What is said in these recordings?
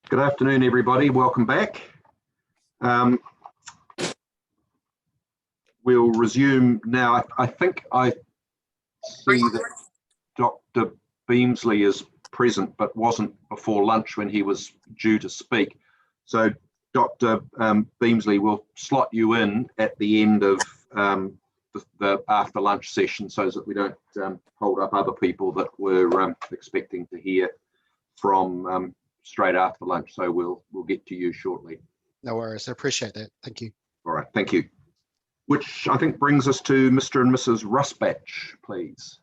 Good afternoon, everybody. Welcome back. We'll resume now. I think I see that Dr. Beamsley is present, but wasn't before lunch when he was due to speak. So Dr. Beamsley will slot you in at the end of the after lunch session so that we don't hold up other people that were expecting to hear from straight after lunch. So we'll get to you shortly. No worries. I appreciate that. Thank you. All right. Thank you. Which I think brings us to Mr. and Mrs. Rusbatch, please.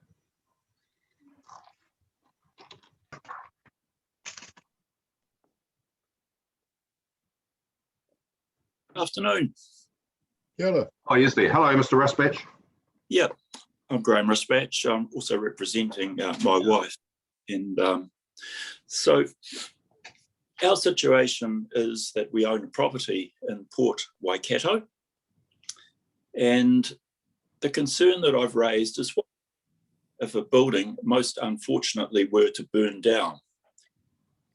Afternoon. Hello. Oh, yes, there. Hello, Mr. Rusbatch. Yeah, I'm Graham Rusbatch. I'm also representing my wife. And so our situation is that we own a property in Port Waikato. And the concern that I've raised is what if a building, most unfortunately, were to burn down.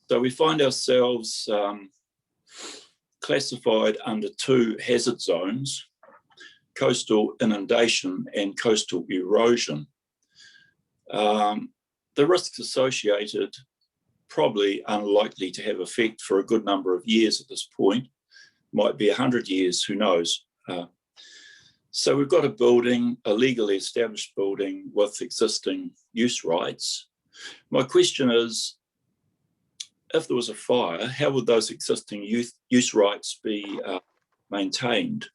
So we find ourselves classified under two hazard zones, coastal inundation and coastal erosion. The risks associated probably unlikely to have effect for a good number of years at this point, might be 100 years, who knows. So we've got a building, a legally established building with existing use rights. My question is, if there was a fire, how would those existing use rights be maintained?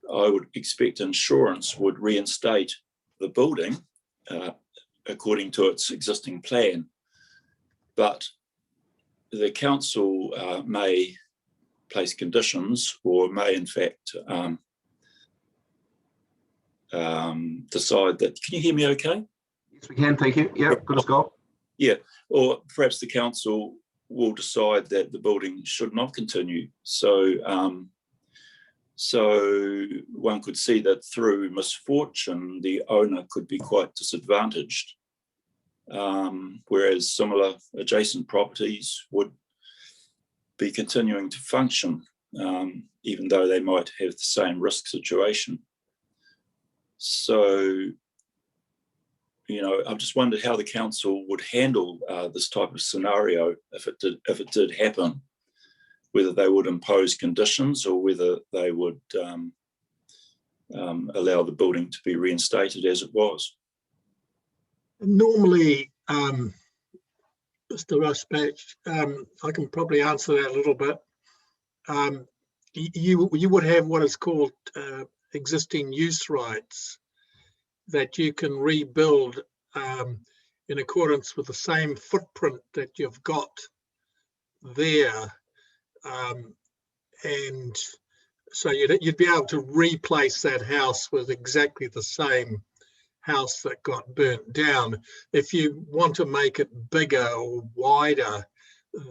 I would expect insurance would reinstate the building according to its existing plan, but the council may place conditions or may in fact decide that. Can you hear me okay? Yes, we can. Thank you. Yeah, good as gold. Yeah, or perhaps the council will decide that the building should not continue. So, so one could see that through misfortune, the owner could be quite disadvantaged, whereas similar adjacent properties would be continuing to function, even though they might have the same risk situation. So, you know, I've just wondered how the council would handle this type of scenario if it did happen, whether they would impose conditions or whether they would allow the building to be reinstated as it was. Normally, Mr. Rusbatch, I can probably answer that a little bit. You would have what is called existing use rights that you can rebuild in accordance with the same footprint that you've got there, and so you'd be able to replace that house with exactly the same house that got burnt down. If you want to make it bigger or wider,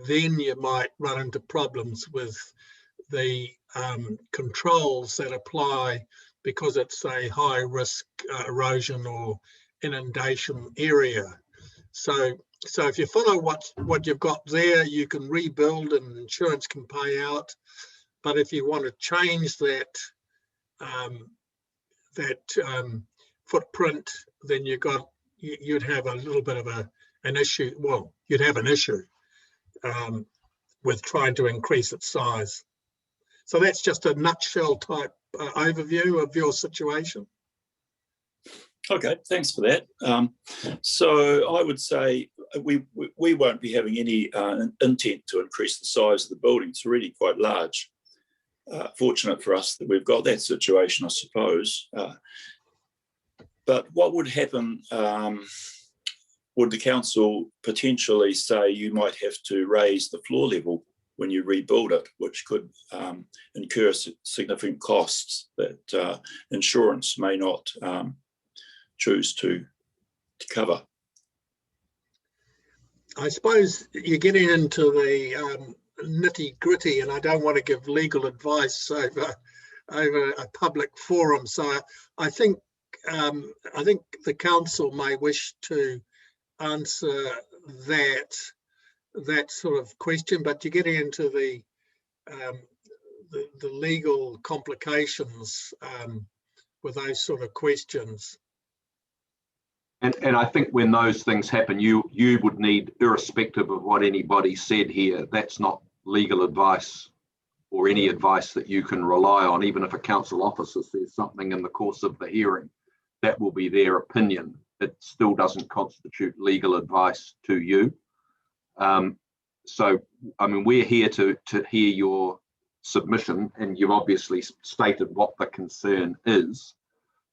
then you might run into problems with the controls that apply because it's a high risk erosion or inundation area. So if you follow what you've got there, you can rebuild and insurance can pay out. But if you want to change that footprint, then you'd have a little bit of an issue. Well, you'd have an issue with trying to increase its size. So that's just a nutshell type overview of your situation. Okay, thanks for that. So I would say we won't be having any intent to increase the size of the building. It's really quite large. Fortunate for us that we've got that situation, I suppose. But what would happen, would the council potentially say you might have to raise the floor level when you rebuild it, which could incur significant costs that insurance may not choose to cover? I suppose you're getting into the nitty gritty, and I don't want to give legal advice over a public forum. So I think I think the council may wish to answer that sort of question, but you're getting into the legal complications with those sort of questions. And I think when those things happen, you would need, irrespective of what anybody said here, that's not legal advice or any advice that you can rely on. Even if a council officer says something in the course of the hearing, that will be their opinion. It still doesn't constitute legal advice to you. So, I mean, we're here to hear your submission, and you've obviously stated what the concern is.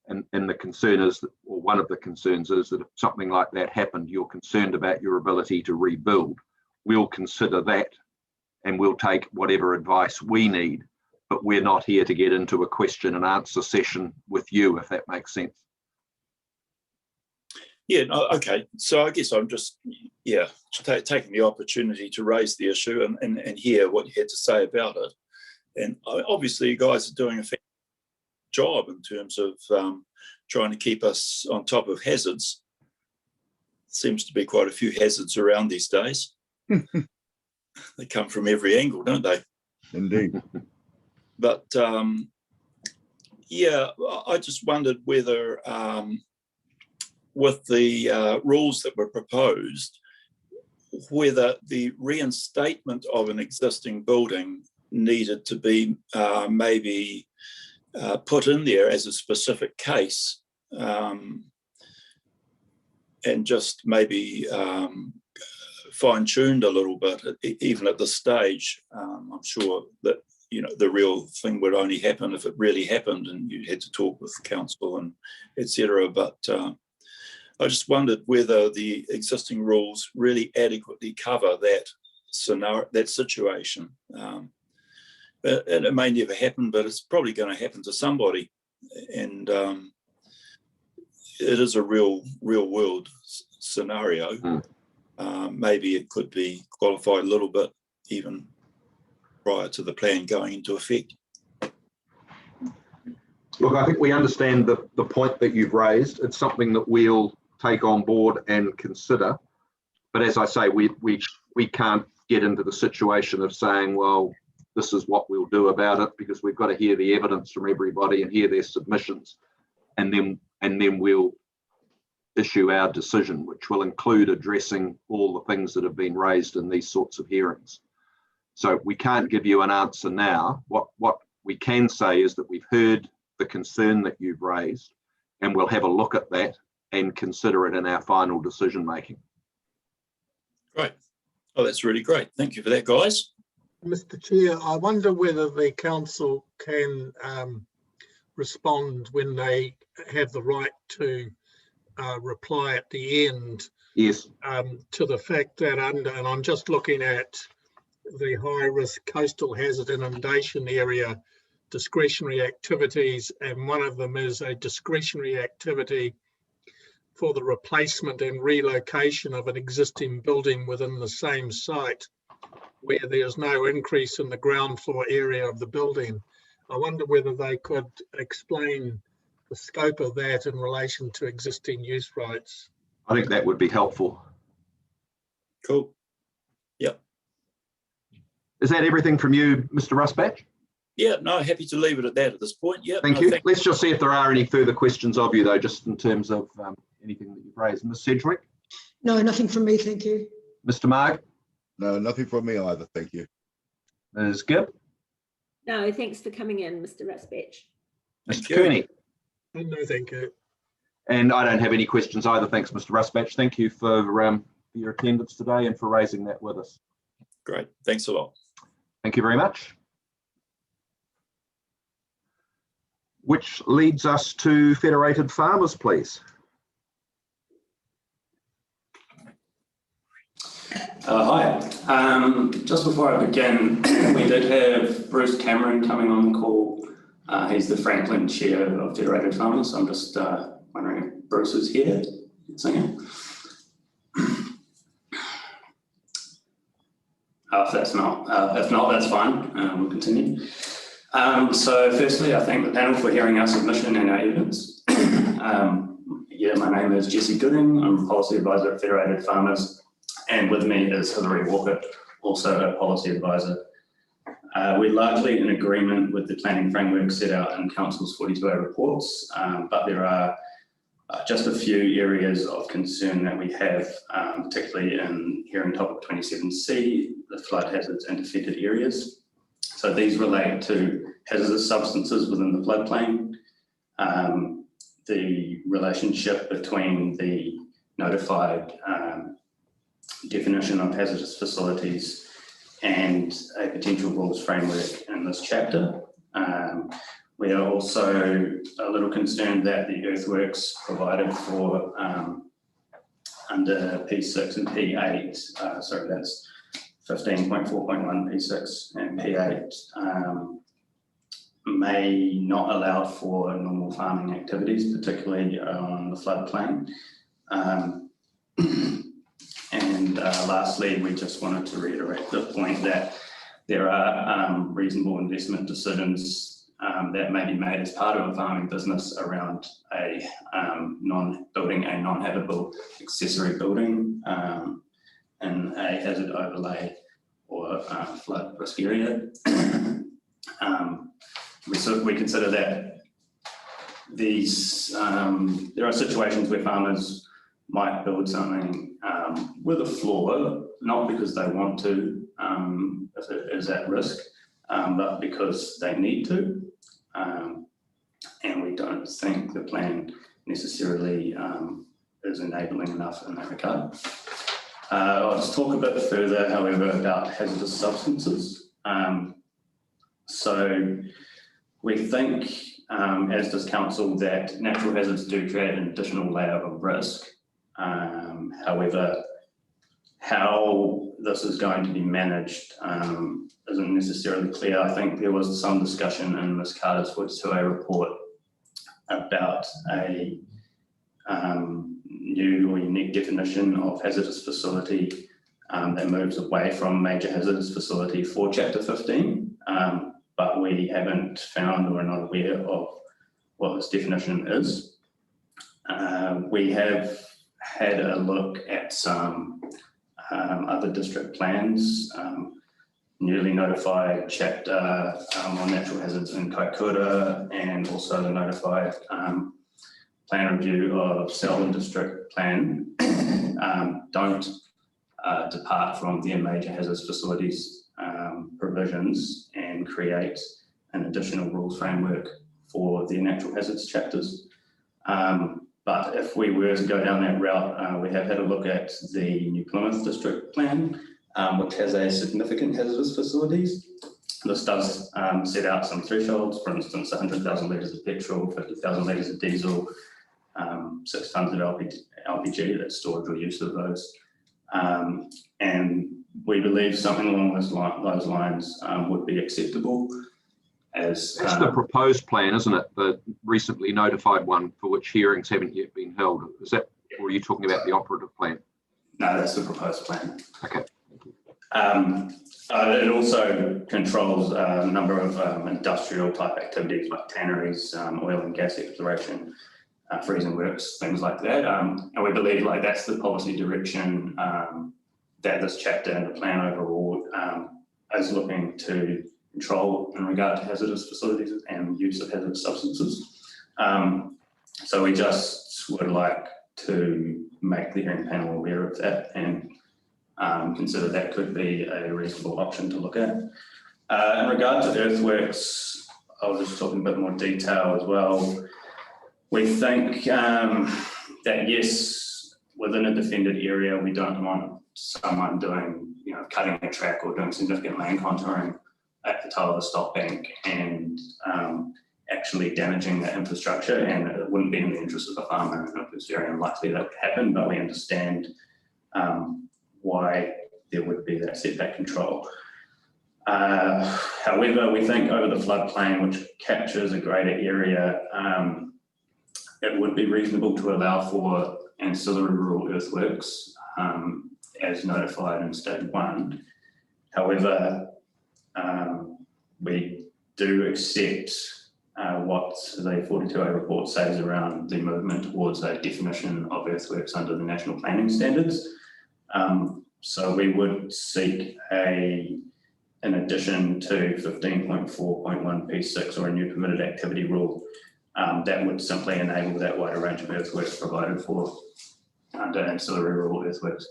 And the concern is, that, or one of the concerns is, that if something like that happened, you're concerned about your ability to rebuild. We'll consider that, and we'll take whatever advice we need, but we're not here to get into a question and answer session with you, if that makes sense. Yeah, no, okay. So I guess I'm just, taking the opportunity to raise the issue and hear what you had to say about it. And obviously you guys are doing a fantastic job in terms of trying to keep us on top of hazards. Seems to be quite a few hazards around these days. They come from every angle, don't they? Indeed. But I just wondered whether with the rules that were proposed, whether the reinstatement of an existing building needed to be maybe put in there as a specific case, and just maybe fine-tuned a little bit, even at this stage. I'm sure that, you know, the real thing would only happen if it really happened and you had to talk with the council and etc. But I just wondered whether the existing rules really adequately cover that scenario, that situation. And it may never happen, but it's probably going to happen to somebody. And it is a real world scenario. Maybe it could be qualified a little bit even prior to the plan going into effect. Look, I think we understand the point that you've raised. It's something that we'll take on board and consider. But as I say, we can't get into the situation of saying, well, this is what we'll do about it, because we've got to hear the evidence from everybody and hear their submissions, and then we'll issue our decision, which will include addressing all the things that have been raised in these sorts of hearings. So we can't give you an answer now. What we can say is that we've heard the concern that you've raised, and we'll have a look at that and consider it in our final decision making. Great. Oh, that's really great. Thank you for that, guys. Mr. Chair, I wonder whether the council can respond when they have the right to reply at the end. Yes. To the fact that and I'm just looking at the high risk coastal hazard inundation area discretionary activities, and one of them is a discretionary activity for the replacement and relocation of an existing building within the same site where there's no increase in the ground floor area of the building. I wonder whether they could explain the scope of that in relation to existing use rights. I think that would be helpful. Cool. Yep. Is that everything from you, Mr. Rusbatch? Yeah, no, happy to leave it at that at this point. Yeah. Thank you. Let's just see if there are any further questions of you, though, just in terms of anything that you've raised. Ms. Sedgwick? No, nothing from me, thank you. Mr. Marg? No, nothing from me either, thank you. Ms. Gibb? No, thanks for coming in, Mr. Rusbatch. Mr. Cooney? No, thank you. And I don't have any questions either. Thanks, Mr. Rusbatch. Thank you for your attendance today and for raising that with us. Great. Thanks a lot. Thank you very much. Which leads us to Federated Farmers, please. Hi. Just before I begin, we did have Bruce Cameron coming on the call. He's the Franklin Chair of Federated Farmers. I'm just wondering if Bruce is here. If not, that's fine. We'll continue. So firstly, I thank the panel for hearing our submission and our evidence. Yeah, my name is Jesse Gooding. I'm a policy advisor at Federated Farmers, and with me is Hilary Walker, also a policy advisor. We're largely in agreement with the planning framework set out in Council's 42A reports, but there are just a few areas of concern that we have, particularly here in topic 27C, the flood hazards and affected areas. So these relate to hazardous substances within the floodplain, the relationship between the notified definition of hazardous facilities and a potential rules framework in this chapter. We are also a little concerned that the earthworks provided for under P6 and P8, sorry, that's 15.4.1 P6 and P8, may not allow for normal farming activities, particularly on the floodplain. And lastly, we just wanted to reiterate the point that there are reasonable investment decisions that may be made as part of a farming business around building a non-habitable accessory building in a hazard overlay or flood risk area. We consider that these there are situations where farmers might build something with a floor, not because they want to, if it is at risk, but because they need to. And we don't think the plan necessarily is enabling enough in that regard. I'll just talk a bit further, however, about hazardous substances. So we think, as does Council, that natural hazards do create an additional layer of risk. However, how this is going to be managed isn't necessarily clear. I think there was some discussion in Ms. Carter's 42A report about a new or unique definition of hazardous facility that moves away from major hazardous facility for Chapter 15, but we haven't found or are not aware of what this definition is. We have had a look at some other district plans, newly notified chapter on natural hazards in Kaikoura, and also the notified plan review of Selwyn District Plan don't depart from their major hazards facilities provisions and create an additional rules framework for the natural hazards chapters. But if we were to go down that route, we have had a look at the New Plymouth District Plan, which has a significant hazardous facilities. This does set out some thresholds, for instance, 100,000 litres of petrol, 50,000 litres of diesel, 6 tonnes of LPG, that's storage or use of those. And we believe something along those lines would be acceptable. As That's the proposed plan, isn't it? The recently notified one for which hearings haven't yet been held. Is that, or are you talking about the operative plan? No, that's the proposed plan. Okay. It also controls a number of industrial type activities like tanneries, oil and gas exploration, freezing works, things like that. And we believe like that's the policy direction that this chapter and the plan overall is looking to control in regard to hazardous facilities and use of hazardous substances. So we just would like to make the hearing panel aware of that and consider that could be a reasonable option to look at. In regard to earthworks, I'll just talk in a bit more detail as well. We think that yes, within a defended area, we don't want someone doing, cutting a track or doing significant land contouring at the toe of the stop bank and actually damaging the infrastructure, and it wouldn't be in the interest of the farmer. It's very unlikely that would happen, but we understand why there would be that setback control. However, we think over the floodplain, which captures a greater area, it would be reasonable to allow for ancillary rural earthworks as notified in Stage 1. However, we do accept what the 42A report says around the movement towards a definition of earthworks under the national planning standards. So we would seek in addition to 15.4.1 P6 or a new permitted activity rule, that would simply enable that wider range of earthworks provided for under ancillary rural earthworks.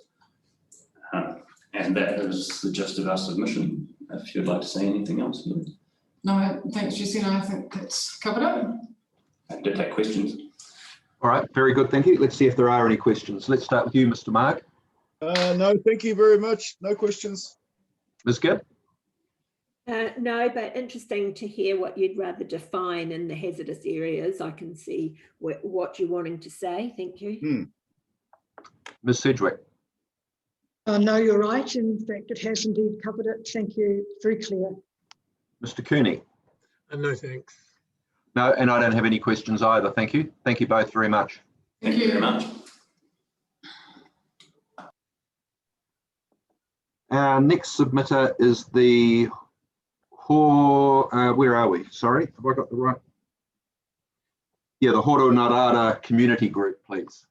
And that is the gist of our submission. If you'd like to say anything else. No, thanks, Jesse. I think that's covered it. Happy to take questions. All right, very good, thank you. Let's see if there are any questions. Let's start with you, Mr. Mark. No, thank you very much. No questions. Ms. Gibb? No, but interesting to hear what you'd rather define in the hazardous areas. I can see what you're wanting to say. Thank you. Ms. Sedgwick? No, you're right. In fact, it has indeed covered it. Thank you. Very clear. Mr. Cooney? No, thanks. No, and I don't have any questions either. Thank you. Thank you both very much. Thank you very much. Our next submitter is the where are we? Sorry, have I got the right? Yeah, the Horo Narara Community Group, please.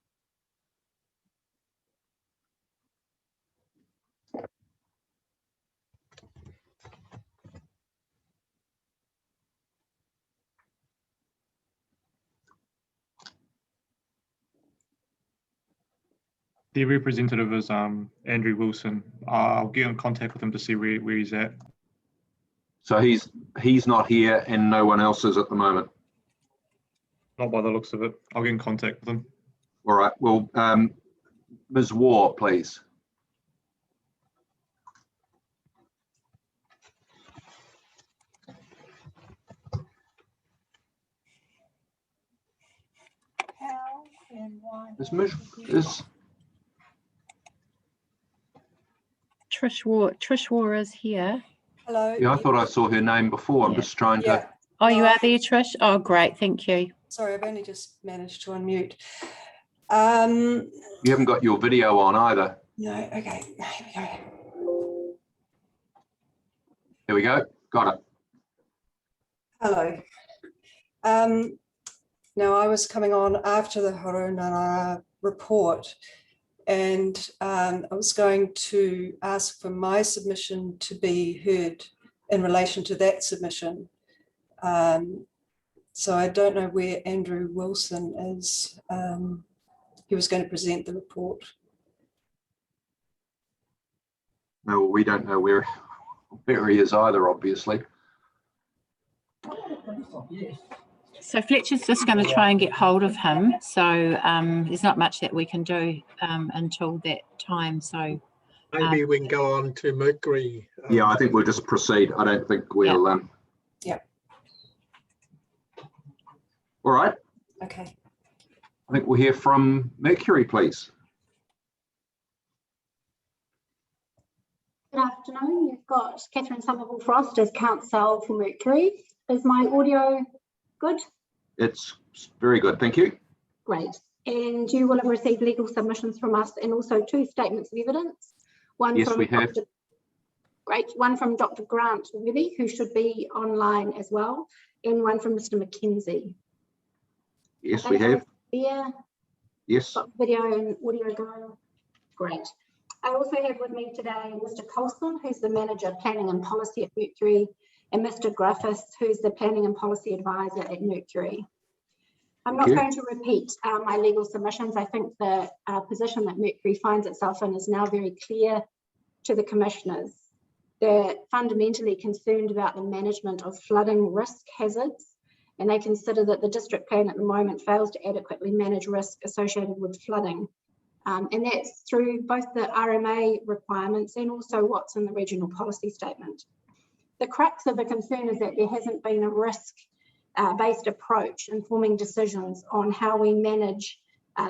The representative is Andrew Wilson. I'll get in contact with him to see where he's at. So he's not here and no one else is at the moment. Not by the looks of it. I'll get in contact with him. All right, well, Ms. Waugh, please. How and why? Is Trish Waugh is here. Hello. Yeah, I thought I saw her name before. I'm just trying to. Oh, you are there, Trish? Oh, great. Thank you. Sorry, I've only just managed to unmute. You haven't got your video on either. No, okay. Here we go. Here we go. Got it. Hello. Now, I was coming on after the Horonara report, and I was going to ask for my submission to be heard in relation to that submission. So I don't know where Andrew Wilson is. He was going to present the report. No, we don't know where he is either, obviously. So Fletcher's just going to try and get hold of him. So there's not much that we can do until that time. So maybe we can go on to Mercury. Yeah, I think we'll just proceed. I don't think we'll. Yeah. All right. Okay. I think we'll hear from Mercury, please. Good afternoon. You've got Catherine Somerville Frost as counsel for Mercury. Is my audio good? It's very good, thank you. Great. And you will have received legal submissions from us and also 2 statements of evidence. One yes, from we have. Great. One from Dr. Grant Webby, who should be online as well, and one from Mr. McKenzie. Yes, we have. Yeah. Yes. Got video and audio going. Great. I also have with me today Mr. Colson, who's the Manager Planning and Policy at Mercury, and Mr. Griffiths, who's the Planning and Policy Advisor at Mercury. I'm not going to repeat my legal submissions. I think the position that Mercury finds itself in is now very clear to the commissioners. They're fundamentally concerned about the management of flooding risk hazards, and they consider that the district plan at the moment fails to adequately manage risk associated with flooding. And that's through both the RMA requirements and also what's in the regional policy statement. The crux of the concern is that there hasn't been a risk-based approach in forming decisions on how we manage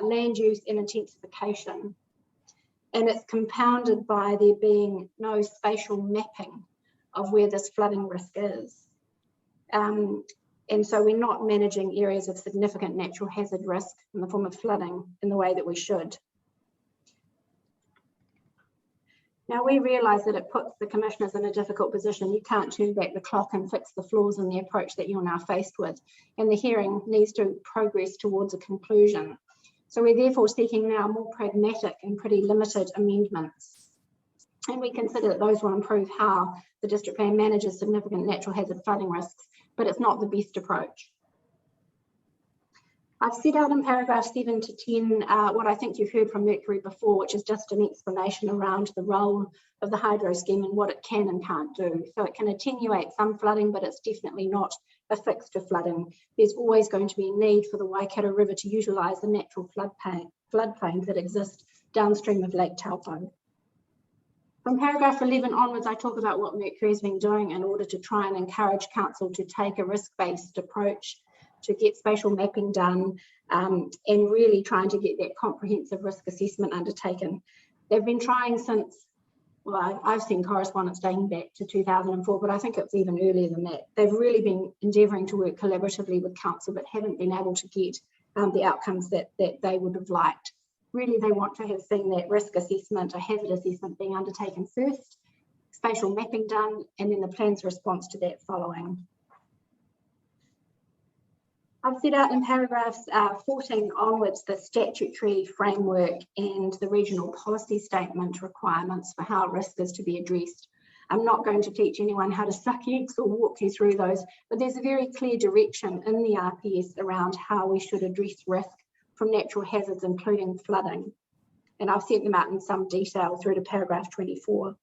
land use and intensification. And it's compounded by there being no spatial mapping of where this flooding risk is. And so we're not managing areas of significant natural hazard risk in the form of flooding in the way that we should. Now, we realise that it puts the commissioners in a difficult position. You can't turn back the clock and fix the flaws in the approach that you're now faced with, and the hearing needs to progress towards a conclusion. So we're therefore seeking now more pragmatic and pretty limited amendments. And we consider that those will improve how the district plan manages significant natural hazard flooding risks, but it's not the best approach. I've set out in paragraph 7 to 10 what I think you've heard from Mercury before, which is just an explanation around the role of the hydro scheme and what it can and can't do. So it can attenuate some flooding, but it's definitely not a fix to flooding. There's always going to be a need for the Waikato River to utilise the natural floodplains that exist downstream of Lake Taupo. From paragraph 11 onwards, I talk about what Mercury has been doing in order to try and encourage council to take a risk-based approach, to get spatial mapping done, and really trying to get that comprehensive risk assessment undertaken. They've been trying since, well, I've seen correspondence dating back to 2004, but I think it's even earlier than that. They've really been endeavouring to work collaboratively with council, but haven't been able to get the outcomes that they would have liked. Really, they want to have seen that risk assessment, a hazard assessment being undertaken first, spatial mapping done, and then the plan's response to that following. I've set out in paragraphs 14 onwards the statutory framework and the regional policy statement requirements for how risk is to be addressed. I'm not going to teach anyone how to suck eggs or walk you through those, but there's a very clear direction in the RPS around how we should address risk from natural hazards, including flooding. And I've set them out in some detail through to paragraph 24.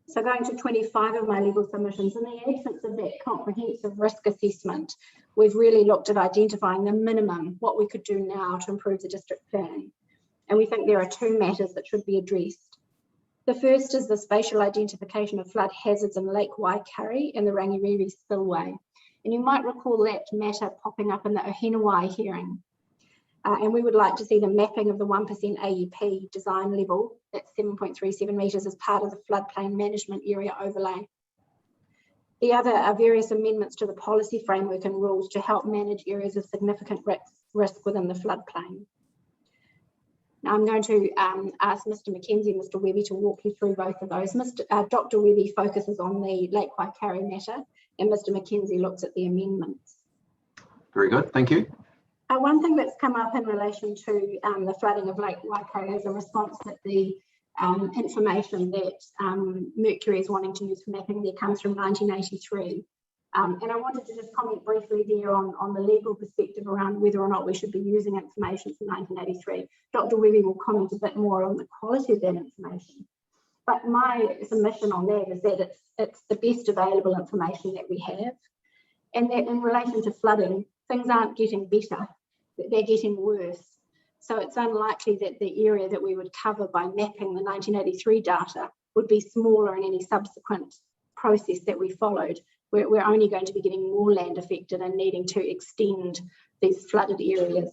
So going to 25 of my legal submissions, in the absence of that comprehensive risk assessment, we've really looked at identifying the minimum, what we could do now to improve the district plan. And we think there are two matters that should be addressed. The first is the spatial identification of flood hazards in Lake Waikare and the Rangiriri spillway. And you might recall that matter popping up in the Ohinawai hearing. And we would like to see the mapping of the 1% AEP design level, that's 7.37 metres, as part of the floodplain management area overlay. The other are various amendments to the policy framework and rules to help manage areas of significant risk within the floodplain. Now I'm going to ask Mr. Mackenzie and Mr. Webby to walk you through both of those. Dr. Webby focuses on the Lake Waikare matter, and Mr. Mackenzie looks at the amendments. Very good, thank you. One thing that's come up in relation to the flooding of Lake Waikare is a response that the information that Mercury is wanting to use for mapping there comes from 1983. And I wanted to just comment briefly there on the legal perspective around whether or not we should be using information from 1983. Dr. Webby will comment a bit more on the quality of that information. But my submission on that is that it's the best available information that we have, and that in relation to flooding, things aren't getting better, they're getting worse. So it's unlikely that the area that we would cover by mapping the 1983 data would be smaller in any subsequent process that we followed. We're only going to be getting more land affected and needing to extend these flooded areas.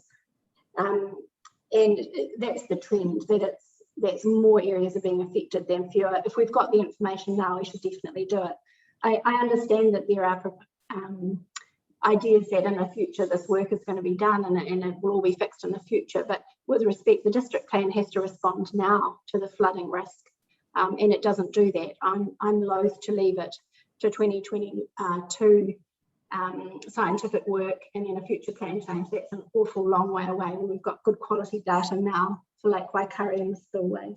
And that's the trend, that's more areas are being affected than fewer. If we've got the information now, we should definitely do it. I understand that there are ideas that in the future this work is going to be done and it will all be fixed in the future, but with respect, the district plan has to respond now to the flooding risk, and it doesn't do that. I'm loath to leave it to 2022 scientific work and then a future plan change. That's an awful long way away when we've got good quality data now for Lake Waikare and the spillway.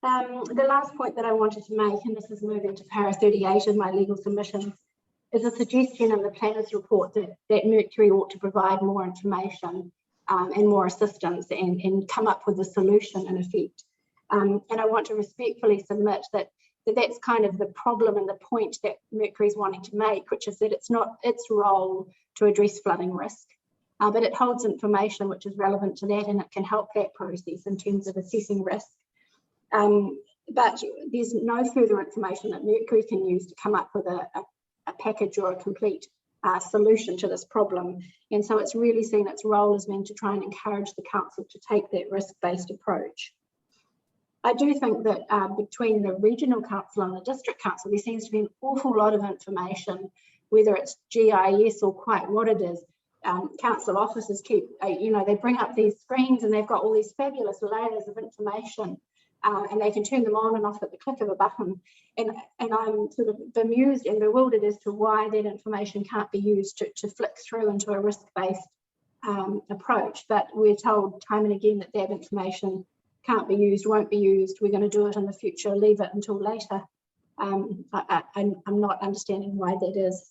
The last point that I wanted to make, and this is moving to para 38 of my legal submissions, is a suggestion in the planner's report that Mercury ought to provide more information and more assistance and come up with a solution in effect. And I want to respectfully submit that that's kind of the problem and the point that Mercury is wanting to make, which is that it's not its role to address flooding risk, but it holds information which is relevant to that, and it can help that process in terms of assessing risk. But there's no further information that Mercury can use to come up with a package or a complete solution to this problem. And so it's really seen its role as being to try and encourage the council to take that risk-based approach. I do think that between the regional council and the district council, there seems to be an awful lot of information, whether it's GIS or quite what it is, council officers keep, they bring up these screens and they've got all these fabulous layers of information, and they can turn them on and off at the click of a button. And I'm sort of bemused and bewildered as to why that information can't be used to flick through into a risk-based approach. But we're told time and again that that information can't be used, won't be used, we're going to do it in the future, leave it until later. I'm not understanding why that is.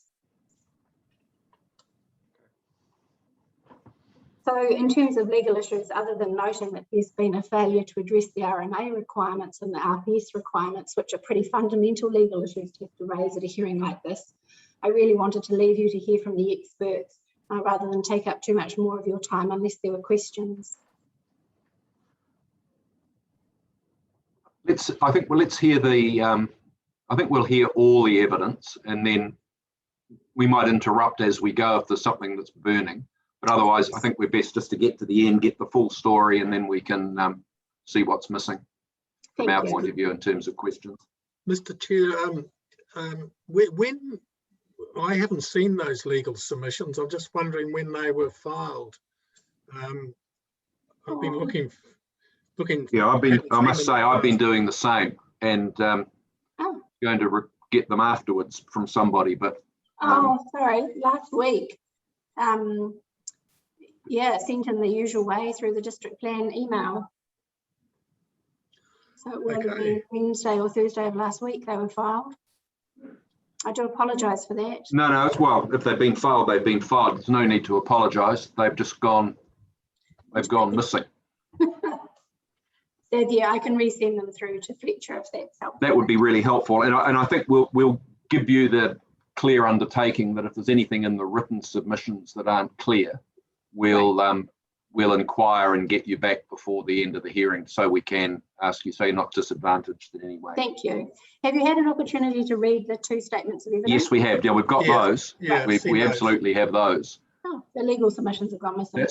So in terms of legal issues, other than noting that there's been a failure to address the RMA requirements and the RPS requirements, which are pretty fundamental legal issues to have to raise at a hearing like this, I really wanted to leave you to hear from the experts rather than take up too much more of your time unless there were questions. Let's hear the, I think we'll hear all the evidence, and then we might interrupt as we go if there's something that's burning. But otherwise, I think we're best just to get to the end, get the full story, and then we can see what's missing from our point of view in terms of questions. Mr. Chair, when I haven't seen those legal submissions, I'm just wondering when they were filed. I've been looking. Yeah, I must say, I've been doing the same, and going to get them afterwards from somebody. But sorry, last week. Yeah, sent in the usual way through the district plan email. So it would have been Wednesday or Thursday of last week they were filed. I do apologise for that. No, it's well, if they've been filed, they've been filed. There's no need to apologise. They've just gone, missing. So yeah, I can resend them through to Fletcher if that's helpful. That would be really helpful. And I think we'll give you the clear undertaking that if there's anything in the written submissions that aren't clear, we'll inquire and get you back before the end of the hearing so we can ask you, so you're not disadvantaged in any way. Thank you. Have you had an opportunity to read the two statements of evidence? Yes, we have. Yeah, we've got those. Yeah, we absolutely have those. Oh, the legal submissions have gone missing.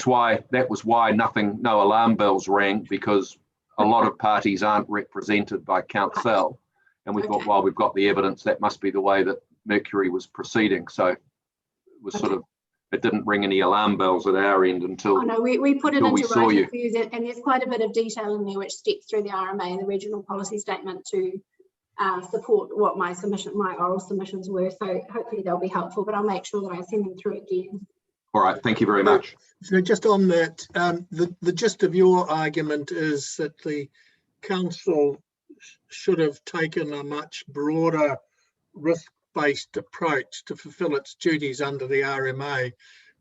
That was why no alarm bells rang, because a lot of parties aren't represented by council. And we thought, well, we've got the evidence, that must be the way that Mercury was proceeding. So it was sort of, it didn't ring any alarm bells at our end until we put it into writing for you, and there's quite a bit of detail in there which steps through the RMA and the regional policy statement to support what my oral submissions were. So hopefully they'll be helpful, but I'll make sure that I send them through again. All right, thank you very much. So just on that, the gist of your argument is that the council should have taken a much broader risk-based approach to fulfil its duties under the RMA,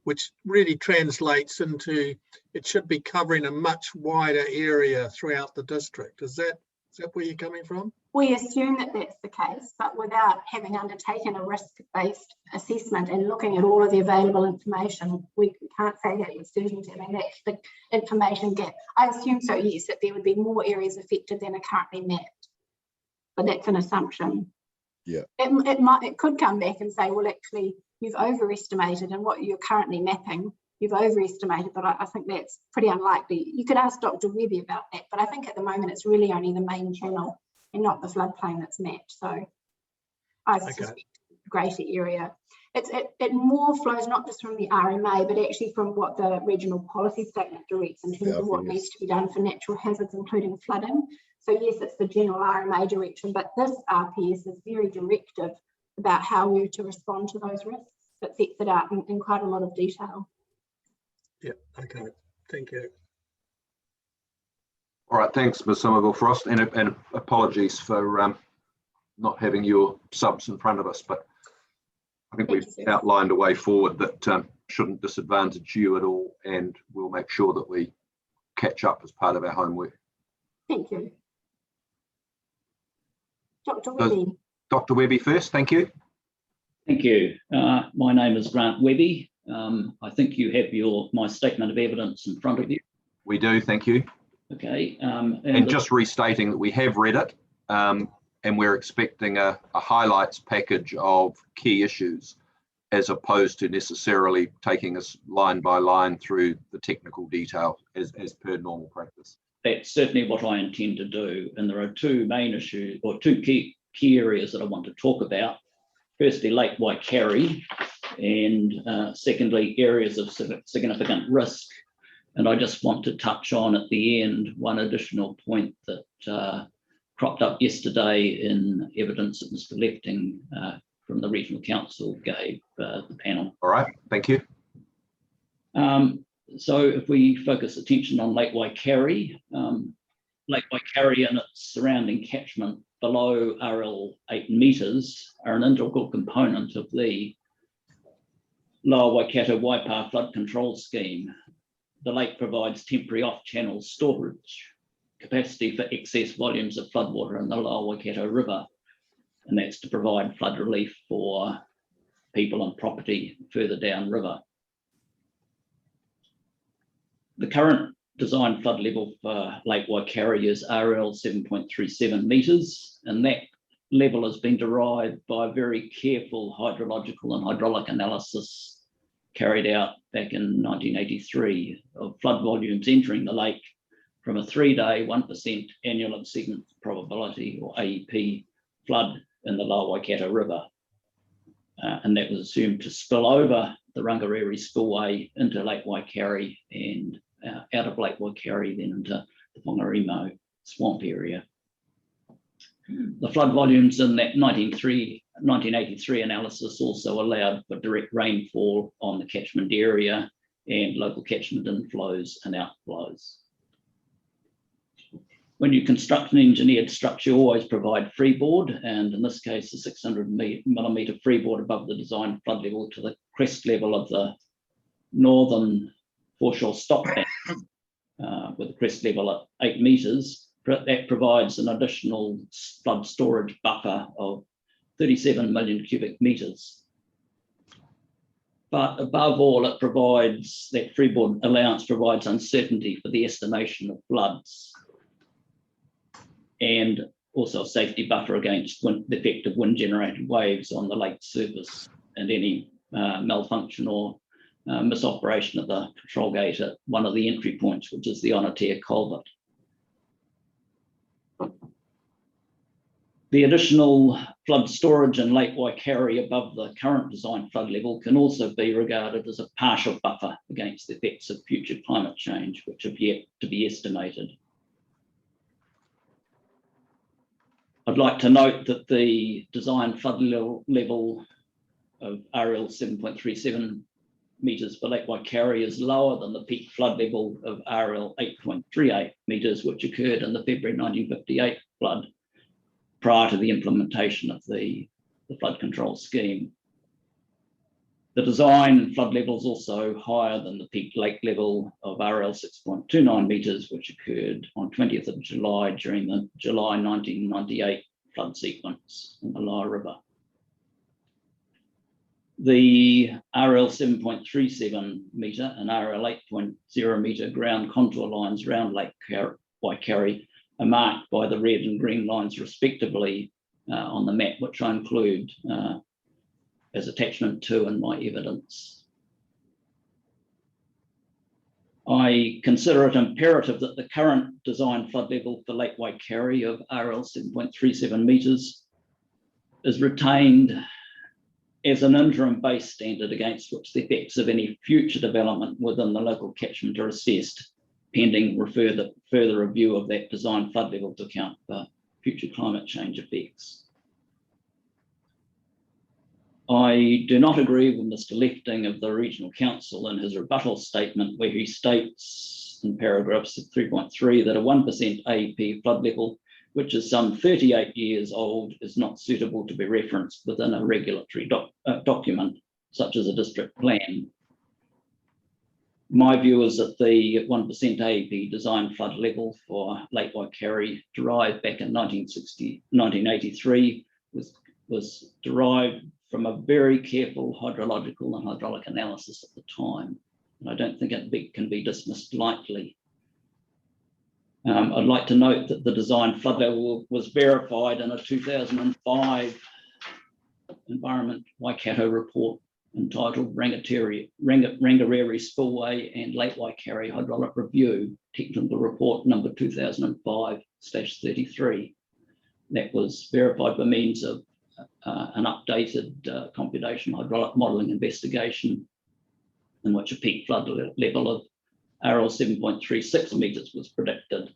which really translates into it should be covering a much wider area throughout the district. Is that where you're coming from? We assume that that's the case, but without having undertaken a risk-based assessment and looking at all of the available information, we can't say that with certainty. I mean, that's the information gap. I assume so, yes, that there would be more areas affected than are currently mapped, but that's an assumption. Yeah. It could come back and say, well, actually, you've overestimated, and what you're currently mapping, you've overestimated, but I think that's pretty unlikely. You could ask Dr. Webby about that, but I think at the moment it's really only the main channel and not the floodplain that's mapped. So I suspect a greater area. It more flows not just from the RMA, but actually from what the regional policy statement directs in terms of what needs to be done for natural hazards, including flooding. So yes, it's the general RMA direction, but this RPS is very directive about how we're to respond to those risks. It sets it out in quite a lot of detail. Yeah, okay, thank you. All right, thanks, Ms. Somerville-Frost, and apologies for not having your subs in front of us, but I think we've outlined a way forward that shouldn't disadvantage you at all, and we'll make sure that we catch up as part of our homework. Thank you. Dr. Webby. Dr. Webby first, thank you. Thank you. My name is Grant Webby. I think you have my statement of evidence in front of you. We do, thank you. Okay. And just restating that we have read it, and we're expecting a highlights package of key issues, as opposed to necessarily taking us line by line through the technical detail as per normal practice. That's certainly what I intend to do. And there are two main issues, or two key areas that I want to talk about. Firstly, Lake Waikato, and secondly, areas of significant risk. And I just want to touch on at the end one additional point that cropped up yesterday in evidence that Mr. Lefting from the Regional Council gave the panel. All right, thank you. So if we focus attention on Lake Waikari, Lake Waikari and its surrounding catchment below RL 8 metres are an integral component of the Lower Waikato Waipa flood control scheme. The lake provides temporary off-channel storage capacity for excess volumes of floodwater in the Lower Waikato River, and that's to provide flood relief for people and property further downriver. The current design flood level for Lake Waikari is RL 7.37 metres, and that level has been derived by a very careful hydrological and hydraulic analysis carried out back in 1983 of flood volumes entering the lake from a 3-day 1% annual exceedance probability, or AEP, flood in the Lower Waikato River. And that was assumed to spill over the Rangariri Spillway into Lake Waikari and out of Lake Waikari then into the Whangarimo swamp area. The flood volumes in that 1983 analysis also allowed for direct rainfall on the catchment area and local catchment inflows and outflows. When you construct an engineered structure, you always provide freeboard, and in this case, a 600mm freeboard above the design flood level to the crest level of the northern foreshore stop bank with the crest level at 8 metres. That provides an additional flood storage buffer of 37 million cubic metres. But above all, it provides, that freeboard allowance provides uncertainty for the estimation of floods, and also a safety buffer against the effect of wind-generated waves on the lake surface and any malfunction or misoperation of the control gate at one of the entry points, which is the Onotea culvert. The additional flood storage in Lake Waikari above the current design flood level can also be regarded as a partial buffer against the effects of future climate change, which have yet to be estimated. I'd like to note that the design flood level of RL 7.37 metres for Lake Waikari is lower than the peak flood level of RL 8.38 metres, which occurred in the February 1958 flood prior to the implementation of the flood control scheme. The design flood level is also higher than the peak lake level of RL 6.29 metres, which occurred on 20th of July during the July 1998 flood sequence in the Lower River. The RL 7.37 metre and RL 8.0 metre ground contour lines around Lake Waikari are marked by the red and green lines respectively on the map, which I include as attachment 2 in my evidence. I consider it imperative that the current design flood level for Lake Waikari of RL 7.37 metres is retained as an interim base standard against which the effects of any future development within the local catchment are assessed, pending further review of that design flood level to account for future climate change effects. I do not agree with Mr. Lefting of the Regional Council in his rebuttal statement, where he states in paragraphs 3.3 that a 1% AEP flood level, which is some 38 years old, is not suitable to be referenced within a regulatory document, such as a district plan. My view is that the 1% AEP design flood level for Lake Waikari, derived back in 1983, was derived from a very careful hydrological and hydraulic analysis at the time. And I don't think it can be dismissed lightly. I'd like to note that the design flood level was verified in a 2005 Environment Waikato report entitled Rangariri Spillway and Lake Waikari Hydraulic Review, technical report number 2005/33. That was verified by means of an updated computational hydraulic modelling investigation in which a peak flood level of RL 7.36 metres was predicted.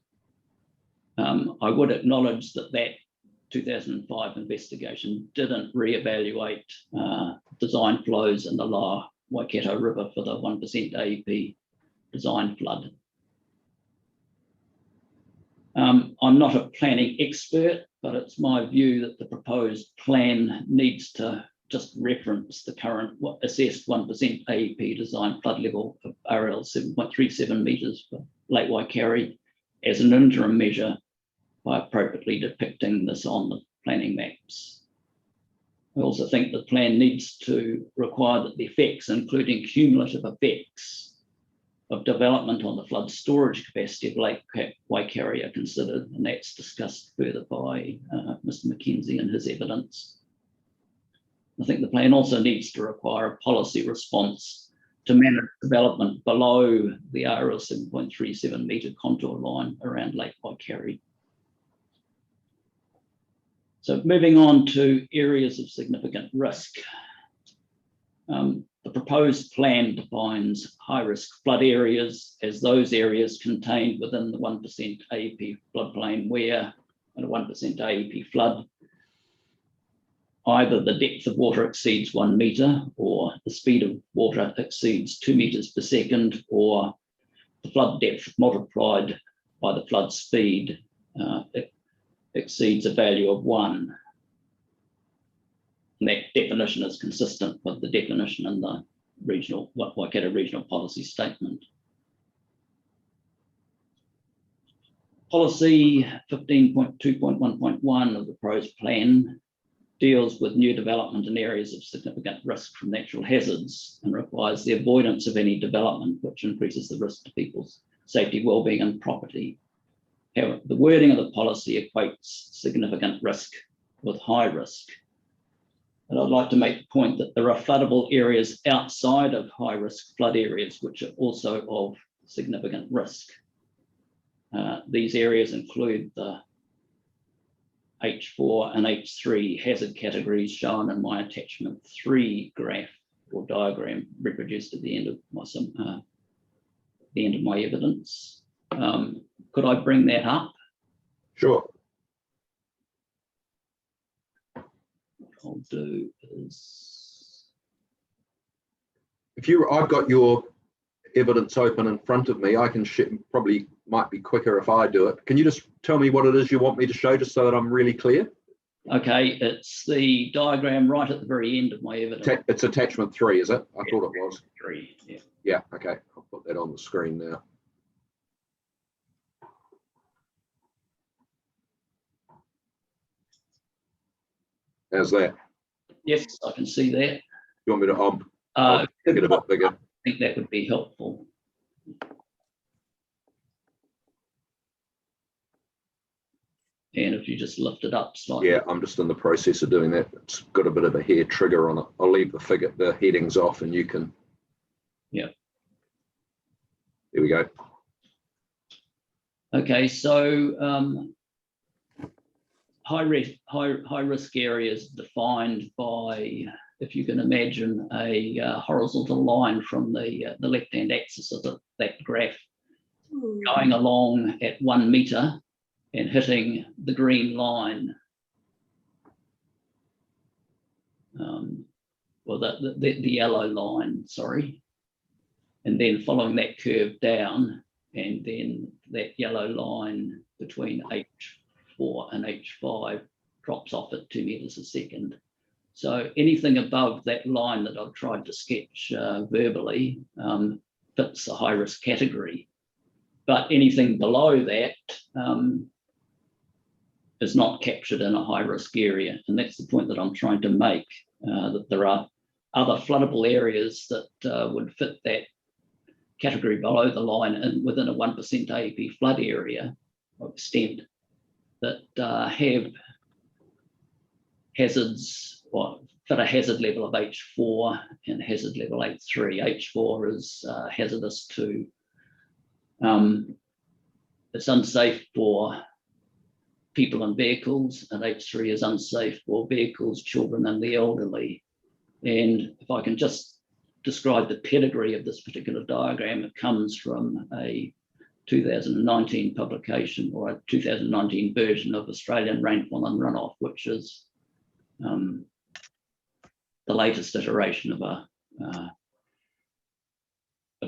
I would acknowledge that that 2005 investigation didn't reevaluate design flows in the lower Waikato River for the 1% AEP design flood. I'm not a planning expert, but it's my view that the proposed plan needs to just reference the current assessed 1% AEP design flood level of RL 7.37 metres for Lake Waikare as an interim measure by appropriately depicting this on the planning maps. I also think the plan needs to require that the effects, including cumulative effects of development on the flood storage capacity of Lake Waikare are considered, and that's discussed further by Mr. McKenzie in his evidence. I think the plan also needs to require a policy response to manage development below the RL 7.37 metre contour line around Lake Waikare. So moving on to areas of significant risk. The proposed plan defines high-risk flood areas as those areas contained within the 1% AEP floodplain where, at a 1% AEP flood, either the depth of water exceeds 1 metre, or the speed of water exceeds 2 metres per second, or the flood depth multiplied by the flood speed exceeds a value of 1. And that definition is consistent with the definition in the Waikato Regional Policy Statement. Policy 15.2.1.1 of the proposed plan deals with new development in areas of significant risk from natural hazards and requires the avoidance of any development which increases the risk to people's safety, well-being and property. However, the wording of the policy equates significant risk with high risk. And I'd like to make the point that there are floodable areas outside of high-risk flood areas which are also of significant risk. These areas include the H4 and H3 hazard categories shown in my attachment 3 graph or diagram reproduced at the end of my evidence. Could I bring that up? Sure. I'll do is I've got your evidence open in front of me. I can probably might be quicker if I do it. Can you just tell me what it is you want me to show, just so that I'm really clear? Okay, it's the diagram right at the very end of my evidence. It's attachment 3, is it? I thought it was 3. Yeah. Yeah. Okay. I'll put that on the screen now. How's that? Yes, I can see that. You want me to get a bit bigger? I think that would be helpful. And if you just lift it up slightly. Yeah, I'm just in the process of doing that. It's got a bit of a hair trigger on it. I'll leave the headings off and you can. Yeah. There we go. Okay, so high risk areas defined by, if you can imagine a horizontal line from the left-hand axis of that graph going along at 1 metre and hitting the green line. Well, the yellow line, sorry. And then following that curve down, and then that yellow line between H4 and H5 drops off at 2 metres a second. So anything above that line that I've tried to sketch verbally fits the high risk category. But anything below that is not captured in a high risk area. And that's the point that I'm trying to make, that there are other floodable areas that would fit that category below the line and within a 1% AEP flood area of extent that have hazards, or fit a hazard level of H4 and hazard level H3. H4 is hazardous to, it's unsafe for people and vehicles, and H3 is unsafe for vehicles, children and the elderly. And if I can just describe the pedigree of this particular diagram, it comes from a 2019 publication, or a 2019 version of Australian Rainfall and Runoff, which is the latest iteration of a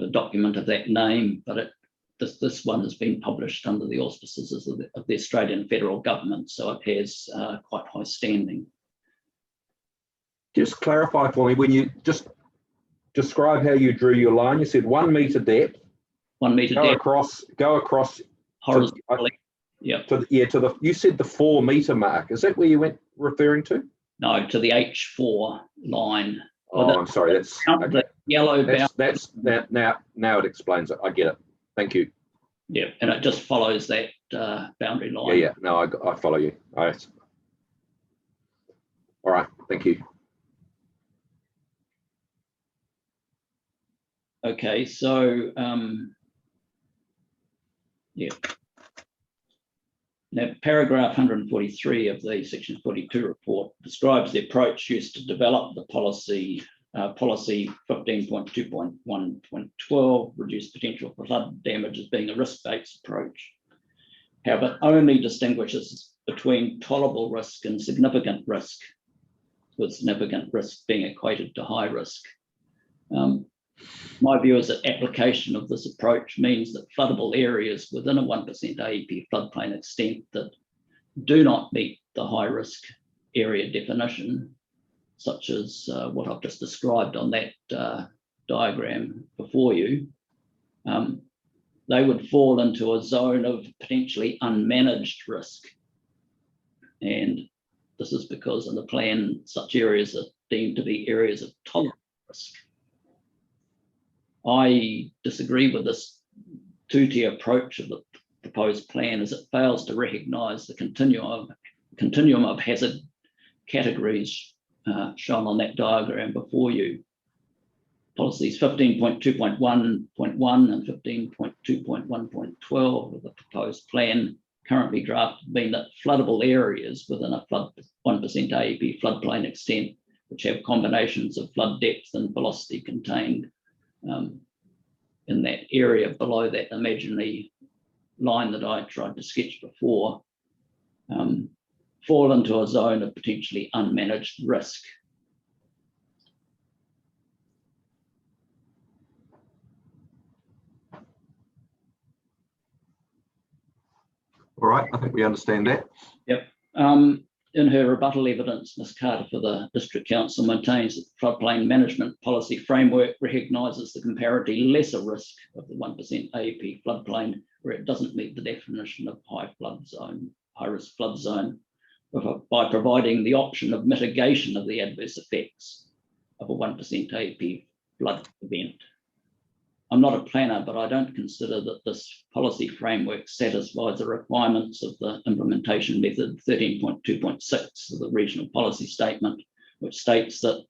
document of that name, but this one has been published under the auspices of the Australian federal government, so it has quite high standing. Just clarify for me, when you just describe how you drew your line, you said 1 metre depth. 1 metre go depth. Go across horizontally. You said the 4 metre mark. Is that where you went referring to? No, to the H4 line. Oh, I'm sorry. That's okay. The yellow that's now it explains it. I get it. Thank you. Yeah, and it just follows that boundary line. Yeah. No, I follow you. All right. All right. Thank you. Okay, so yeah. Now, paragraph 143 of the section 42 report describes the approach used to develop the policy 15.2.1.12, reduce potential for flood damage as being a risk-based approach. However, it only distinguishes between tolerable risk and significant risk, with significant risk being equated to high risk. My view is that application of this approach means that floodable areas within a 1% AEP floodplain extent that do not meet the high risk area definition, such as what I've just described on that diagram before you, they would fall into a zone of potentially unmanaged risk. And this is because in the plan, such areas are deemed to be areas of tolerable risk. I disagree with this two-tier approach of the proposed plan, as it fails to recognise the continuum of hazard categories shown on that diagram before you. Policies 15.2.1.1 and 15.2.1.12 of the proposed plan currently drafted mean that floodable areas within a 1% AEP floodplain extent, which have combinations of flood depth and velocity contained in that area below that imaginary line that I tried to sketch before, fall into a zone of potentially unmanaged risk. All right, I think we understand that. Yep. In her rebuttal evidence, Ms. Carter for the District Council maintains that the floodplain management policy framework recognises the comparatively lesser risk of the 1% AEP floodplain, where it doesn't meet the definition of high risk flood zone, by providing the option of mitigation of the adverse effects of a 1% AEP flood event. I'm not a planner, but I don't consider that this policy framework satisfies the requirements of the implementation method 13.2.6 of the regional policy statement, which states that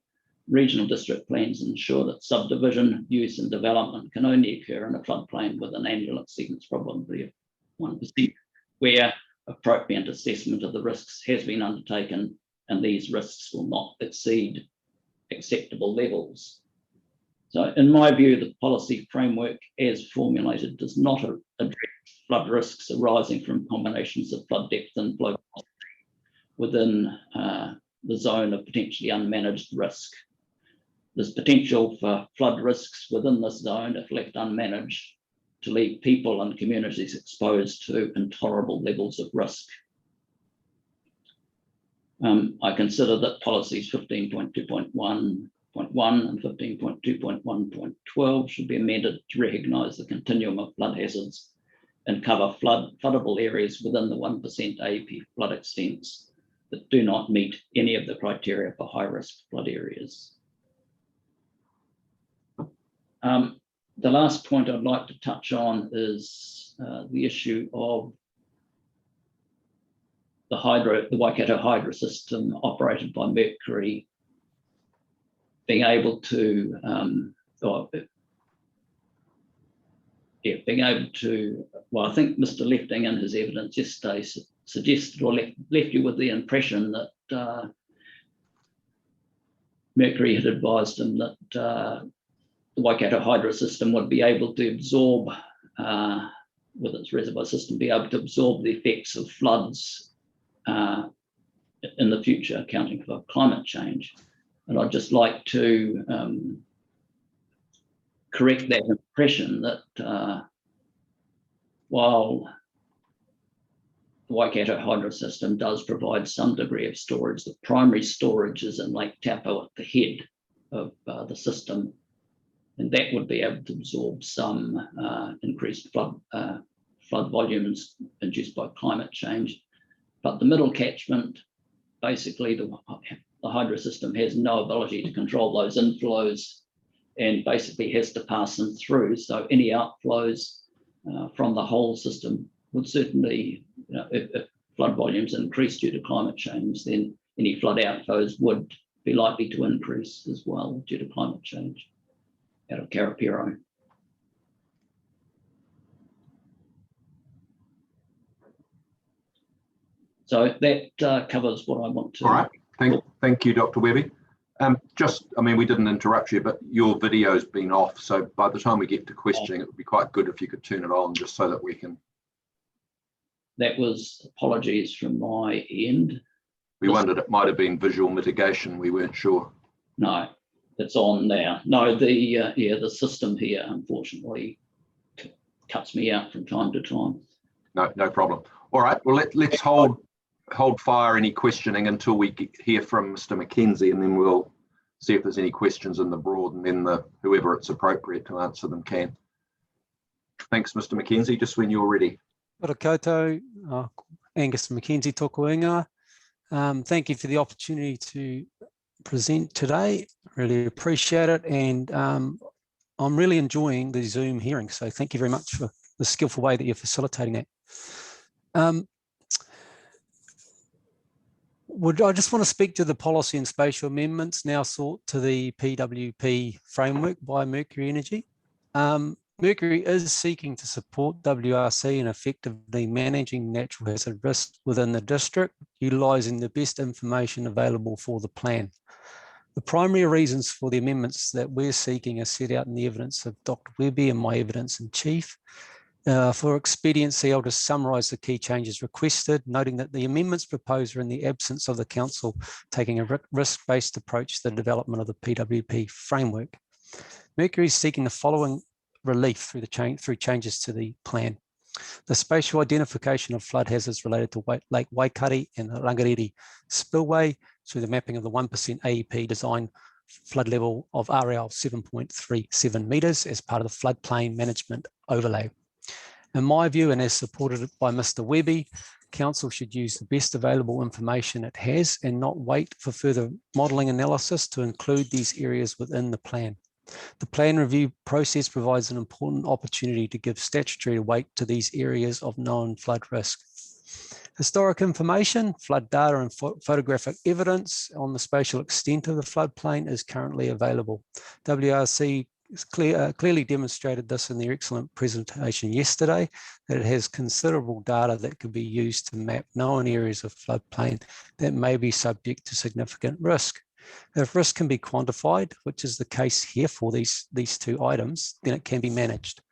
regional district plans ensure that subdivision, use and development can only occur in a floodplain with an annual exceedance probability of 1%, where appropriate assessment of the risks has been undertaken and these risks will not exceed acceptable levels. So in my view, the policy framework as formulated does not address flood risks arising from combinations of flood depth and flow within the zone of potentially unmanaged risk. There's potential for flood risks within this zone, if left unmanaged, to leave people and communities exposed to intolerable levels of risk. I consider that policies 15.2.1.1 and 15.2.1.12 should be amended to recognise the continuum of flood hazards and cover floodable areas within the 1% AEP flood extents that do not meet any of the criteria for high-risk flood areas. The last point I'd like to touch on is the issue of the Waikato hydro system operated by Mercury being able to, well, I think Mr. Lefting in his evidence yesterday suggested or left you with the impression that Mercury had advised him that the Waikato hydro system would be able to absorb, with its reservoir system, be able to absorb the effects of floods in the future, accounting for climate change. And I'd just like to correct that impression that while the Waikato hydro system does provide some degree of storage, the primary storage is in Lake Taupo at the head of the system, and that would be able to absorb some increased flood volumes induced by climate change. But the middle catchment, basically the hydro system has no ability to control those inflows and basically has to pass them through. So any outflows from the whole system would certainly, if flood volumes increase due to climate change, then any flood outflows would be likely to increase as well due to climate change out of Karapiro. So that covers what I want to. All right, thank you, Dr. Webby. We didn't interrupt you, but your video's been off. So by the time we get to questioning, it would be quite good if you could turn it on just so that we can. That was apologies from my end. We wondered it might have been visual mitigation. We weren't sure. No, it's on now. No, the system here, unfortunately, cuts me out from time to time. No problem. All right, well, let's hold fire any questioning until we hear from Mr. Mackenzie, and then we'll see if there's any questions in the broad, and then whoever it's appropriate to answer them can. Thanks, Mr. Mackenzie, just when you're ready. Ora koutou, Angus Mackenzie tōku ingoa. Thank you for the opportunity to present today. Really appreciate it, and I'm really enjoying the Zoom hearing, so thank you very much for the skillful way that you're facilitating that. I just want to speak to the policy and spatial amendments now sought to the PWP framework by Mercury Energy. Mercury is seeking to support WRC in effectively managing natural hazard risk within the district, utilising the best information available for the plan. The primary reasons for the amendments that we're seeking are set out in the evidence of Dr. Webby and my evidence in chief. For expediency, I'll just summarise the key changes requested, noting that the amendments proposed are in the absence of the Council taking a risk-based approach to the development of the PWP framework. Mercury is seeking the following relief through changes to the plan. The spatial identification of flood hazards related to Lake Waikari and the Rangariri spillway through the mapping of the 1% AEP design flood level of RL 7.37 metres as part of the floodplain management overlay. In my view, and as supported by Mr. Webby, Council should use the best available information it has and not wait for further modelling analysis to include these areas within the plan. The plan review process provides an important opportunity to give statutory weight to these areas of known flood risk. Historic information, flood data and photographic evidence on the spatial extent of the floodplain is currently available. WRC clearly demonstrated this in their excellent presentation yesterday, that it has considerable data that could be used to map known areas of floodplain that may be subject to significant risk. If risk can be quantified, which is the case here for these two items, then it can be managed.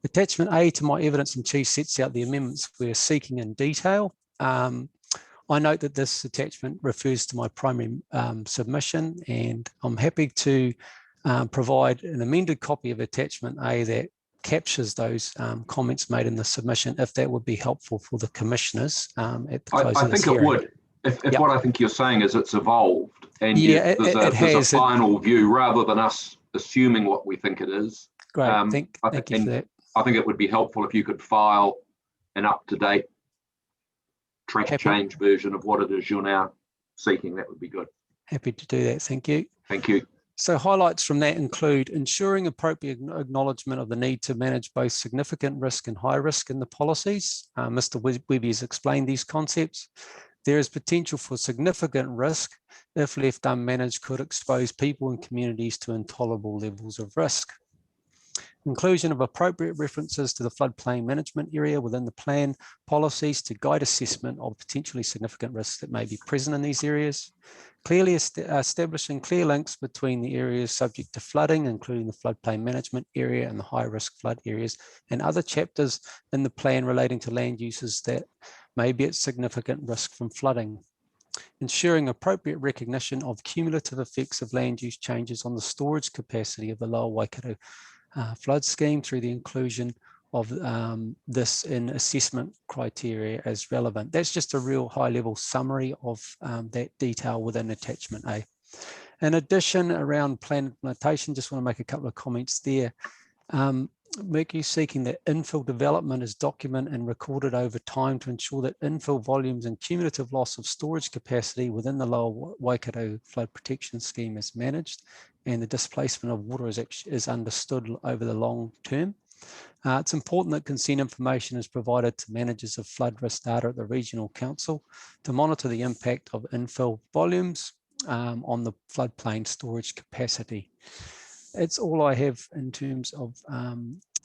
Attachment A to my evidence in chief sets out the amendments we're seeking in detail. I note that this attachment refers to my primary submission, and I'm happy to provide an amended copy of attachment A that captures those comments made in the submission, if that would be helpful for the commissioners at the close of this hearing. I think it would. If what I think you're saying is it's evolved, and there's a final view rather than us assuming what we think it is. Great, thank you for that. I think it would be helpful if you could file an up-to-date track change version of what it is you're now seeking. That would be good. Happy to do that, thank you. Thank you. So highlights from that include ensuring appropriate acknowledgement of the need to manage both significant risk and high risk in the policies. Mr. Webby has explained these concepts. There is potential for significant risk if left unmanaged could expose people and communities to intolerable levels of risk. Inclusion of appropriate references to the floodplain management area within the plan policies to guide assessment of potentially significant risks that may be present in these areas. Clearly establishing clear links between the areas subject to flooding, including the floodplain management area and the high risk flood areas, and other chapters in the plan relating to land uses that may be at significant risk from flooding. Ensuring appropriate recognition of cumulative effects of land use changes on the storage capacity of the Lower Waikato flood scheme through the inclusion of this in assessment criteria as relevant. That's just a real high level summary of that detail within attachment A. In addition, around plan implementation, just want to make a couple of comments there. Mercury seeking that infill development is documented and recorded over time to ensure that infill volumes and cumulative loss of storage capacity within the Lower Waikato flood protection scheme is managed, and the displacement of water is understood over the long term. It's important that consent information is provided to managers of flood risk data at the regional council to monitor the impact of infill volumes on the floodplain storage capacity. It's all I have in terms of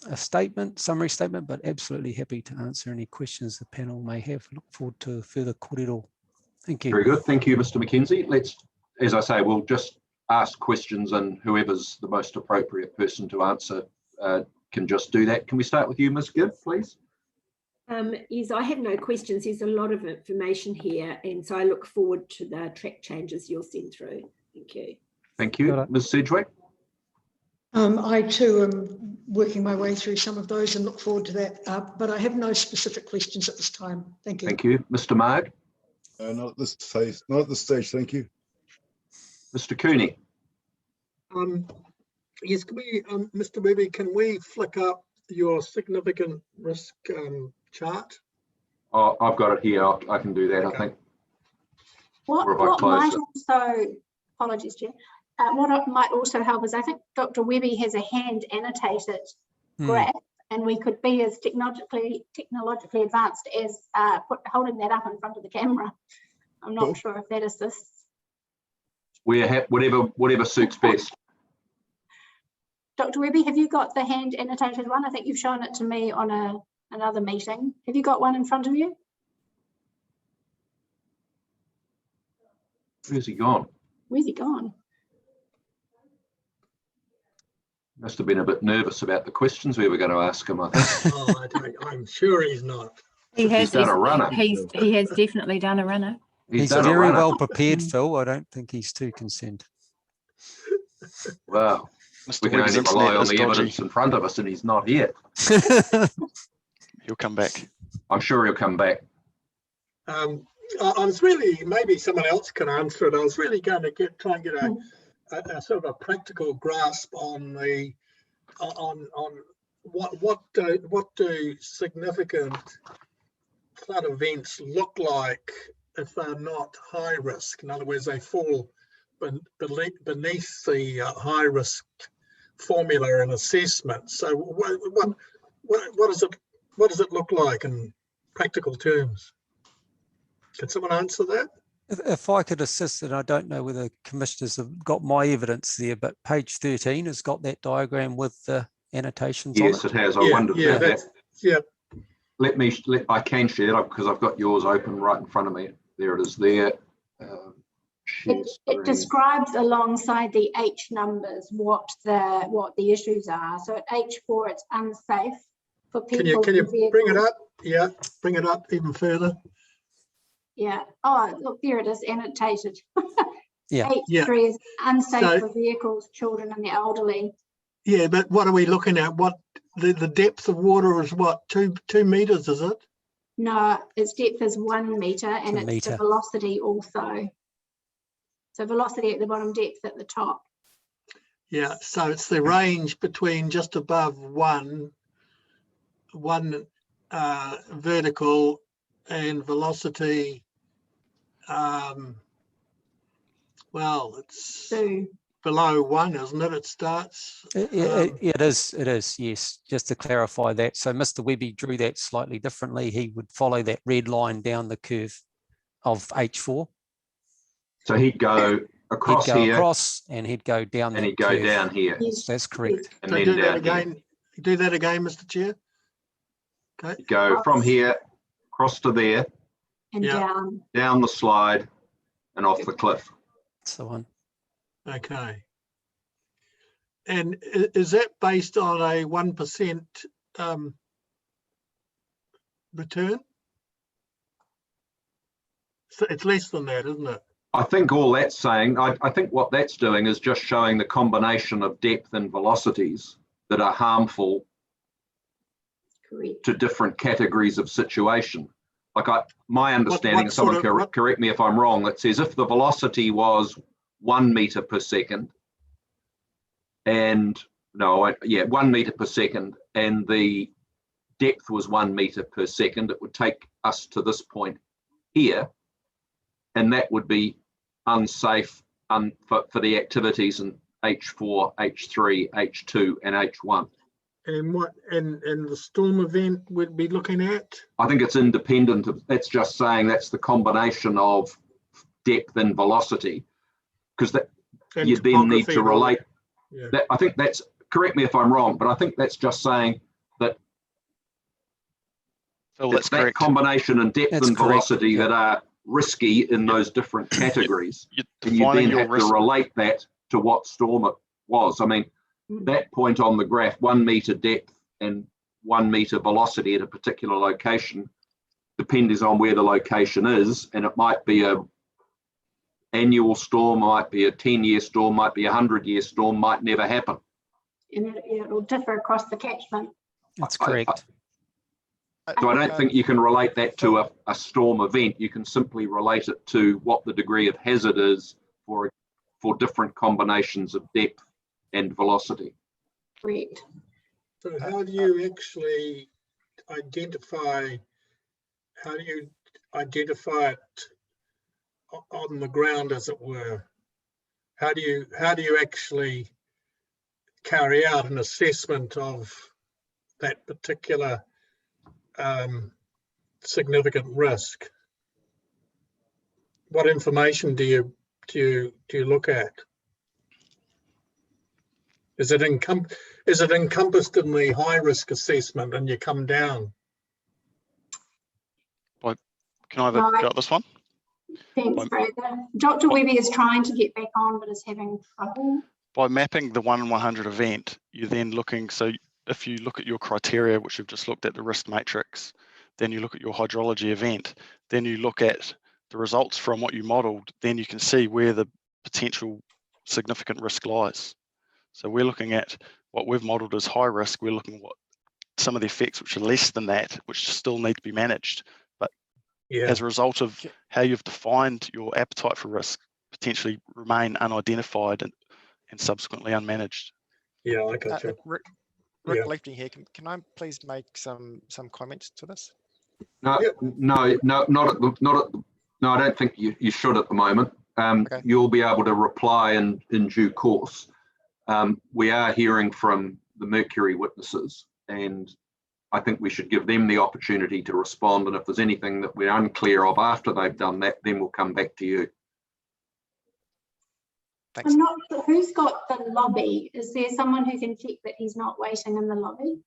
a summary statement, but absolutely happy to answer any questions the panel may have. Look forward to further kōrero. Thank you. Very good. Thank you, Mr. McKenzie. Let's, as I say, we'll just ask questions and whoever's the most appropriate person to answer can just do that. Can we start with you, Ms. Gibb, please? Yes, I have no questions. There's a lot of information here, and so I look forward to the track changes you'll send through. Thank you. Thank you. Ms. Sedgwick? I too am working my way through some of those and look forward to that, but I have no specific questions at this time. Thank you. Thank you. Mr. Marg? Not at this phase, not at this stage, thank you. Mr. Cooney? Yes, can we, Mr. Webby, can we flick up your significant risk chart? Oh, I've got it here. I can do that, okay. I think. What might also, apologies, Chair, what might also help is I think Dr. Webby has a hand annotated graph, and we could be as technologically advanced as holding that up in front of the camera. I'm not sure if that assists. Whatever suits best. Dr. Webby, have you got the hand annotated one? I think you've shown it to me on another meeting. Have you got one in front of you? Where's he gone? Where's he gone? Must have been a bit nervous about the questions we were going to ask him, I think. Oh, I'm sure he's not. He's done a runner. He has definitely done a runner. He's very well prepared, Phil. I don't think he's too concerned. Wow. We can only rely on the evidence in front of us, and he's not here. He'll come back. I'm sure he'll come back. I was really, maybe someone else can answer it. I was really going to try and get a sort of a practical grasp on the what do significant flood events look like if they're not high risk. In other words, they fall beneath the high risk formula and assessment. So what does it look like in practical terms? Can someone answer that? If I could assist, and I don't know whether commissioners have got my evidence there, but page 13 has got that diagram with the annotations on it. Yes, it has. I wondered about that. Yeah. I can share it because I've got yours open right in front of me. There it is there. It describes alongside the H numbers what the issues are. So at H4 it's unsafe for people. Can you bring it up? Yeah, bring it up even further. Yeah. Oh, look, there it is, annotated. Yeah. H3 is unsafe for vehicles, children, and the elderly. Yeah, but what are we looking at? What the depth of water is? What 2 meters? Is it? No, its depth is 1 meter, and it's the velocity also. So velocity at the bottom, depth at the top. Yeah. So it's the range between just above one vertical and velocity. Well, it's below 1, isn't it? It starts. It is, yes. Just to clarify that. So Mr. Webby drew that slightly differently. He would follow that red line down the curve of H4. So he'd go across and he'd go down. And he'd go down here. Yes, that's correct. And so then do that down again. You do that again, Mr. Chair. Okay. Go from here across to there, And down. down the slide, and off the cliff. That's the one. Okay. And is that based on a 1% return? So it's less than that, isn't it? I think all that's saying, I think what that's doing is just showing the combination of depth and velocities that are harmful to different categories of situation. Like my understanding, someone correct me if I'm wrong, it says if the velocity was 1 meter per second, and 1 meter per second, and the depth was 1 meter per second, it would take us to this point here, and that would be unsafe for the activities in H4, H3, H2, and H1. And what and the storm event we'd be looking at? I think it's independent of, that's just saying that's the combination of depth and velocity, because that And you then need topography to and all- relate Yeah. that. I think that's, correct me if I'm wrong, but I think that's just saying that Phil, it's that's that correct. combination and depth That's and correct. velocity that are risky in those different categories. You're And you defining then your have risk. to relate that to what storm it was. I mean, that point on the graph, 1 meter depth and 1 meter velocity at a particular location, depends on where the location is, and it might be a annual storm, might be a 10-year storm, might be a 100-year storm, might never happen. And it'll differ across the catchment. That's correct. So I don't think you can relate that to a storm event. You can simply relate it to what the degree of hazard is for different combinations of depth and velocity. Correct. So how do you actually identify, it on the ground, as it were? How do you actually carry out an assessment of that particular significant risk? What information do you look at? Is it encompassed in the high risk assessment and you come down? Can I have a go at this one? Thanks, Fraser. Dr. Webby is trying to get back on, but is having trouble. By mapping the 1 in 100 event, you're then looking, so if you look at your criteria, which you've just looked at the risk matrix, then you look at your hydrology event, then you look at the results from what you modeled, then you can see where the potential significant risk lies. So we're looking at what we've modeled as high risk. We're looking at what some of the effects which are less than that, which still need to be managed. But as a result of how you've defined your appetite for risk, potentially remain unidentified and subsequently unmanaged. Yeah, I got you. Rick Lifting here. Can I please make some comments to this? No, I don't think you should at the moment. You'll be able to reply in due course. We are hearing from the Mercury witnesses, and I think we should give them the opportunity to respond. And if there's anything that we're unclear of after they've done that, then we'll come back to you. Thanks. I'm not sure who's got the lobby. Is there someone who can check that he's not waiting in the lobby?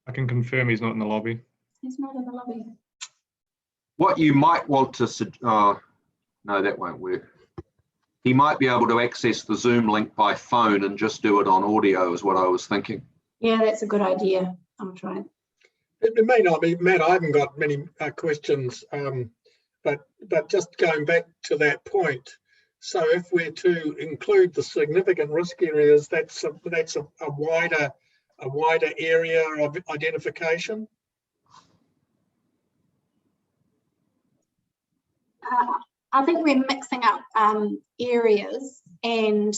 I can confirm he's not in the lobby. He's not in the lobby. What you might want to, no, that won't work. He might be able to access the Zoom link by phone and just do it on audio is what I was thinking. Yeah, that's a good idea. I'm trying. It may not be, Matt, I haven't got many questions, but just going back to that point. So if we're to include the significant risk areas, that's a wider area of identification. I think we're mixing up areas and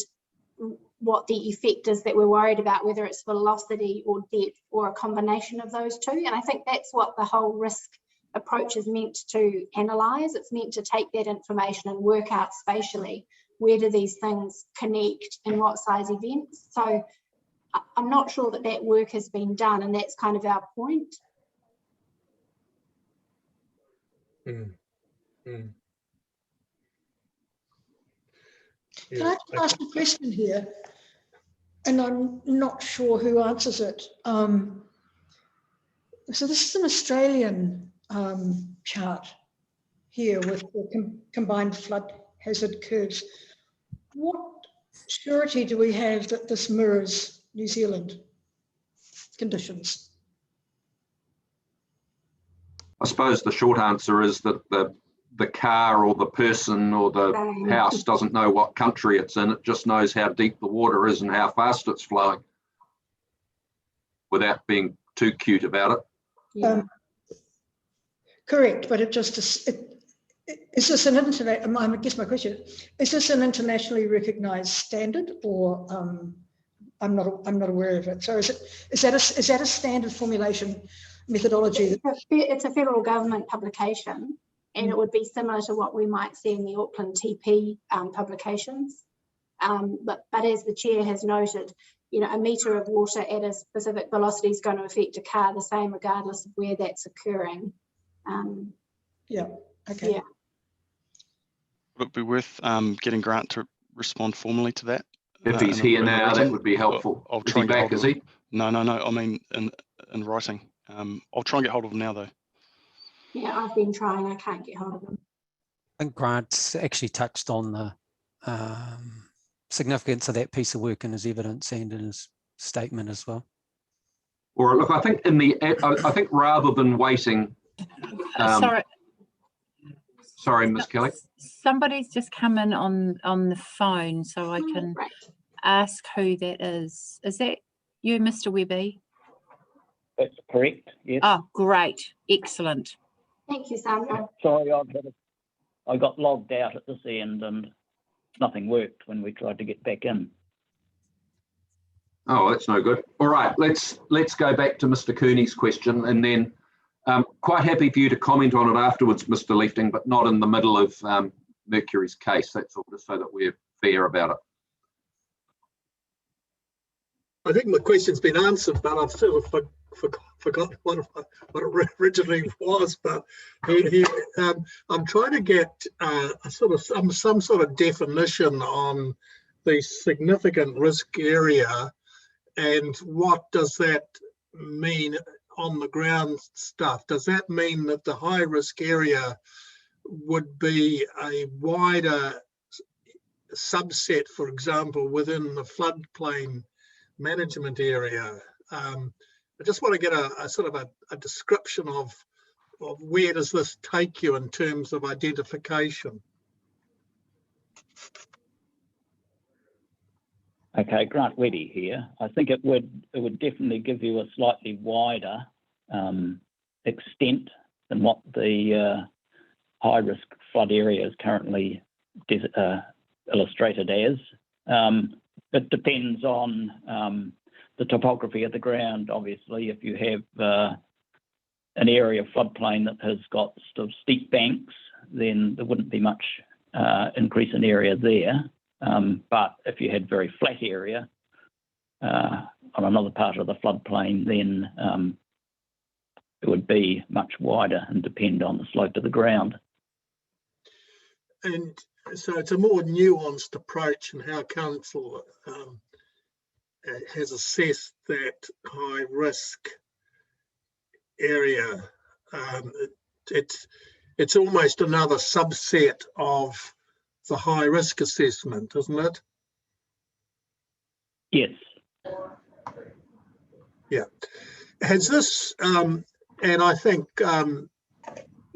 what the effect is that we're worried about, whether it's velocity or depth or a combination of those two. And I think that's what the whole risk approach is meant to analyse. It's meant to take that information and work out spatially, where do these things connect and what size events. So I'm not sure that that work has been done, and that's kind of our point. Can I just ask a question here? and I'm not sure who answers it. So this is an Australian chart here with the combined flood hazard curves. What surety do we have that this mirrors New Zealand conditions? I suppose the short answer is that the car or the person or the house doesn't know what country it's in. It just knows how deep the water is and how fast it's flowing, without being too cute about it. Yeah. Correct, but it just is this an international? I guess my question is this an internationally recognised standard, or I'm not aware of it. So is that a standard formulation methodology? It's a federal government publication, and it would be similar to what we might see in the Auckland TP publications. But as the chair has noted, you know, a metre of water at a specific velocity is going to affect a car the same regardless of where that's occurring. Yeah. Okay. Yeah. Would it be worth getting Grant to respond formally to that? If he's here now, that would be helpful. I'll Is try he and get back, hold is of he? him. No. I mean, in writing. I'll try and get hold of him now, though. Yeah, I've been trying. I can't get hold of them. I think Grant's actually touched on the significance of that piece of work in his evidence and in his statement as well. Or look, I think I think rather than waiting. Sorry, Ms. Kelly. Somebody's just come in on the phone, so I can ask who that is. Is that you, Mr. Webby? That's correct, yes. Oh, great. Excellent. Thank you, Sandra. Sorry, I got logged out at this end and nothing worked when we tried to get back in. Oh, that's no good. All right, let's go back to Mr. Cooney's question, and then quite happy for you to comment on it afterwards, Mr. Lefting, but not in the middle of Mercury's case. That's all, just so that we're fair about it. I think my question's been answered, but I've sort of forgot what it originally was. But I'm trying to get some sort of definition on the significant risk area, and what does that mean on the ground stuff? Does that mean that the high risk area would be a wider subset, for example, within the floodplain management area? I just want to get a sort of a description of where does this take you in terms of identification? Okay, Grant Weddy here. I think it would definitely give you a slightly wider extent than what the high risk flood area is currently illustrated as. It depends on the topography of the ground. Obviously, if you have an area of floodplain that has got sort of steep banks, then there wouldn't be much increase in area there. But if you had very flat area on another part of the floodplain, then it would be much wider and depend on the slope of the ground. And so it's a more nuanced approach in how council has assessed that high risk area. It's almost another subset of the high risk assessment, isn't it? Yes. Yeah. Has this, and I think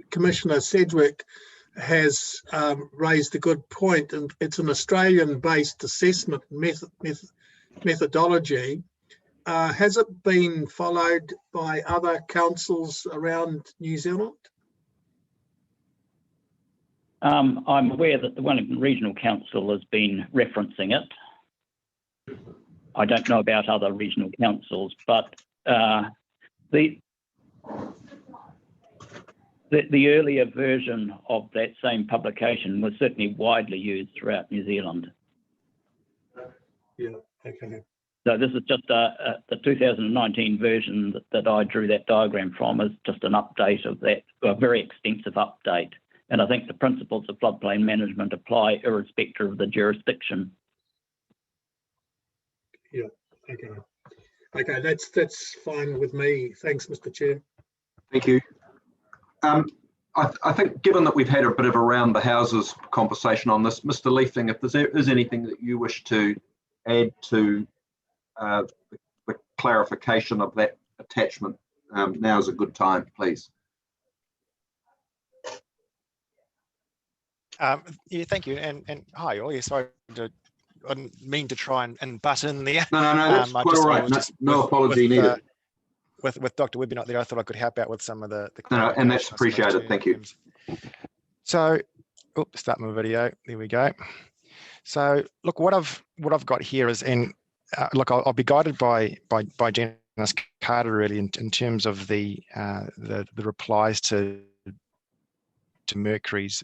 Commissioner Sedgwick has raised a good point, and it's an Australian-based assessment methodology. Has it been followed by other councils around New Zealand? I'm aware that the Wellington Regional Council has been referencing it. I don't know about other regional councils, but the earlier version of that same publication was certainly widely used throughout New Zealand. Yeah, okay. So this is just the 2019 version that I drew that diagram from, is just an update of that, a very extensive update. And I think the principles of floodplain management apply irrespective of the jurisdiction. Yeah, okay. Okay, that's fine with me. Thanks, Mr. Chair. Thank you. I think given that we've had a bit of a round the houses conversation on this, Mr. Leafing, if there is anything that you wish to add to the clarification of that attachment, now is a good time, please. Yeah, thank you, and hi all. Yeah, sorry, I didn't mean to try and butt in there. No, that's quite all right. No apology needed. With Dr. Webby not there, I thought I could help out with some of the No, and that's appreciated. Thank you. So, start my video. There we go. So, look, what I've got here is, and look, I'll be guided by Janice Carter really in terms of the replies to Mercury's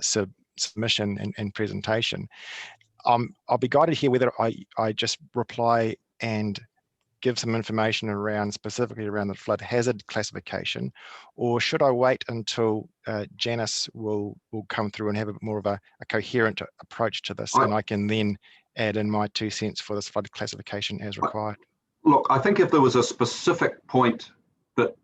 submission and presentation. I'll be guided here whether I just reply and give some information around specifically around the flood hazard classification, or should I wait until Janice will come through and have a more of a coherent approach to this, and I can then add in my 2 cents for this flood classification as required? Look, I think if there was a specific point that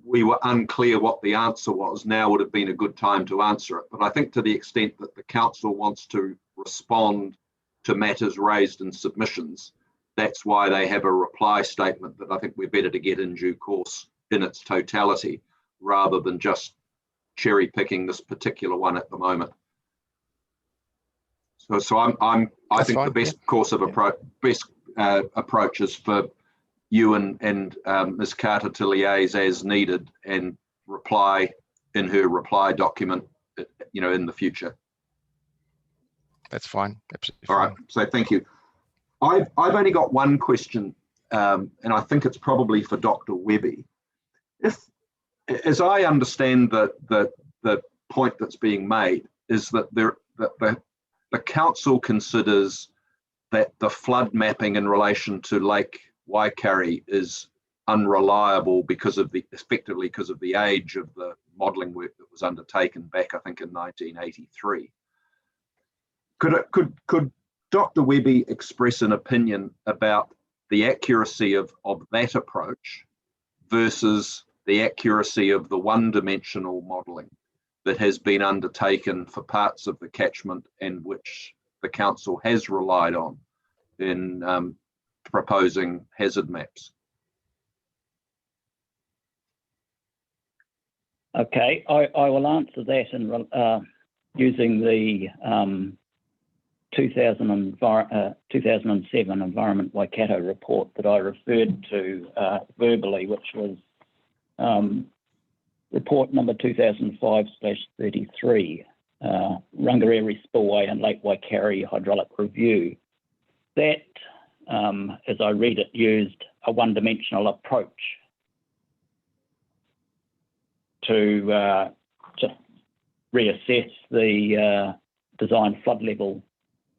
we were unclear what the answer was, now would have been a good time to answer it. But I think to the extent that the council wants to respond to matters raised in submissions, that's why they have a reply statement that I think we're better to get in due course in its totality, rather than just cherry picking this particular one at the moment. So I think fine, the best course of approach is for you and Ms. Carter to liaise as needed and reply in her reply document, in the future. That's fine. Absolutely all fine. Right. So thank you. I've only got one question, and I think it's probably for Dr. Webby. As I understand the point that's being made, is that the council considers that the flood mapping in relation to Lake Waikari is unreliable effectively because of the age of the modelling work that was undertaken back, I think, in 1983. Could Dr. Webby express an opinion about the accuracy of that approach versus the accuracy of the one-dimensional modelling that has been undertaken for parts of the catchment and which the council has relied on in proposing hazard maps? Okay, I will answer that in using the 2007 Environment Waikato report that I referred to verbally, which was report number 2005/33, Rangariri Spillway and Lake Waikari Hydraulic Review. That, as I read it, used a one-dimensional approach to just reassess the design flood level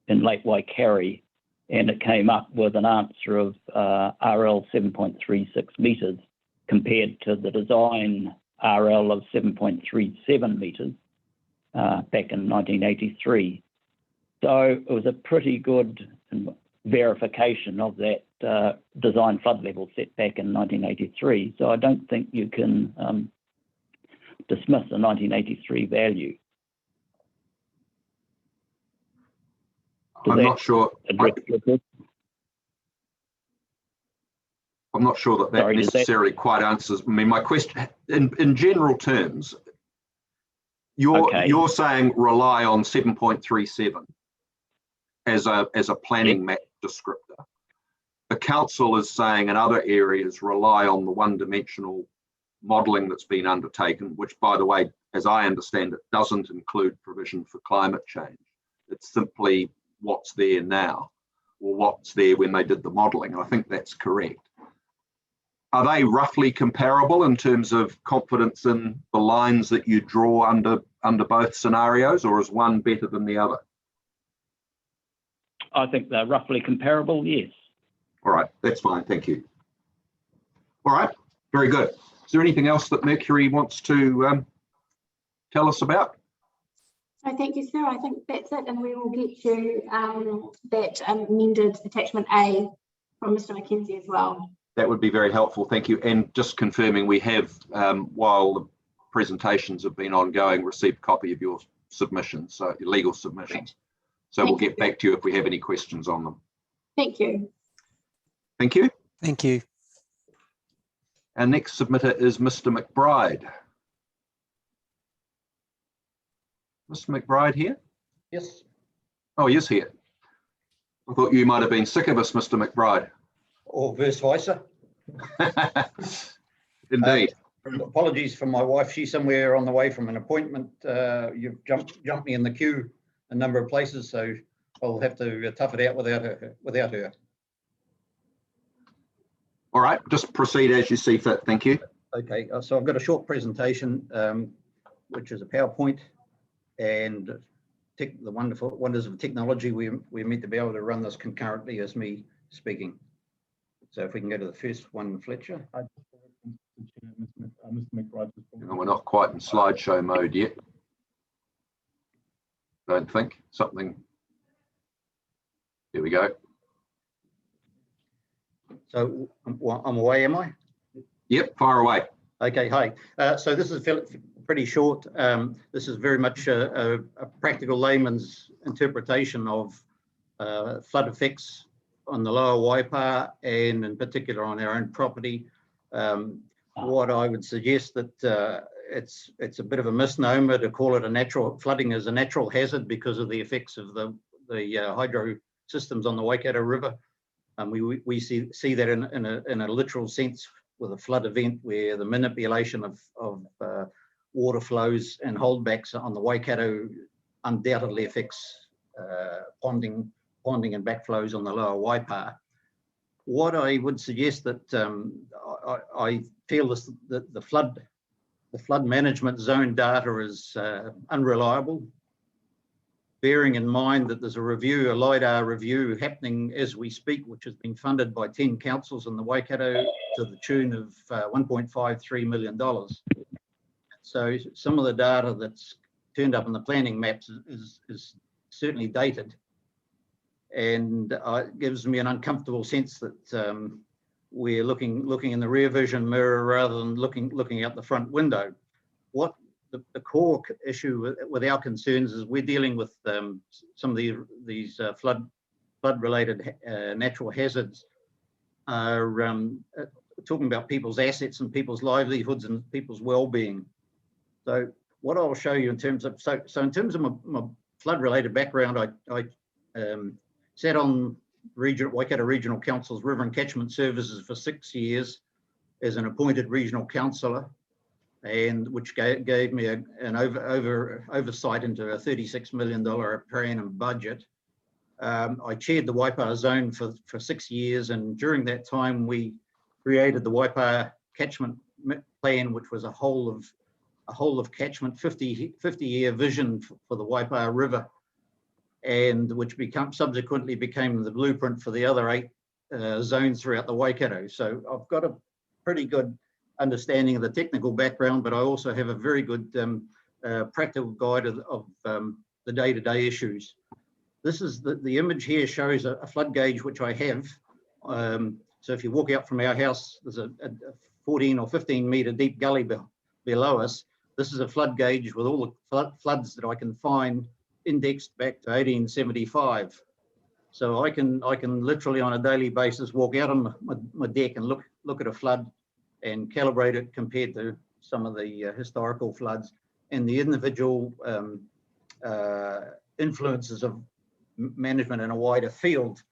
in Lake Waikari, and it came up with an answer of RL 7.36 metres compared to the design RL of 7.37 metres back in 1983. So it was a pretty good verification of that design flood level set back in 1983. So I don't think you can dismiss the 1983 value. I'm not sure. I'm not sure that necessarily quite answers. I mean, my question, in general terms, you're saying rely on 7.37 as a planning map descriptor. The council is saying in other areas rely on the one-dimensional modelling that's been undertaken, which, by the way, as I understand it, doesn't include provision for climate change. It's simply what's there now, or what's there when they did the modelling, and I think that's correct. Are they roughly comparable in terms of confidence in the lines that you draw under both scenarios, or is one better than the other? I think they're roughly comparable, yes. All right, that's fine, thank you. All right, very good. Is there anything else that Mercury wants to tell us about? So thank you, sir. I think that's it, and we will get you that amended attachment A from Mr. Mackenzie as well. That would be very helpful, thank you. And just confirming, we have, while the presentations have been ongoing, received a copy of your submissions, so your legal submissions. So we'll get back to you if we have any questions on them. Thank you. Thank you. Thank you. Our next submitter is Mr. McBride. Mr. McBride here? Yes. Oh, he is here. I thought you might have been sick of us, Mr. McBride. Or vice versa. Indeed. Apologies for my wife. She's somewhere on the way from an appointment. You've jumped me in the queue a number of places, so I'll have to tough it out without her. All right, just proceed as you see fit. Thank you. Okay, so I've got a short presentation, which is a PowerPoint, and the wonderful wonders of technology. We're meant to be able to run this concurrently as me speaking. So if we can go to the first one, Fletcher. No, we're not quite in slideshow mode yet. Don't think something. Here we go. So I'm away, am I? Yep, fire away. Okay, hi. So this is pretty short. This is very much a practical layman's interpretation of flood effects on the lower Waipa and in particular on our own property. What I would suggest that it's a bit of a misnomer to call it a natural flooding as a natural hazard because of the effects of the hydro systems on the Waikato River. We see that in a literal sense with a flood event where the manipulation of water flows and holdbacks on the Waikato undoubtedly affects ponding and backflows on the lower Waipa. What I would suggest that I feel is that the flood management zone data is unreliable, bearing in mind that there's a LiDAR review happening as we speak, which has been funded by 10 councils in the Waikato to the tune of $1.53 million. So some of the data that's turned up in the planning maps is certainly dated, and it gives me an uncomfortable sense that we're looking in the rear vision mirror rather than looking out the front window. What the core issue with our concerns is we're dealing with some of these flood-related natural hazards are talking about people's assets and people's livelihoods and people's well-being. So what I'll show you in terms of in terms of my flood-related background, I sat on Waikato Regional Council's River and Catchment Services for 6 years as an appointed regional councillor, and which gave me an oversight into a $36 million per annum budget. I chaired the Waipa zone for 6 years, and during that time we created the Waipa catchment plan, which was a whole of catchment 50-year vision for the Waipa River, and which subsequently became the blueprint for the other 8 zones throughout the Waikato. So I've got a pretty good understanding of the technical background, but I also have a very good practical guide of the day-to-day issues. This is the image here shows a flood gauge which I have. So if you walk out from our house, there's a 14 or 15 metre deep gully below us. This is a flood gauge with all the floods that I can find indexed back to 1875. So I can literally on a daily basis walk out on my deck and look at a flood and calibrate it compared to some of the historical floods and the individual influences of management in a wider field.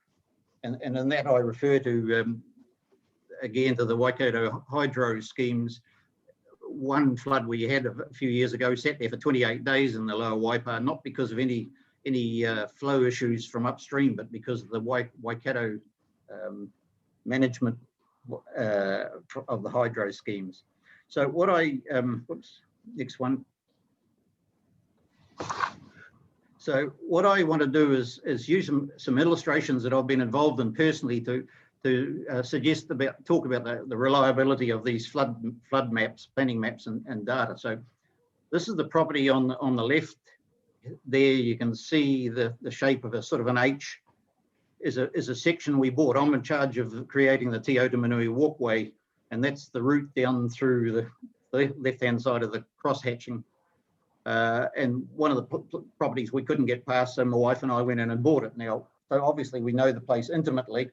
And in that I refer to, again, to the Waikato hydro schemes. One flood we had a few years ago sat there for 28 days in the lower Waipa, not because of any flow issues from upstream, but because of the Waikato management of the hydro schemes. So what next one. So what I want to do is use some illustrations that I've been involved in personally to talk about the reliability of these flood maps, planning maps, and data. So this is the property on the left. There you can see the shape of a sort of an H. is a section we bought. I'm in charge of creating the Te Otamanui walkway, and that's the route down through the left-hand side of the cross-hatching. And one of the properties we couldn't get past, so my wife and I went in and bought it now. So obviously we know the place intimately.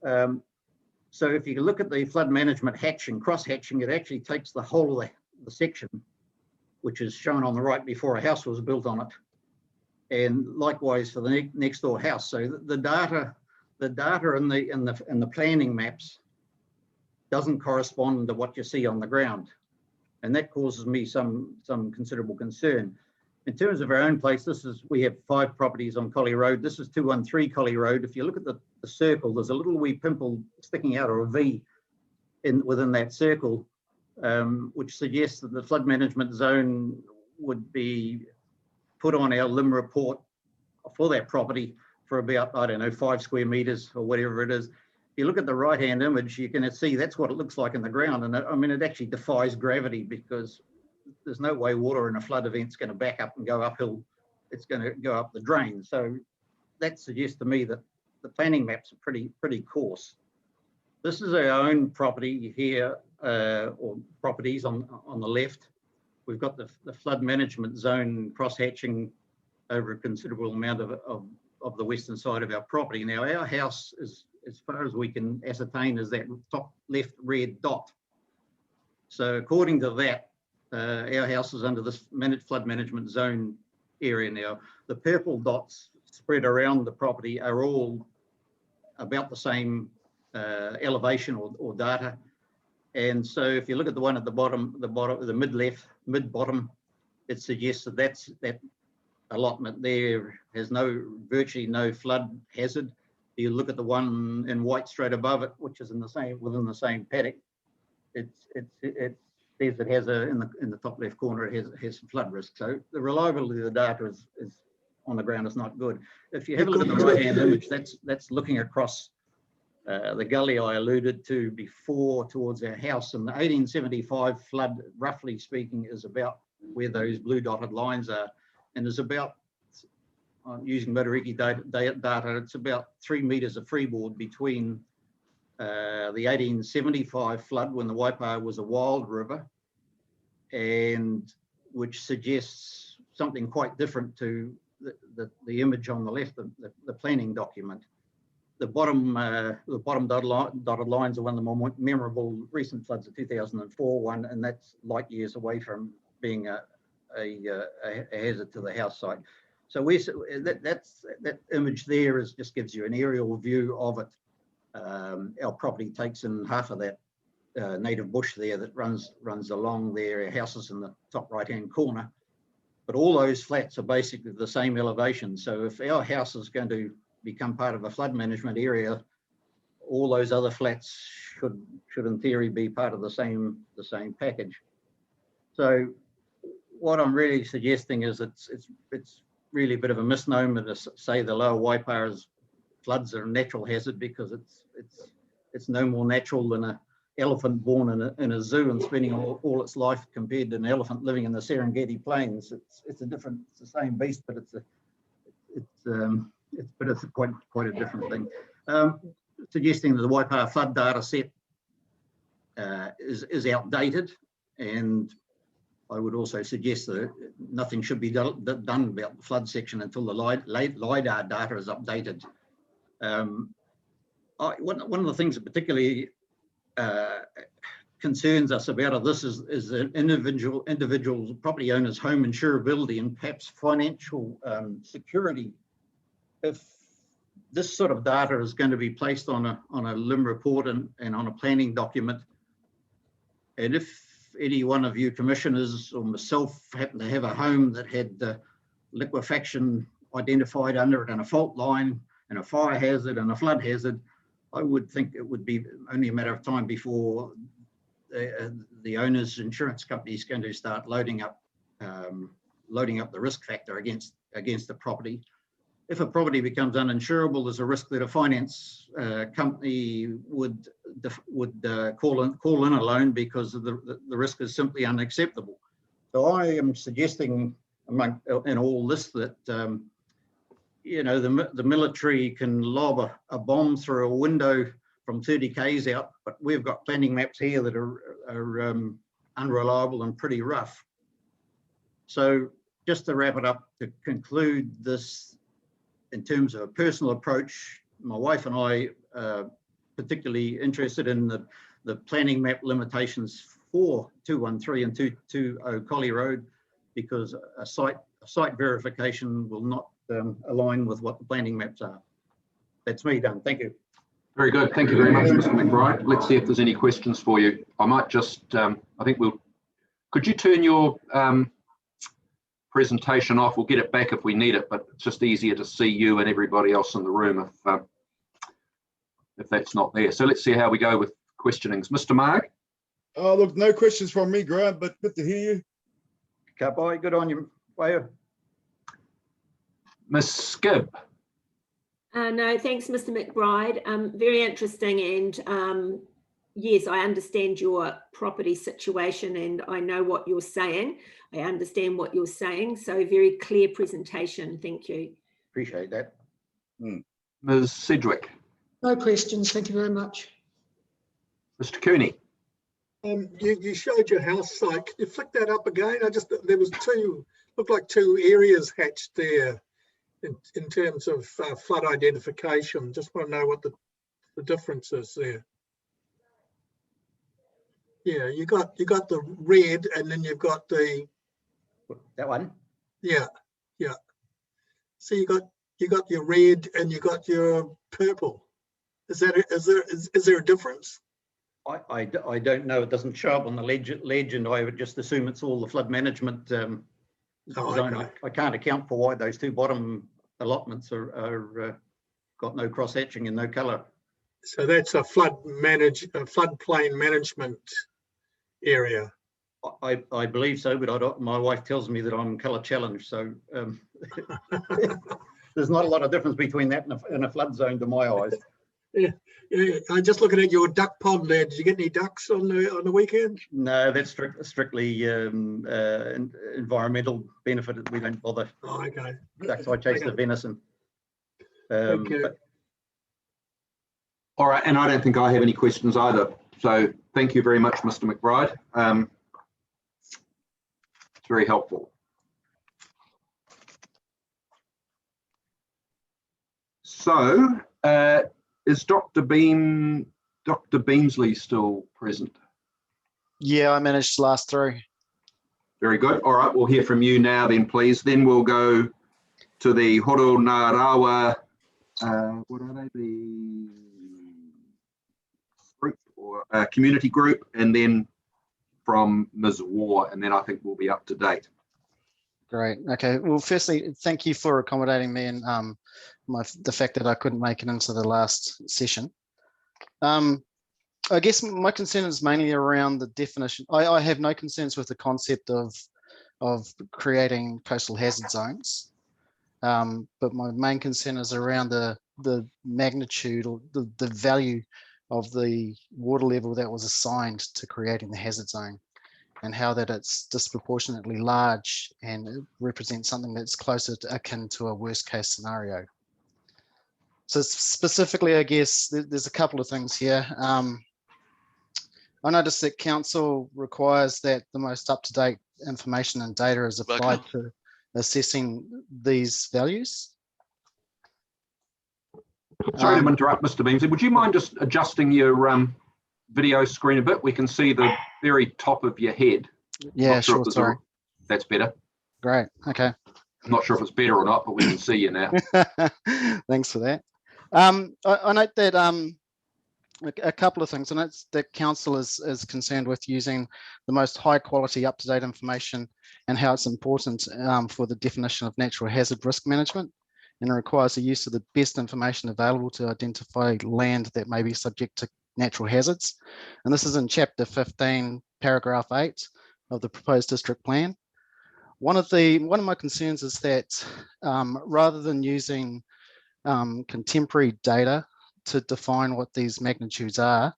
So if you look at the flood management hatching, cross-hatching, it actually takes the whole of the section, which is shown on the right before a house was built on it. And likewise for the next door house. So the data in the planning maps doesn't correspond to what you see on the ground. And that causes me some considerable concern. In terms of our own place, we have 5 properties on Collie Road. This is 213 Collie Road. If you look at the circle, there's a little wee pimple sticking out, or a V within that circle, which suggests that the flood management zone would be put on our LIM report for that property for about, I don't know, 5 square meters or whatever it is. If you look at the right-hand image, you can see that's what it looks like in the ground. And I mean, it actually defies gravity, because there's no way water in a flood event is going to back up and go uphill. It's going to go up the drain. So that suggests to me that the planning maps are pretty coarse. This is our own property here, or properties on the left. We've got the flood management zone cross-hatching over a considerable amount of the western side of our property. Now, our house is, as far as we can ascertain, is that top left red dot. So according to that, our house is under this flood management zone area now. The purple dots spread around the property are all about the same elevation or data. And so if you look at the one at the bottom, the mid bottom, it suggests that allotment there has virtually no flood hazard. You look at the one in white straight above it, which is within the same paddock. It says it has in the top left corner, it has some flood risk. So the reliability of the data is on the ground is not good. If you have a look at the right-hand image, that's looking across the gully I alluded to before towards our house. And the 1875 flood, roughly speaking, is about where those blue dotted lines are. And there's about, using Motoriki data, it's about 3 meters of freeboard between the 1875 flood, when the Waipawa was a wild river, and which suggests something quite different to the image on the left, the planning document. The bottom dotted lines are one of the more memorable recent floods, the 2004 one, and that's light years away from being a hazard to the house site. So that image there just gives you an aerial view of it. Our property takes in half of that native bush there that runs along there. Our house is in the top right-hand corner, but all those flats are basically the same elevation. So if our house is going to become part of a flood management area, all those other flats should in theory be part of the same package. So what I'm really suggesting is it's really a bit of a misnomer to say the lower Waipawa's floods are a natural hazard, because it's no more natural than an elephant born in a zoo and spending all its life compared to an elephant living in the Serengeti plains. It's the same beast, but it's quite a different thing. Suggesting that the Waipawa flood data set is outdated, and I would also suggest that nothing should be done about the flood section until the LiDAR data is updated. One of the things that particularly concerns us about this is the individual property owners' home insurability and perhaps financial security. If this sort of data is going to be placed on a LIM report and on a planning document, and if any one of you commissioners or myself happen to have a home that had liquefaction identified under it and a fault line and a fire hazard and a flood hazard, I would think it would be only a matter of time before the owner's insurance company is going to start loading up the risk factor against the property. If a property becomes uninsurable, there's a risk that a finance company would call in a loan because the risk is simply unacceptable. So I am suggesting in all this that you know, the military can lob a bomb through a window from 30 k's out, but we've got planning maps here that are unreliable and pretty rough. So just to wrap it up, to conclude this, in terms of a personal approach, my wife and I are particularly interested in the planning map limitations for 213 and 220 Collie Road, because a site verification will not align with what the planning maps are. That's me done. Thank you. Very good. Thank you very much, Mr. McBride. Let's see if there's any questions for you. I might just, I think could you turn your presentation off? We'll get it back if we need it, but it's just easier to see you and everybody else in the room if that's not there. So let's see how we go with questionings. Mr. Marg? Oh, look, no questions from me, Grant, but good to hear you. Okay, bye. Good on you, Wayo. Ms. Skibb? No, thanks, Mr. McBride. Very interesting, and yes, I understand your property situation and I know what you're saying. I understand what you're saying. So very clear presentation. Thank you. Appreciate that. Ms. Sedgwick? No questions. Thank you very much. Mr. Cooney? You showed your house site. Can you flick that up again? There was looked like two areas hatched there in terms of flood identification. Just want to know what the difference is there. Yeah, you got the red, and then you've got that one. Yeah. So you got your red and you got your purple. Is there a difference? I don't know. It doesn't show up on the legend. I would just assume it's all the flood management zone. Okay. I can't account for why those two bottom allotments are got no cross hatching and no colour. So that's a floodplain management area. I believe so, but my wife tells me that I'm colour challenged. So there's not a lot of difference between that and a flood zone to my eyes. Yeah. I'm just looking at your duck pond there. Did you get any ducks on the weekend? No, that's strictly environmental benefit. We don't bother. Oh, okay. Ducks, I chase the venison. Okay. All right, and I don't think I have any questions either. So thank you very much, Mr. McBride. It's very helpful. So is Dr. Beamsley still present? Yeah, I managed to last through. Very good. All right, we'll hear from you now then, please. Then we'll go to the Horo Narawa, what are they? The group or community group, and then from Ms. War, and then I think we'll be up to date. Great. Okay. Well, firstly, thank you for accommodating me and the fact that I couldn't make it into the last session. I guess my concern is mainly around the definition. I have no concerns with the concept of creating coastal hazard zones, but my main concern is around the magnitude or the value of the water level that was assigned to creating the hazard zone, and how that it's disproportionately large and it represents something that's closer to akin to a worst case scenario. So specifically, I guess there's a couple of things here. I noticed that council requires that the most up-to-date information and data is applied to assessing these values. Sorry to interrupt, Mr. Beamsley. Would you mind just adjusting your video screen a bit? We can see the very top of your head. Yeah, sure, sorry. That's better. Great, okay. I'm not sure if it's better or not, but we can see you now. Thanks for that. I note that a couple of things, and it's that council is concerned with using the most high quality up-to-date information and how it's important for the definition of natural hazard risk management, and it requires the use of the best information available to identify land that may be subject to natural hazards. And this is in chapter 15, paragraph 8 of the proposed district plan. One of my concerns is that rather than using contemporary data to define what these magnitudes are,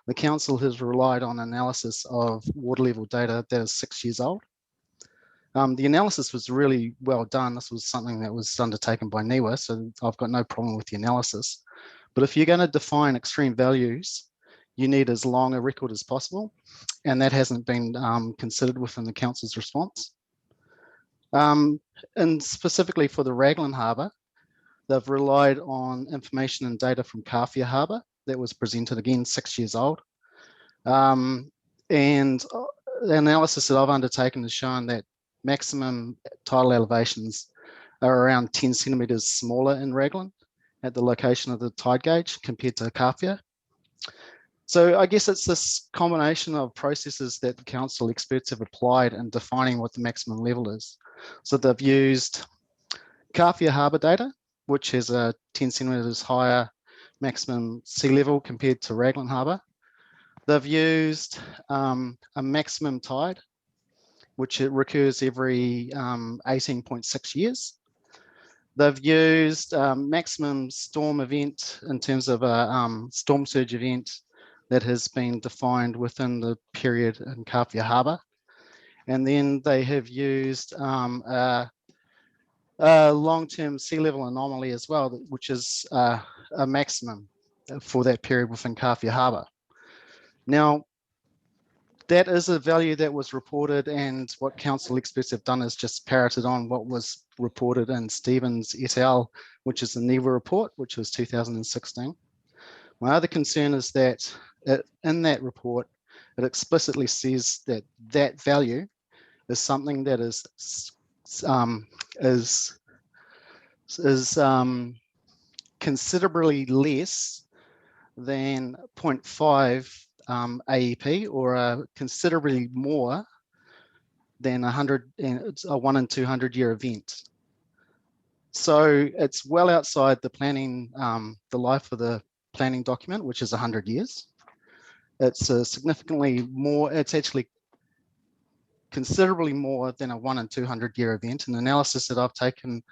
the council has relied on analysis of water level data that is 6 years old. The analysis was really well done. This was something that was undertaken by NIWA, so I've got no problem with the analysis. But if you're going to define extreme values, you need as long a record as possible, and that hasn't been considered within the council's response. And specifically for the Raglan Harbour, they've relied on information and data from Kawhia Harbour that was presented again 6 years old. And the analysis that I've undertaken has shown that maximum tidal elevations are around 10 centimetres smaller in Raglan at the location of the tide gauge compared to Kawhia. So I guess it's this combination of processes that the council experts have applied in defining what the maximum level is. So they've used Kawhia Harbour data, which has a 10 centimetres higher maximum sea level compared to Raglan Harbour. They've used a maximum tide, which it recurs every 18.6 years. They've used maximum storm event in terms of a storm surge event that has been defined within the period in Kawhia Harbour. And then they have used a long-term sea level anomaly as well, which is a maximum for that period within Kawhia Harbour. Now, that is a value that was reported, and what council experts have done is just parroted on what was reported in Stevens et al., which is the NIWA report, which was 2016. My other concern is that in that report, it explicitly says that that value is something that is considerably less than 0.5 AEP, or considerably more than a 1 in 200 year event. So it's well outside the planning, the life of the planning document, which is 100 years. It's significantly more, it's actually considerably more than a 1 in 200 year event. And analysis that I've taken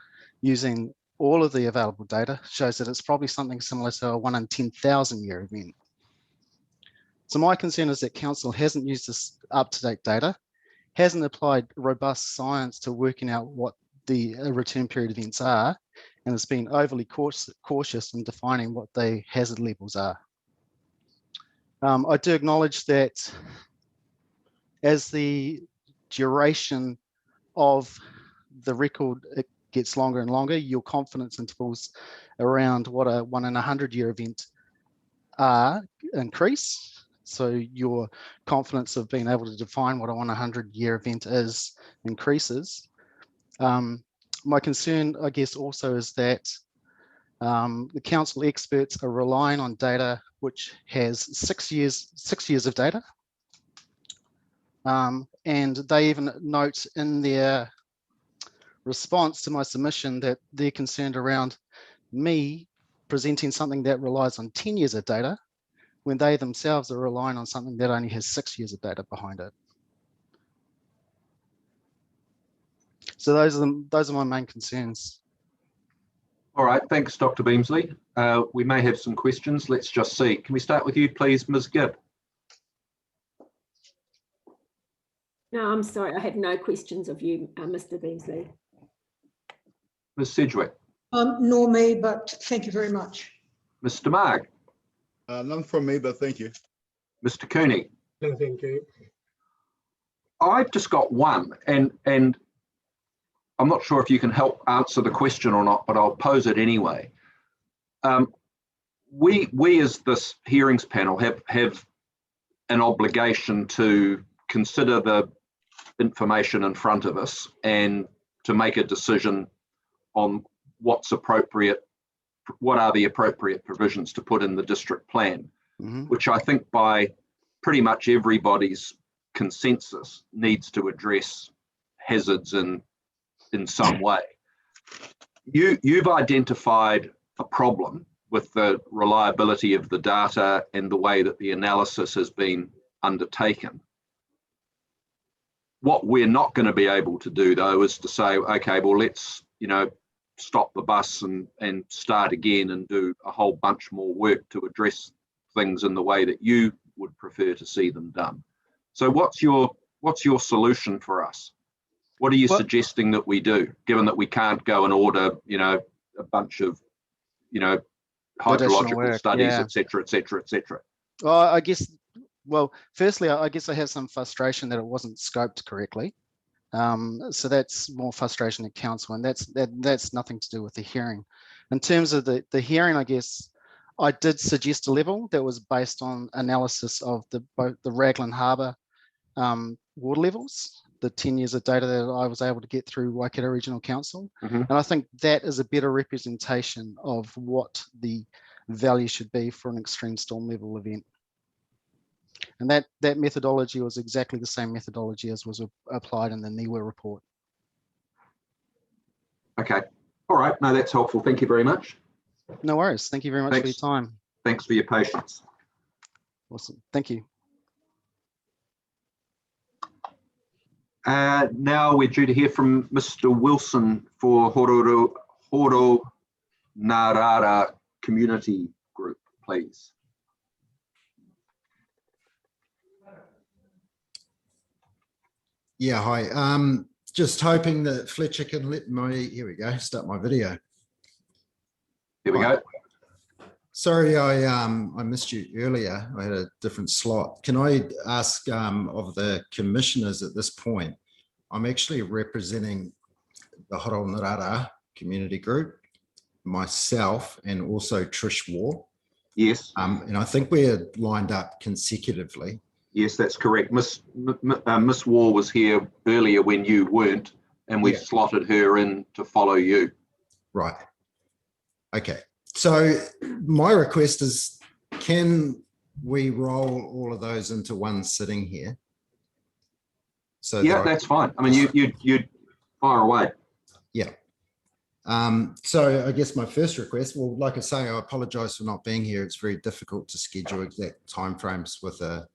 using all of the available data shows that it's probably something similar to a 1 in 10,000 year event. So my concern is that council hasn't used this up-to-date data, hasn't applied robust science to working out what the return period events are, and has been overly cautious in defining what the hazard levels are. I do acknowledge that as the duration of the record gets longer and longer, your confidence intervals around what a 1 in 100 year event are increase. So your confidence of being able to define what a 1 in 100 year event is increases. My concern, I guess, also is that the council experts are relying on data which has 6 years of data. And they even note in their response to my submission that they're concerned around me presenting something that relies on 10 years of data when they themselves are relying on something that only has 6 years of data behind it. So those are my main concerns. All right, thanks, Dr. Beamsley. We may have some questions. Let's just see. Can we start with you, please, Ms. Gibb? No, I'm sorry, I have no questions of you, Mr. Beamsley. Ms. Sedgwick? Nor me, but thank you very much. Mr. Marg? None from me, but thank you. Mr. Cooney? No, thank you. I've just got one, and I'm not sure if you can help answer the question or not, but I'll pose it anyway. We as this hearings panel have an obligation to consider the information in front of us and to make a decision on what's appropriate, what are the appropriate provisions to put in the district plan, which I think by pretty much everybody's consensus needs to address hazards in some way. You've identified a problem with the reliability of the data and the way that the analysis has been undertaken. What we're not going to be able to do, though, is to say, okay, well, let's, stop the bus and start again and do a whole bunch more work to address things in the way that you would prefer to see them done. So what's your solution for us? What are you suggesting that we do, given that we can't go and order, you know, a bunch of, you know, hydrological studies, et cetera, et cetera, et cetera? Well, I guess, well, firstly, I guess I have some frustration that it wasn't scoped correctly. So that's more frustration at council, and that's nothing to do with the hearing. In terms of the hearing, I guess I did suggest a level that was based on analysis of both the Raglan Harbour water levels, the 10 years of data that I was able to get through Waikato Regional Council. And I think that is a better representation of what the value should be for an extreme storm level event. And that methodology was exactly the same methodology as was applied in the NIWA report. Okay. All right. No, that's helpful. Thank you very much. No worries. Thank you very much for your time. Thanks for your patience. Awesome. Thank you. Now we're due to hear from Mr. Wilson for Horo Narara Community Group, please. Yeah, hi. Just hoping that Fletcher can let me, here we go, start my video. Here we go. Sorry, I missed you earlier. I had a different slot. Can I ask of the commissioners at this point? I'm actually representing the Horo Narara Community Group, myself, and also Trish War. Yes. And I think we're lined up consecutively. Yes, that's correct. Miss War was here earlier when you weren't, and we've slotted her in to follow you. Right. Okay. So my request is, can we roll all of those into one sitting here? So yeah, that's fine. I mean, you fire away. Yeah. So I guess my first request, well, like I say, I apologize for not being here. It's very difficult to schedule exact timeframes with a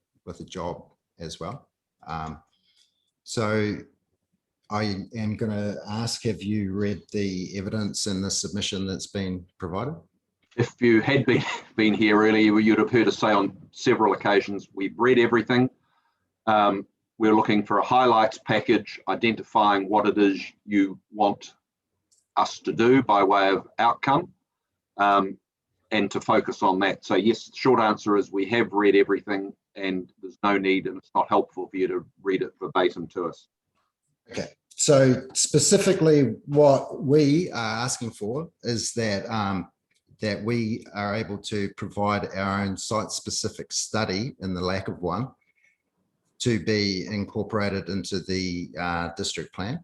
job as well. So I am going to ask, have you read the evidence in the submission that's been provided? If you had been here earlier, you'd have heard us say on several occasions, we've read everything. We're looking for a highlights package, identifying what it is you want us to do by way of outcome, and to focus on that. So yes, the short answer is we have read everything, and there's no need, and it's not helpful for you to read it verbatim to us. Okay, so specifically what we are asking for is that that we are able to provide our own site-specific study, in the lack of one, to be incorporated into the district plan.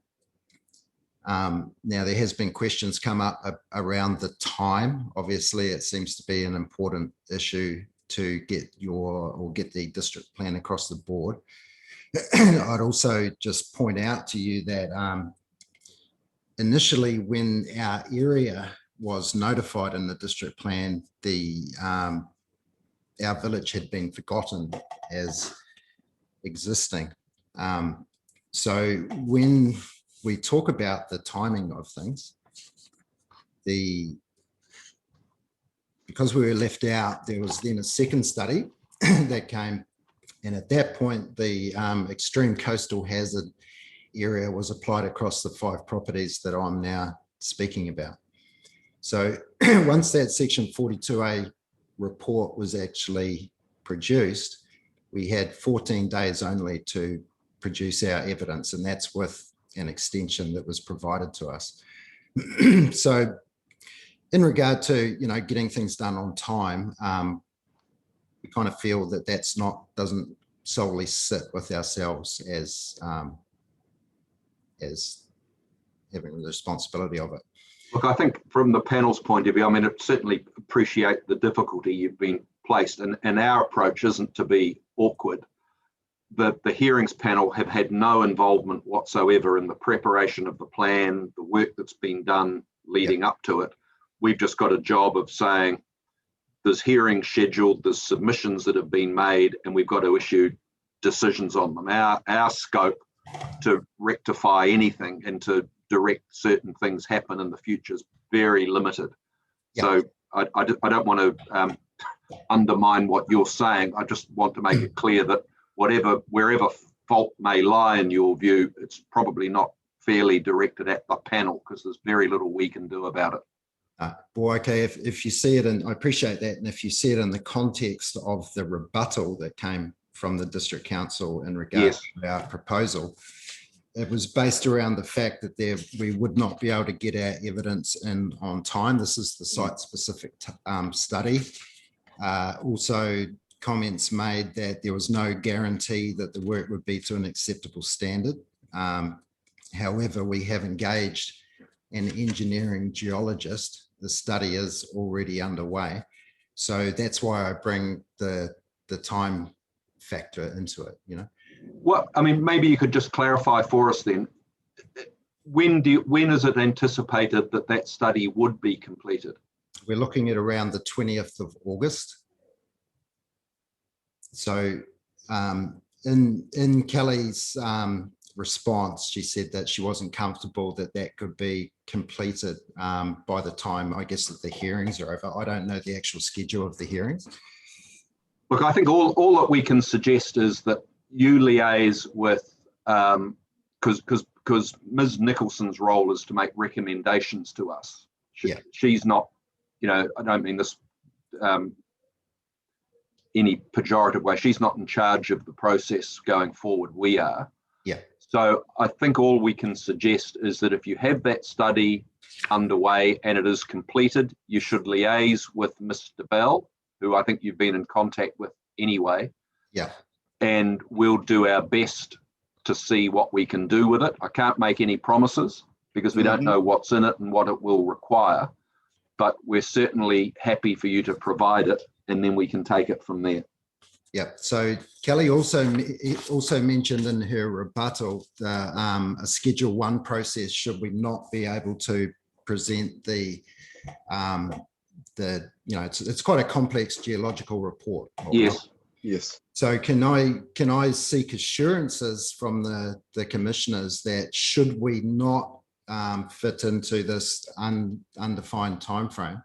Now, there has been questions come up around the time. Obviously, it seems to be an important issue to get the district plan across the board. I'd also just point out to you that initially, when our area was notified in the district plan, our village had been forgotten as existing. So when we talk about the timing of things, because we were left out, there was then a second study that came, and at that point, the extreme coastal hazard area was applied across the 5 properties that I'm now speaking about. So once that section 42A report was actually produced, we had 14 days only to produce our evidence, and that's with an extension that was provided to us. So in regard to, getting things done on time, we kind of feel that doesn't solely sit with ourselves as having the responsibility of it. Look, I think from the panel's point of view, I mean, I certainly appreciate the difficulty you've been placed, and our approach isn't to be awkward. The hearings panel have had no involvement whatsoever in the preparation of the plan, the work that's been done leading up to it. We've just got a job of saying there's hearings scheduled, there's submissions that have been made, and we've got to issue decisions on them. Our scope to rectify anything and to direct certain things happen in the future is very limited. So I don't want to undermine what you're saying. I just want to make it clear that wherever fault may lie in your view, it's probably not fairly directed at the panel because there's very little we can do about it. Well, okay, if you see it, and I appreciate that, and if you see it in the context of the rebuttal that came from the District Council in regard to our proposal, it was based around the fact that we would not be able to get our evidence in on time. This is the site-specific study. Also, comments made that there was no guarantee that the work would be to an acceptable standard. However, we have engaged an engineering geologist. The study is already underway. So that's why I bring the time factor into it, you know. Well, I mean, maybe you could just clarify for us then. When is it anticipated that that study would be completed? We're looking at around the 20th of August. So in Kelly's response, she said that she wasn't comfortable that could be completed by the time, I guess, that the hearings are over. I don't know the actual schedule of the hearings. Look, I think all that we can suggest is that you liaise with, because Ms. Nicholson's role is to make recommendations to us. She's not, you know, I don't mean this any pejorative way. She's not in charge of the process going forward. We are. Yeah. So I think all we can suggest is that if you have that study underway and it is completed, you should liaise with Mr. Bell, who I think you've been in contact with anyway. Yeah. And we'll do our best to see what we can do with it. I can't make any promises because we don't know what's in it and what it will require, but we're certainly happy for you to provide it, and then we can take it from there. Yeah. So Kelly also mentioned in her rebuttal a Schedule 1 process should we not be able to present the you know, it's quite a complex geological report. Yes. Yes. So can I seek assurances from the commissioners that should we not fit into this undefined timeframe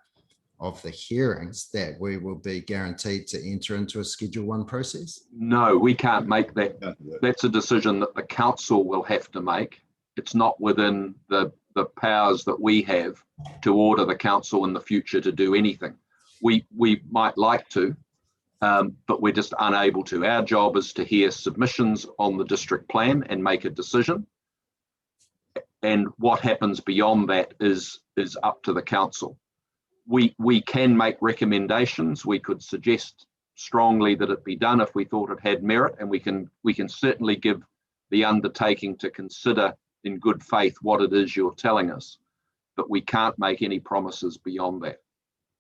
of the hearings, that we will be guaranteed to enter into a Schedule 1 process? No, we can't make that. That's a decision that the council will have to make. It's not within the powers that we have to order the council in the future to do anything. We might like to, but we're just unable to. Our job is to hear submissions on the district plan and make a decision. And what happens beyond that is up to the council. We can make recommendations. We could suggest strongly that it be done if we thought it had merit, and we can certainly give the undertaking to consider in good faith what it is you're telling us, but we can't make any promises beyond that,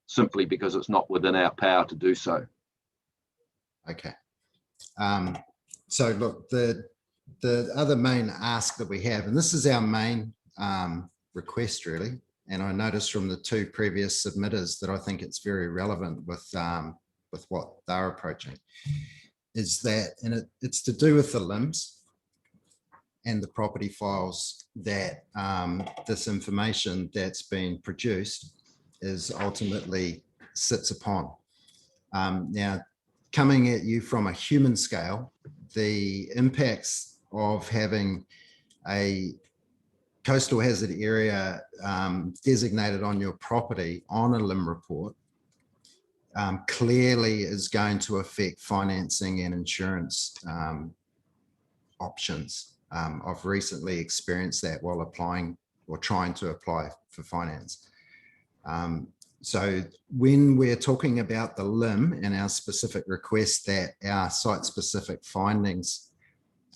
simply because it's not within our power to do so. Okay. So look, the other main ask that we have, and this is our main request really, and I noticed from the two previous submitters that I think it's very relevant with what they're approaching, is that, and it's to do with the limbs and the property files that this information that's been produced is ultimately sits upon. Now, coming at you from a human scale, the impacts of having a coastal hazard area designated on your property on a limb report clearly is going to affect financing and insurance options. I've recently experienced that while applying or trying to apply for finance. So when we're talking about the limb and our specific request that our site-specific findings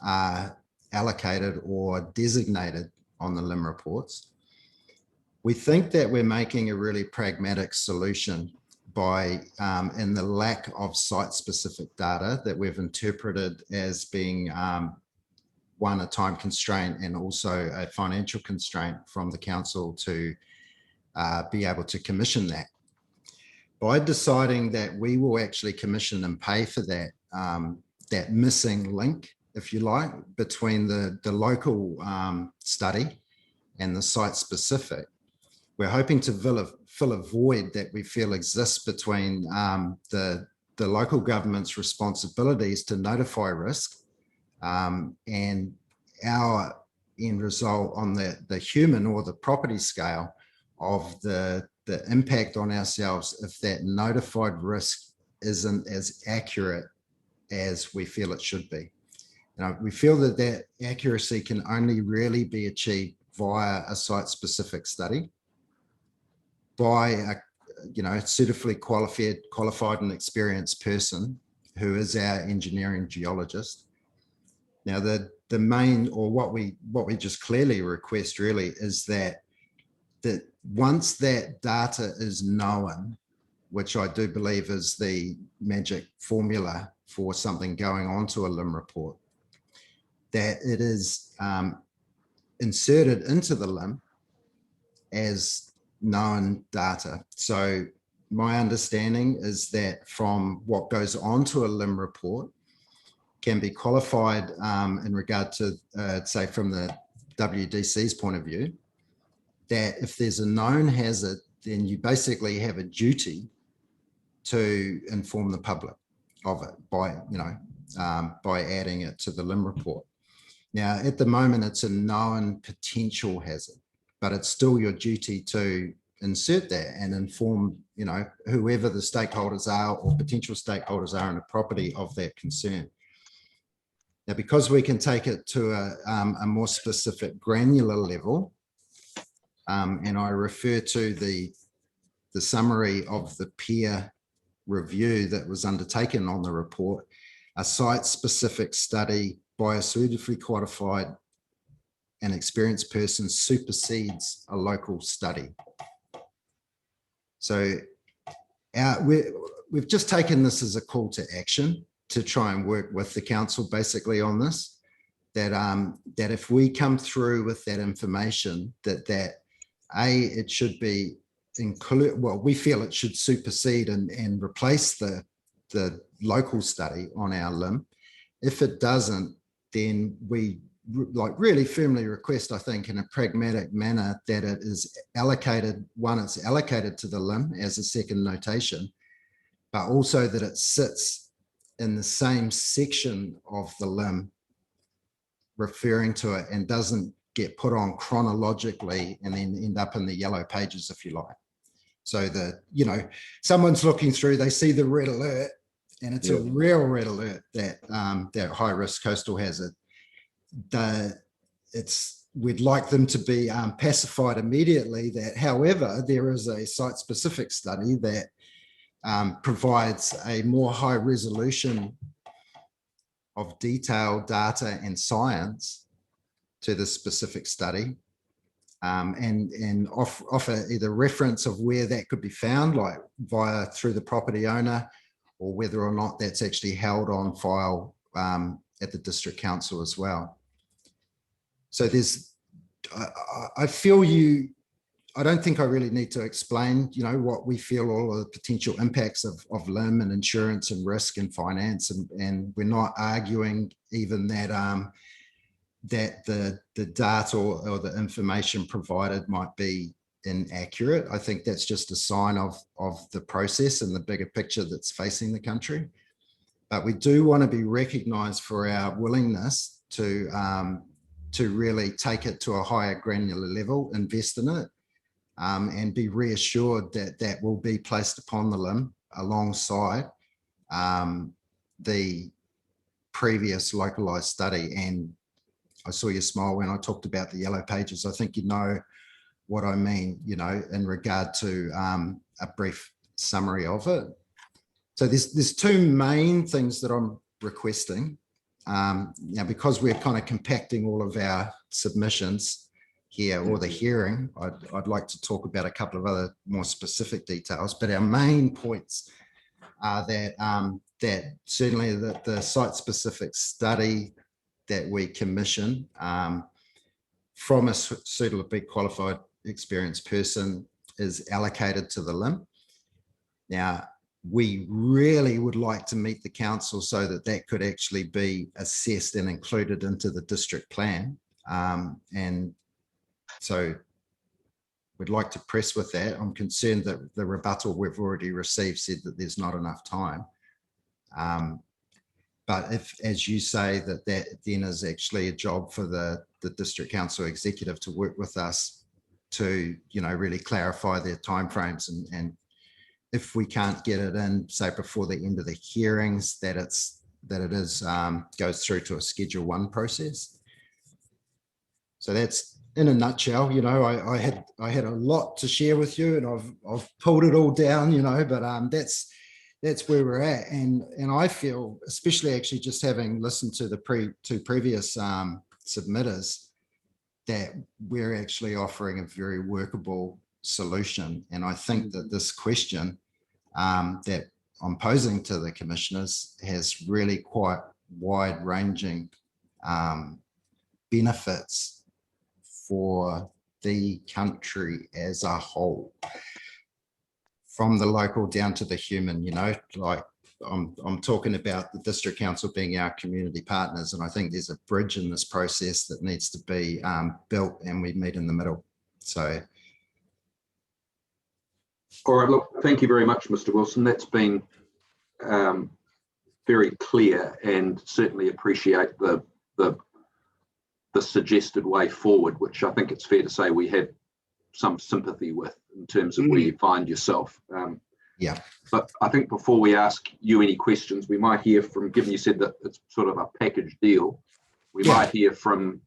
are allocated or designated on the limb reports, we think that we're making a really pragmatic solution by, in the lack of site-specific data that we've interpreted as being one, a time constraint, and also a financial constraint from the council to be able to commission that. By deciding that we will actually commission and pay for that, that missing link, if you like, between the local study and the site specific, we're hoping to fill a void that we feel exists between the local government's responsibilities to notify risk and our end result on the human or the property scale of the impact on ourselves if that notified risk isn't as accurate as we feel it should be. We feel that that accuracy can only really be achieved via a site-specific study by a suitably qualified and experienced person who is our engineering geologist. Now, the main, or what we just clearly request really is that once that data is known, which I do believe is the magic formula for something going onto a LIM report, that it is inserted into the LIM as known data. So my understanding is that from what goes onto a LIM report can be qualified in regard to, say, from the WDC's point of view, that if there's a known hazard, then you basically have a duty to inform the public of it by adding it to the LIM report. Now, at the moment, it's a known potential hazard, but it's still your duty to insert that and inform, whoever the stakeholders are or potential stakeholders are in the property of that concern. Now, because we can take it to a more specific granular level, and I refer to the summary of the peer review that was undertaken on the report, a site-specific study by a suitably qualified and experienced person supersedes a local study. So we've just taken this as a call to action to try and work with the council basically on this, that if we come through with that information, it should be we feel it should supersede and replace the local study on our LIM. If it doesn't, then we really firmly request, I think, in a pragmatic manner, that it is allocated, it's allocated to the LIM as a second notation, but also that it sits in the same section of the LIM referring to it and doesn't get put on chronologically and then end up in the yellow pages, if you like. So someone's looking through, they see the red alert, and it's a real red alert that that high risk coastal hazard. We'd like them to be pacified immediately that, however, there is a site-specific study that provides a more high resolution of detailed data and science to the specific study, and offer either reference of where that could be found, like through the property owner, or whether or not that's actually held on file at the district council as well. So I don't think I really need to explain, what we feel all of the potential impacts of LIM and insurance and risk and finance, and we're not arguing even that that the data or the information provided might be inaccurate. I think that's just a sign of the process and the bigger picture that's facing the country. But we do want to be recognised for our willingness to really take it to a higher granular level, invest in it, and be reassured that that will be placed upon the LIM alongside the previous localised study. And I saw you smile when I talked about the yellow pages. I think you know what I mean, in regard to a brief summary of it. So there's two main things that I'm requesting. Now, because we're kind of compacting all of our submissions here, or the hearing, I'd like to talk about a couple of other more specific details, but our main points are that certainly the site-specific study that we commission from a suitably qualified experienced person is allocated to the LIM. Now, we really would like to meet the council so that could actually be assessed and included into the district plan. And so we'd like to press with that. I'm concerned that the rebuttal we've already received said that there's not enough time. But if, as you say, that then is actually a job for the district council executive to work with us to, really clarify their timeframes, and if we can't get it in, say before the end of the hearings, that it is goes through to a Schedule 1 process. So that's in a nutshell. I had a lot to share with you, and I've pulled it all down. But that's where we're at, and I feel, especially actually just having listened to the two previous submitters, that we're actually offering a very workable solution. And I think that this question that I'm posing to the commissioners has really quite wide-ranging benefits for the country as a whole, from the local down to the human. Like I'm talking about the district council being our community partners, and I think there's a bridge in this process that needs to be built, and we meet in the middle. So, all right, look, thank you very much, Mr. Wilson. That's been very clear, and certainly appreciate the suggested way forward, which I think it's fair to say we have some sympathy with in terms of where you find yourself. Yeah. But I think before we ask you any questions, we might hear from, given you said that it's sort of a package deal, we might hear from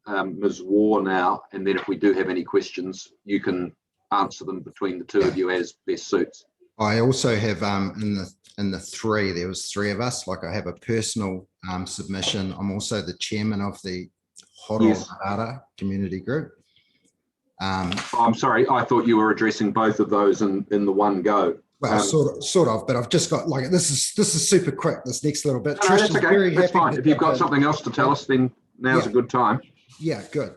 Ms. Waugh now, and then if we do have any questions, you can answer them between the two of you as best suits. I also have in the three, there was three of us, like I have a personal submission. I'm also the chairman of the Horo Narara community group. I'm sorry, I thought you were addressing both of those in the one go. Well, sort of, but I've just got, like, this is super quick, this next little bit. No, that's okay, that's fine. If you've got something else to tell us, then now's a good time. Yeah, good.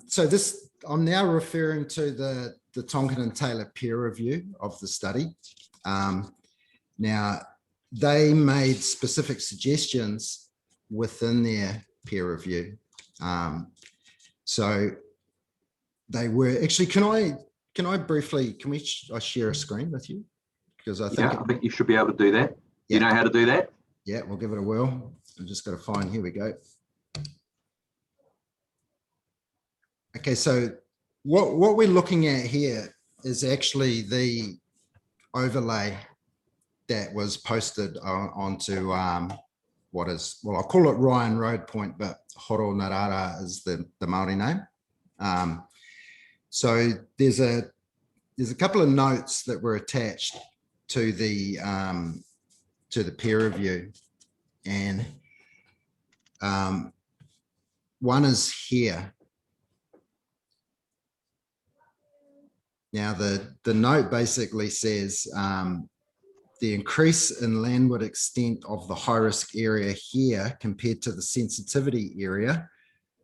So this, I'm now referring to the Tonkin and Taylor peer review of the study. Now, they made specific suggestions within their peer review. So they were actually, can I briefly, I share a screen with you? Because I think you should be able to do that. You know how to do that? Yeah, we'll give it a whirl. I've just got to find, here we go. Okay, so what we're looking at here is actually the overlay that was posted onto what is, well, I'll call it Ryan Road Point, but Horo Narara is the Māori name. So there's a couple of notes that were attached to the peer review, and one is here. Now the note basically says the increase in landward extent of the high risk area here compared to the sensitivity area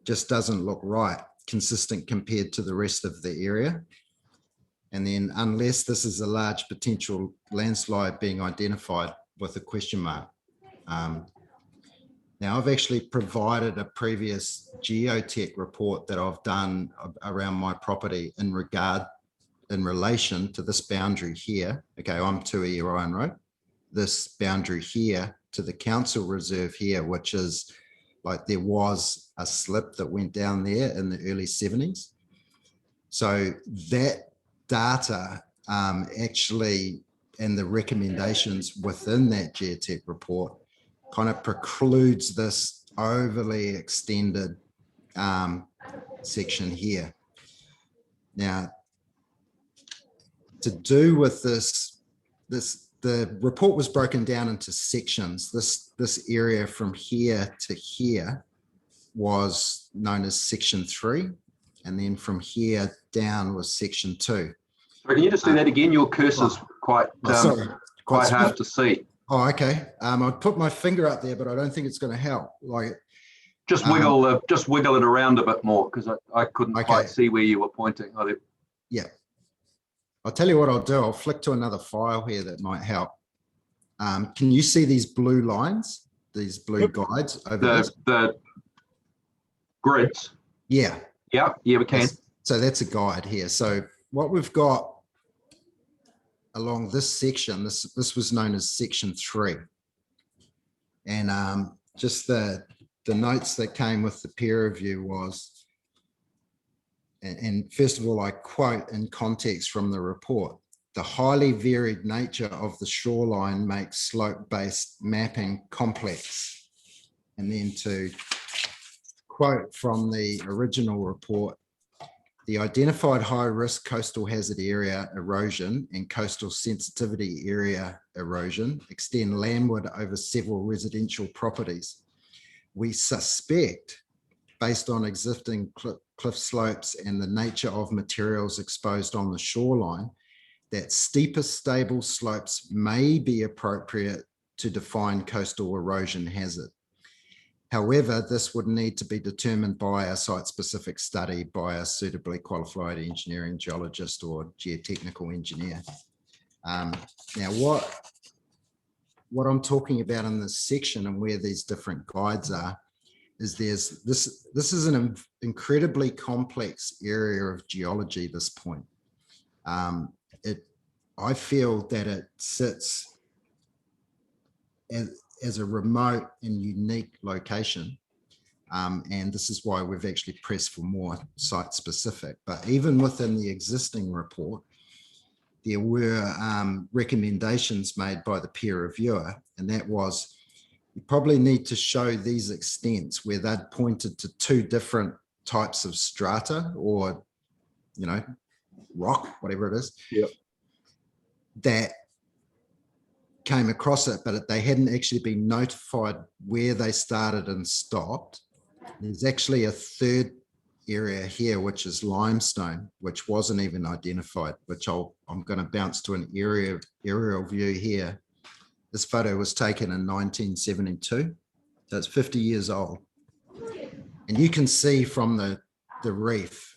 just doesn't look right, consistent compared to the rest of the area. And then unless this is a large potential landslide being identified with a question mark. Now I've actually provided a previous geotech report that I've done around my property in relation to this boundary here. Okay, I'm 2E Ryan Road. This boundary here to the council reserve here, which is like, there was a slip that went down there in the early 70s. So that data actually, and the recommendations within that geotech report kind of precludes this overly extended section here. Now, to do with this, the report was broken down into sections. This area from here to here was known as section 3, and then from here down was section 2. So can you just do that again? Your cursor's quite hard to see. Oh, okay. I'd put my finger up there, but I don't think it's going to help. Like, just wiggle it around a bit more, because I couldn't quite see where you were pointing. Yeah. I'll tell you what I'll do. I'll flick to another file here that might help. Can you see these blue lines? These blue guides over the grids? Yeah. Yeah, we can. So that's a guide here. So what we've got along this section, this was known as section 3. And just the notes that came with the peer review was, and first of all, I quote in context from the report, the highly varied nature of the shoreline makes slope-based mapping complex. And then to quote from the original report, the identified high-risk coastal hazard area erosion and coastal sensitivity area erosion extend landward over several residential properties. We suspect, based on existing cliff slopes and the nature of materials exposed on the shoreline, that steeper stable slopes may be appropriate to define coastal erosion hazard. However, this would need to be determined by a site-specific study by a suitably qualified engineering geologist or geotechnical engineer. Now, what I'm talking about in this section and where these different guides are is this is an incredibly complex area of geology at this point. I feel that it sits as a remote and unique location. And this is why we've actually pressed for more site specific. But even within the existing report, there were recommendations made by the peer reviewer, and that was, you probably need to show these extents where they'd pointed to two different types of strata or, you know, rock, whatever it is, that came across it, but they hadn't actually been notified where they started and stopped. There's actually a third area here, which is limestone, which wasn't even identified, which I'm going to bounce to an aerial view here. This photo was taken in 1972, so it's 50 years old. And you can see from the reef,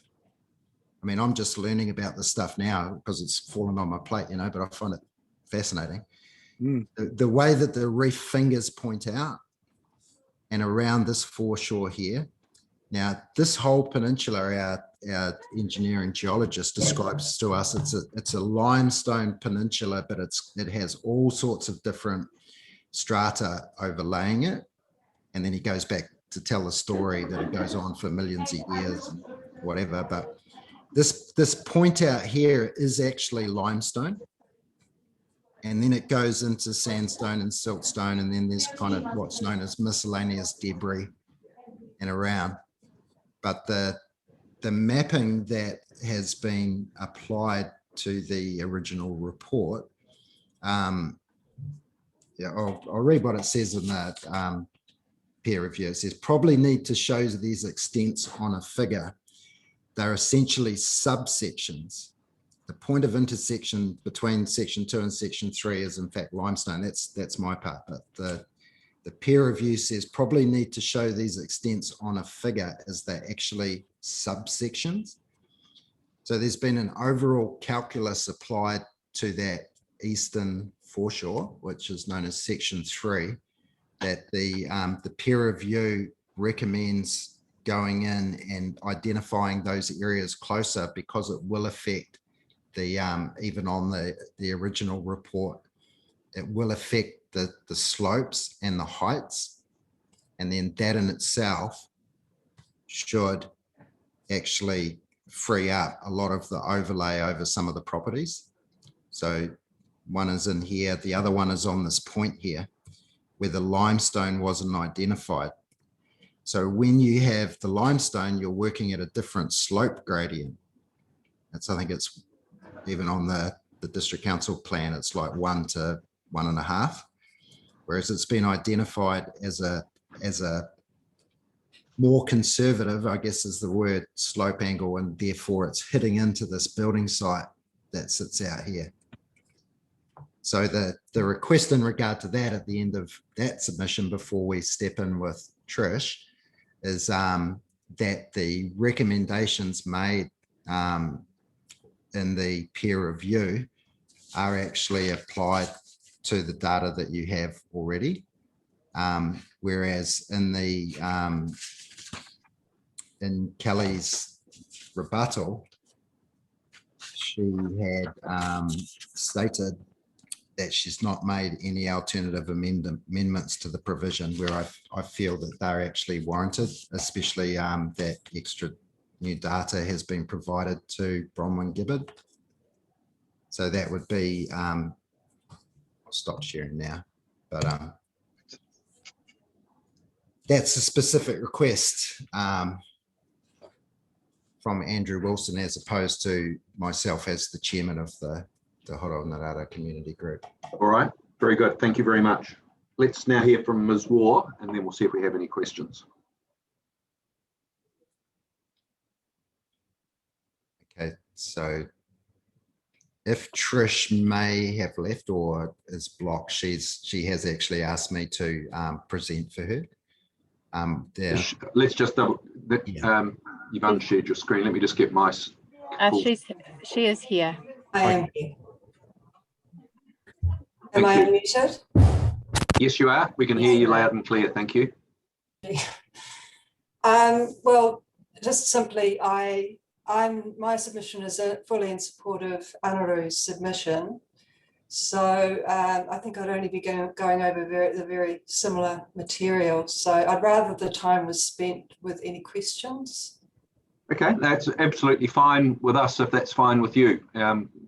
I mean, I'm just learning about this stuff now because it's fallen on my plate, you know, but I find it fascinating. The way that the reef fingers point out and around this foreshore here. Now, this whole peninsula, our engineering geologist describes to us, it's a limestone peninsula, but it has all sorts of different strata overlaying it. And then he goes back to tell the story that it goes on for millions of years and whatever. But this point out here is actually limestone. And then it goes into sandstone and siltstone, and then there's kind of what's known as miscellaneous debris and around. But the mapping that has been applied to the original report, I'll read what it says in the peer review. It says, probably need to show these extents on a figure. They're essentially subsections. The point of intersection between section 2 and section 3 is in fact limestone. That's my part, but the peer review says probably need to show these extents on a figure as they're actually subsections. So there's been an overall calculus applied to that eastern foreshore, which is known as section 3, that the peer review recommends going in and identifying those areas closer because it will affect even on the original report, it will affect the slopes and the heights, and then that in itself should actually free up a lot of the overlay over some of the properties. So one is in here, the other one is on this point here where the limestone wasn't identified. So when you have the limestone, you're working at a different slope gradient. I think it's even on the district council plan, it's like 1 to 1.5, whereas it's been identified as a more conservative, I guess is the word, slope angle, and therefore it's hitting into this building site that sits out here. So the request in regard to that at the end of that submission before we step in with Trish is that the recommendations made in the peer review are actually applied to the data that you have already. Whereas in Kelly's rebuttal, she had stated that she's not made any alternative amendments to the provision where I feel that they're actually warranted, especially that extra new data has been provided to Bronwyn Gibbard. So that would be, I'll stop sharing now, but that's a specific request from Andrew Wilson, as opposed to myself as the chairman of the Horo-Narara Community Group. All right, very good. Thank you very much. Let's now hear from Ms. Waugh, and then we'll see if we have any questions. Okay, so if Trish may have left or is blocked, she has actually asked me to present for her. Let's just double. You've unshared your screen. Let me just get my. She is here. I am here. Am I unmuted? Yes, you are. We can hear you loud and clear. Thank you. Well, just simply, my submission is fully in support of Anaru's submission. So I think I'd only be going over the very similar material. So I'd rather the time was spent with any questions. Okay, that's absolutely fine with us if that's fine with you.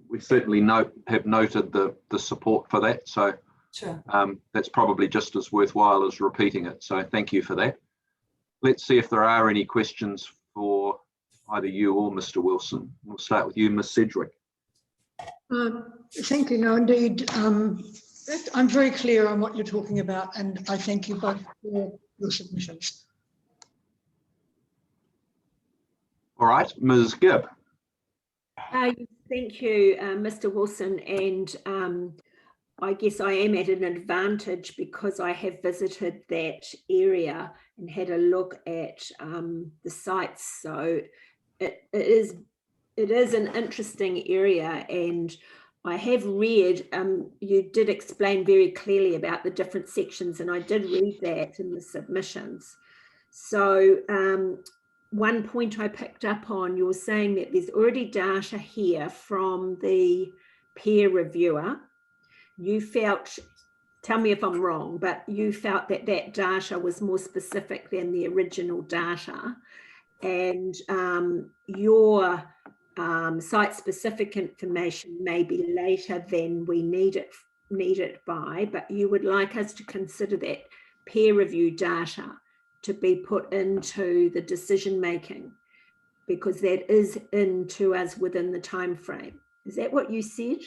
We certainly have noted the support for that. So sure. That's probably just as worthwhile as repeating it. So thank you for that. Let's see if there are any questions for either you or Mr. Wilson. We'll start with you, Ms. Sedgwick. Thank you. No, indeed. I'm very clear on what you're talking about, and I thank you both for your submissions. All right, Ms. Gibb. Thank you, Mr. Wilson, and I guess I am at an advantage because I have visited that area and had a look at the sites. So it is an interesting area, and I have read, you did explain very clearly about the different sections, and I did read that in the submissions. So one point I picked up on, you were saying that there's already data here from the peer reviewer. You felt, tell me if I'm wrong, but you felt that that data was more specific than the original data, and your site-specific information may be later than we need it by, but you would like us to consider that peer review data to be put into the decision making, because that is into us within the time frame. Is that what you said?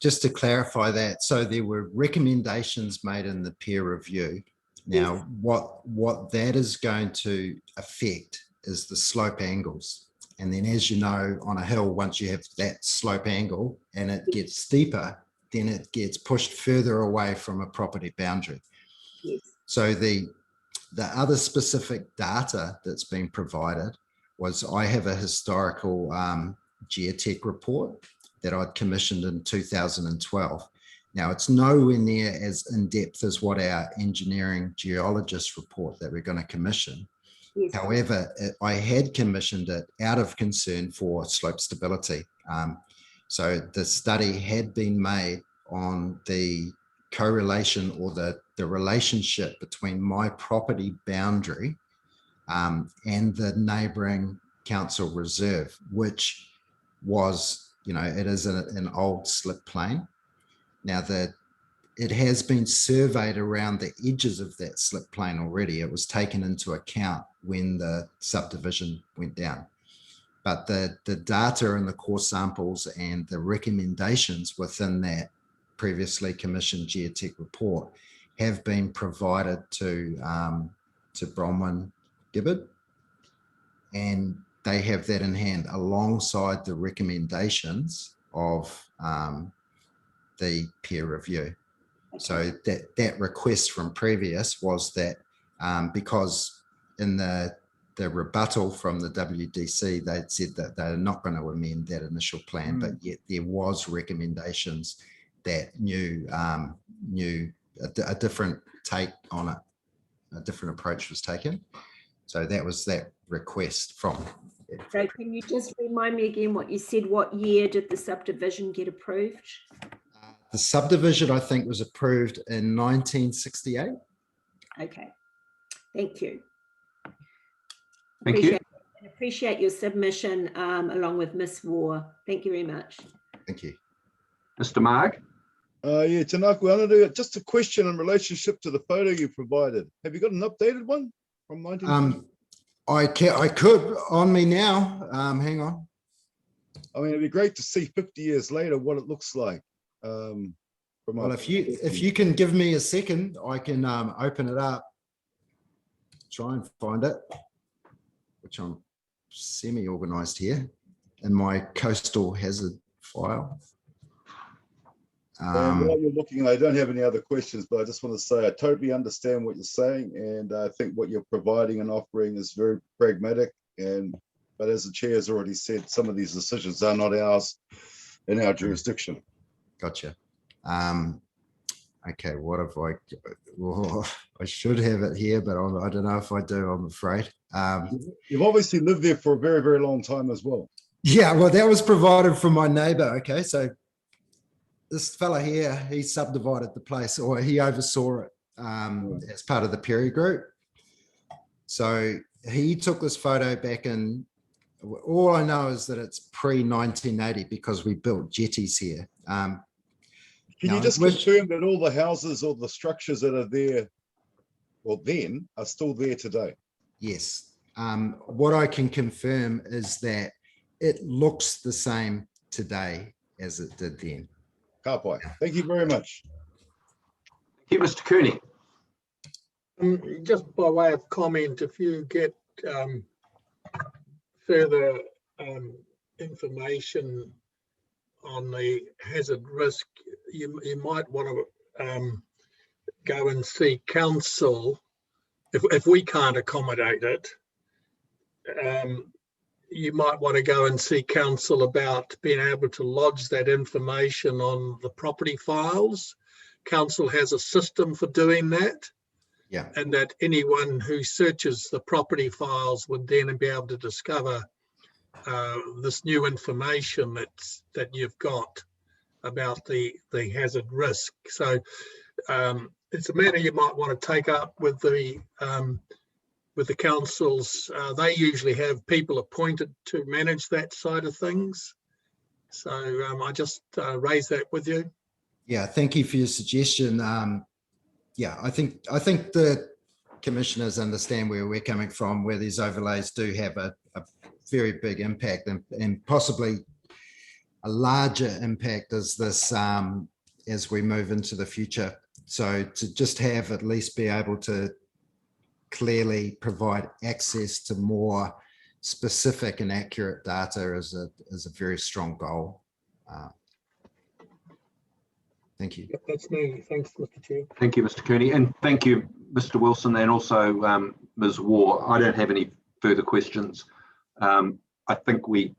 Just to clarify that, so there were recommendations made in the peer review. Now, yes. What that is going to affect is the slope angles. And then, as you know, on a hill, once you have that slope angle and it gets steeper, then it gets pushed further away from a property boundary. Yes. So the other specific data that's been provided was, I have a historical geotech report that I'd commissioned in 2012. Now, it's nowhere near as in-depth as what our engineering geologist report that we're going to commission. Yes. However, I had commissioned it out of concern for slope stability. So the study had been made on the correlation or the relationship between my property boundary and the neighbouring council reserve, which was, it is an old slip plane. Now, it has been surveyed around the edges of that slip plane already. It was taken into account when the subdivision went down. But the data and the core samples and the recommendations within that previously commissioned geotech report have been provided to Bronwyn Gibbard, and they have that in hand alongside the recommendations of the peer review. So that request from previous was that because in the rebuttal from the WDC, they'd said that they're not going to amend that initial plan, but yet there was recommendations that a different take on it, a different approach was taken. So that was that request from. So can you just remind me again what you said? What year did the subdivision get approved? The subdivision, I think, was approved in 1968. Okay, thank you. Thank you. Appreciate your submission along with Ms. Waugh. Thank you very much. Thank you. Mr. Marg? Yeah, Tanaku, just a question in relationship to the photo you provided. Have you got an updated one from 1950? I could on me now. Hang on. I mean, it'd be great to see 50 years later what it looks like. Well, if you can give me a second, I can open it up, try and find it, which I'm semi-organized here in my coastal hazard file. While you're looking, I don't have any other questions, but I just want to say I totally understand what you're saying, and I think what you're providing and offering is very pragmatic. But as the chair has already said, some of these decisions are not ours in our jurisdiction. Gotcha. Okay, what have I? Well, I should have it here, but I don't know if I do. I'm afraid. You've obviously lived there for a very, very long time as well. Yeah, well, that was provided from my neighbour. Okay, so this fella here, he subdivided the place, or he oversaw it as part of the Perry Group. So he took this photo back in, all I know is that it's pre-1980 because we built jetties here. Can you just confirm that all the houses or the structures that are there, well then, are still there today? Yes. What I can confirm is that it looks the same today as it did then. Thank you very much. Thank you, Mr. Cooney. Just by way of comment, if you get further information on the hazard risk, you might want to go and see council. If we can't accommodate it, you might want to go and see council about being able to lodge that information on the property files. Council has a system for doing that. Yeah. And that anyone who searches the property files would then be able to discover this new information that you've got about the hazard risk. So it's a matter you might want to take up with the councils. They usually have people appointed to manage that side of things. So I just raise that with you. Yeah, thank you for your suggestion. Yeah, I think the commissioners understand where we're coming from, where these overlays do have a very big impact and possibly a larger impact as this as we move into the future. So to just have at least be able to clearly provide access to more specific and accurate data is a very strong goal. Thank you. That's me. Thanks, Mr. Chair. Thank you, Mr. Cooney, and thank you, Mr. Wilson, and also Ms. Waugh. I don't have any further questions. I think we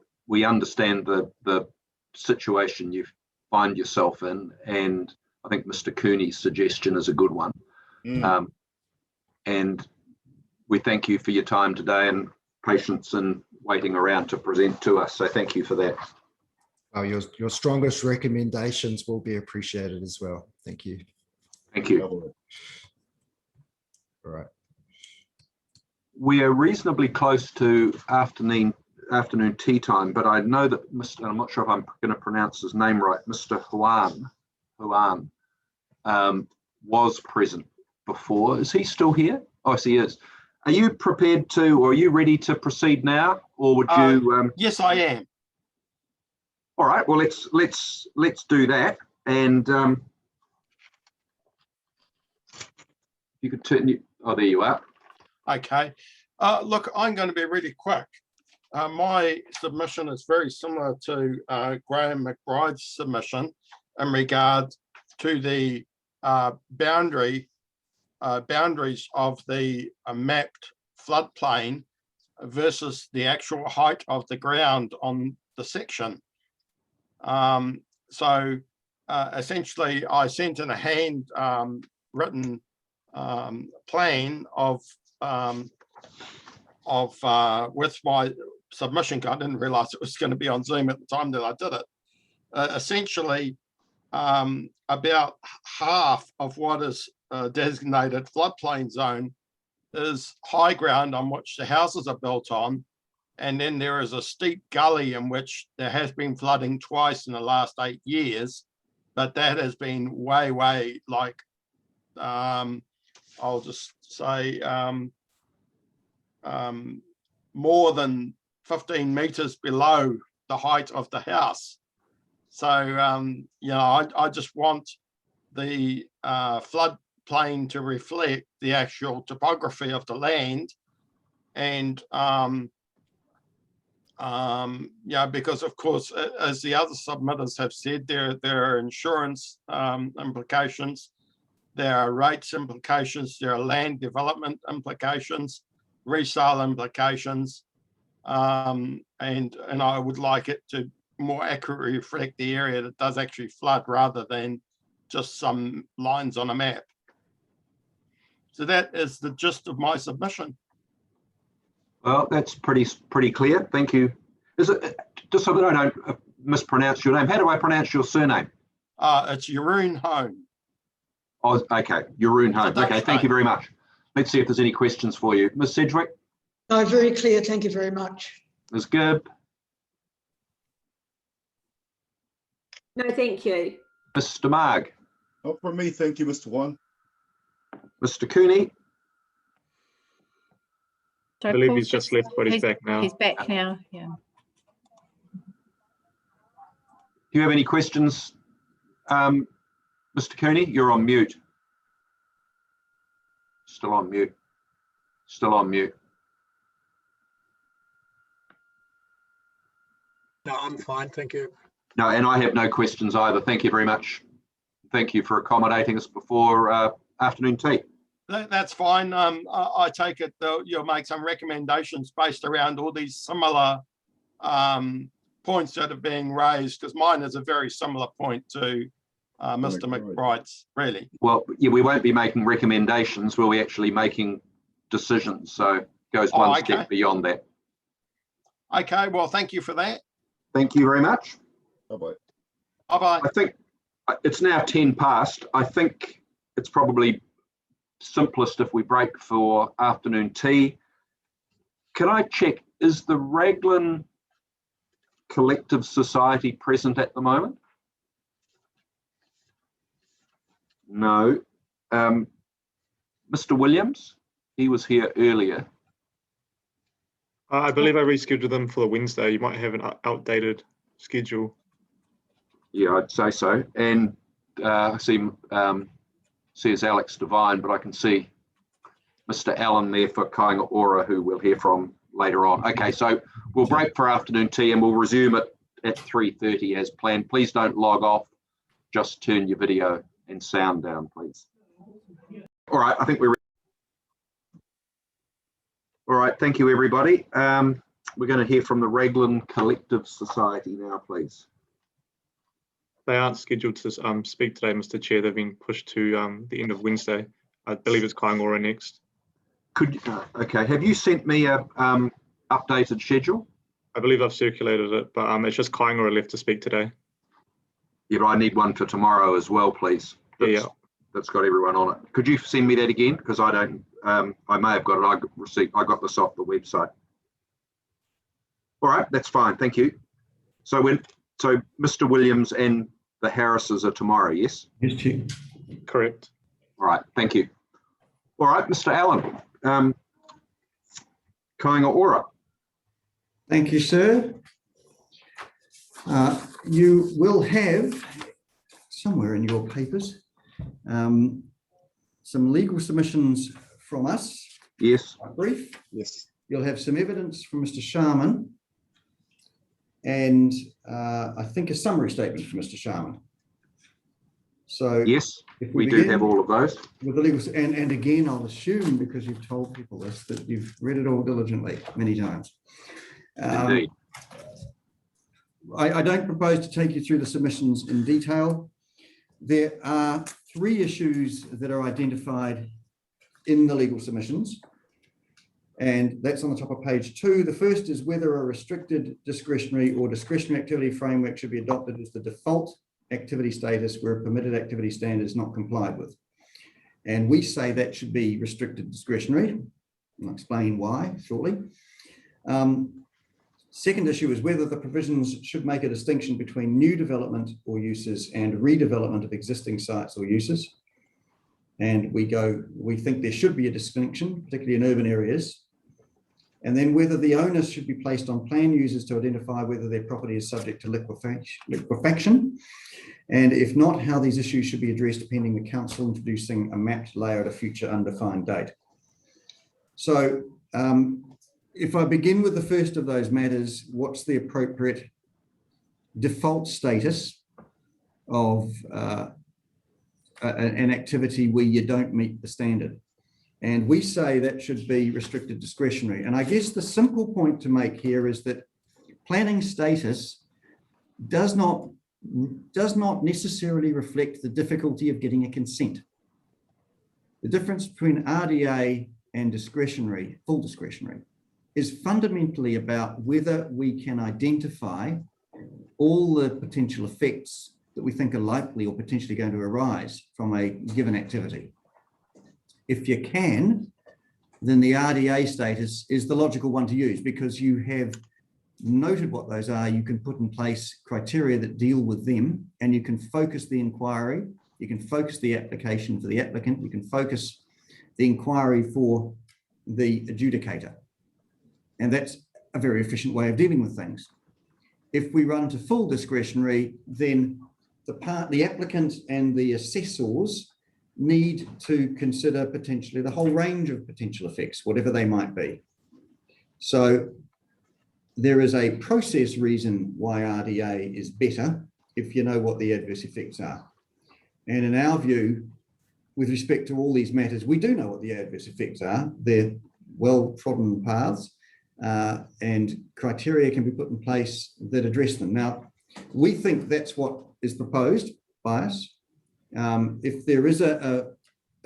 understand the situation you find yourself in, and I think Mr. Cooney's suggestion is a good one. And we thank you for your time today and patience in waiting around to present to us. So thank you for that. Oh, your strongest recommendations will be appreciated as well. Thank you. Thank you. All right. We are reasonably close to afternoon tea time, but I know that I'm not sure if I'm going to pronounce his name right, Mr. Huan was present before. Is he still here? Oh, yes, he is. Are you prepared to, or are you ready to proceed now, or would you? Yes, I am. All right. Well, let's do that. And you could turn. Oh, there you are. Okay. Look, I'm going to be really quick. My submission is very similar to Graham McBride's submission in regard to the boundaries of the mapped floodplain versus the actual height of the ground on the section. So essentially, I sent in a hand written plan with my submission. I didn't realize it was going to be on Zoom at the time that I did it. Essentially, about half of what is designated floodplain zone is high ground on which the houses are built on. And then there is a steep gully in which there has been flooding twice in the last 8 years, but that has been way, like, I'll just say more than 15 meters below the height of the house. So, you know, I just want the floodplain to reflect the actual topography of the land. And, yeah, because of course, as the other submitters have said, there are insurance implications, there are rates implications, there are land development implications, resale implications, and I would like it to more accurately reflect the area that does actually flood rather than just some lines on a map. So that is the gist of my submission. Well, that's pretty clear. Thank you. Is it, just so that I don't mispronounce your name, how do I pronounce your surname? It's Jeroen Hone. Oh, okay, Jeroen Hone. Okay, thank you very much. Let's see if there's any questions for you. Ms. Sedgwick? No, very clear. Thank you very much. Ms. Gibb? No, thank you. Mr. Marg? Not from me, thank you, Mr. Wan. Mr. Cooney? I believe he's just left, but he's back now. He's back now, yeah. Do you have any questions, Mr. Cooney? You're on mute. Still on mute. Still on mute. No, I'm fine, thank you. No, and I have no questions either. Thank you very much. Thank you for accommodating us before afternoon tea. That's fine. I take it that you'll make some recommendations based around all these similar points that are being raised, because mine is a very similar point to Mr. McBride's, really. Well, yeah, we won't be making recommendations. We'll be actually making decisions. So it goes one step beyond that. Okay, well, thank you for that. Thank you very much. Bye-bye. Bye-bye. I think it's now 10 past. I think it's probably simplest if we break for afternoon tea. Can I check, is the Raglan Collective Society present at the moment? No. Mr. Williams, he was here earlier. I believe I rescheduled them for the Wednesday. You might have an outdated schedule. Yeah, I'd say so. And I see says Alex Devine, but I can see Mr. Allen there for Kainga Ora, who we'll hear from later on. Okay, so we'll break for afternoon tea and we'll resume it at 3:30 as planned. Please don't log off, just turn your video and sound down, please. All right, I think we're... All right, thank you, everybody. We're going to hear from the Raglan Collective Society now, please. They aren't scheduled to speak today, Mr. Chair. They've been pushed to the end of Wednesday. I believe it's Kainga Ora next. Could okay, have you sent me a updated schedule? I believe I've circulated it, but it's just Kainga Ora left to speak today. Yeah, but I need one for tomorrow as well, please. That's got everyone on it. Could you send me that again? Because I don't. I may have got it. I got this off the website. All right, that's fine. Thank you. So Mr. Williams and the Harrises are tomorrow, yes? Yes, Chair. Correct. All right, thank you. All right, Mr. Allen. Kainga Ora. Thank you, sir. You will have somewhere in your papers some legal submissions from us. Yes. Brief. Yes. You'll have some evidence from Mr. Sharman and I think a summary statement from Mr. Sharman. So yes, we do have all of those. With the legal, and again, I'll assume because you've told people this that you've read it all diligently many times. Indeed. I don't propose to take you through the submissions in detail. There are 3 issues that are identified in the legal submissions, and that's on the top of page 2. The first is whether a restricted discretionary or discretionary activity framework should be adopted as the default activity status where a permitted activity standard is not complied with. And we say that should be restricted discretionary. I'll explain why shortly. Second issue is whether the provisions should make a distinction between new development or uses and redevelopment of existing sites or uses. And we think there should be a distinction, particularly in urban areas. And then whether the onus should be placed on plan users to identify whether their property is subject to liquefaction. And if not, how these issues should be addressed pending the council introducing a mapped layout at a future undefined date. So if I begin with the first of those matters, what's the appropriate default status of an activity where you don't meet the standard? And we say that should be restricted discretionary. And I guess the simple point to make here is that planning status does not necessarily reflect the difficulty of getting a consent. The difference between RDA and discretionary, full discretionary, is fundamentally about whether we can identify all the potential effects that we think are likely or potentially going to arise from a given activity. If you can, then the RDA status is the logical one to use because you have noted what those are. You can put in place criteria that deal with them, and you can focus the inquiry, you can focus the application for the applicant, you can focus the inquiry for the adjudicator. And that's a very efficient way of dealing with things. If we run to full discretionary, then the applicant and the assessors need to consider potentially the whole range of potential effects, whatever they might be. So there is a process reason why RDA is better if you know what the adverse effects are. And in our view, with respect to all these matters, we do know what the adverse effects are. They're well-trodden paths, and criteria can be put in place that address them. Now, we think that's what is proposed by us. If there is a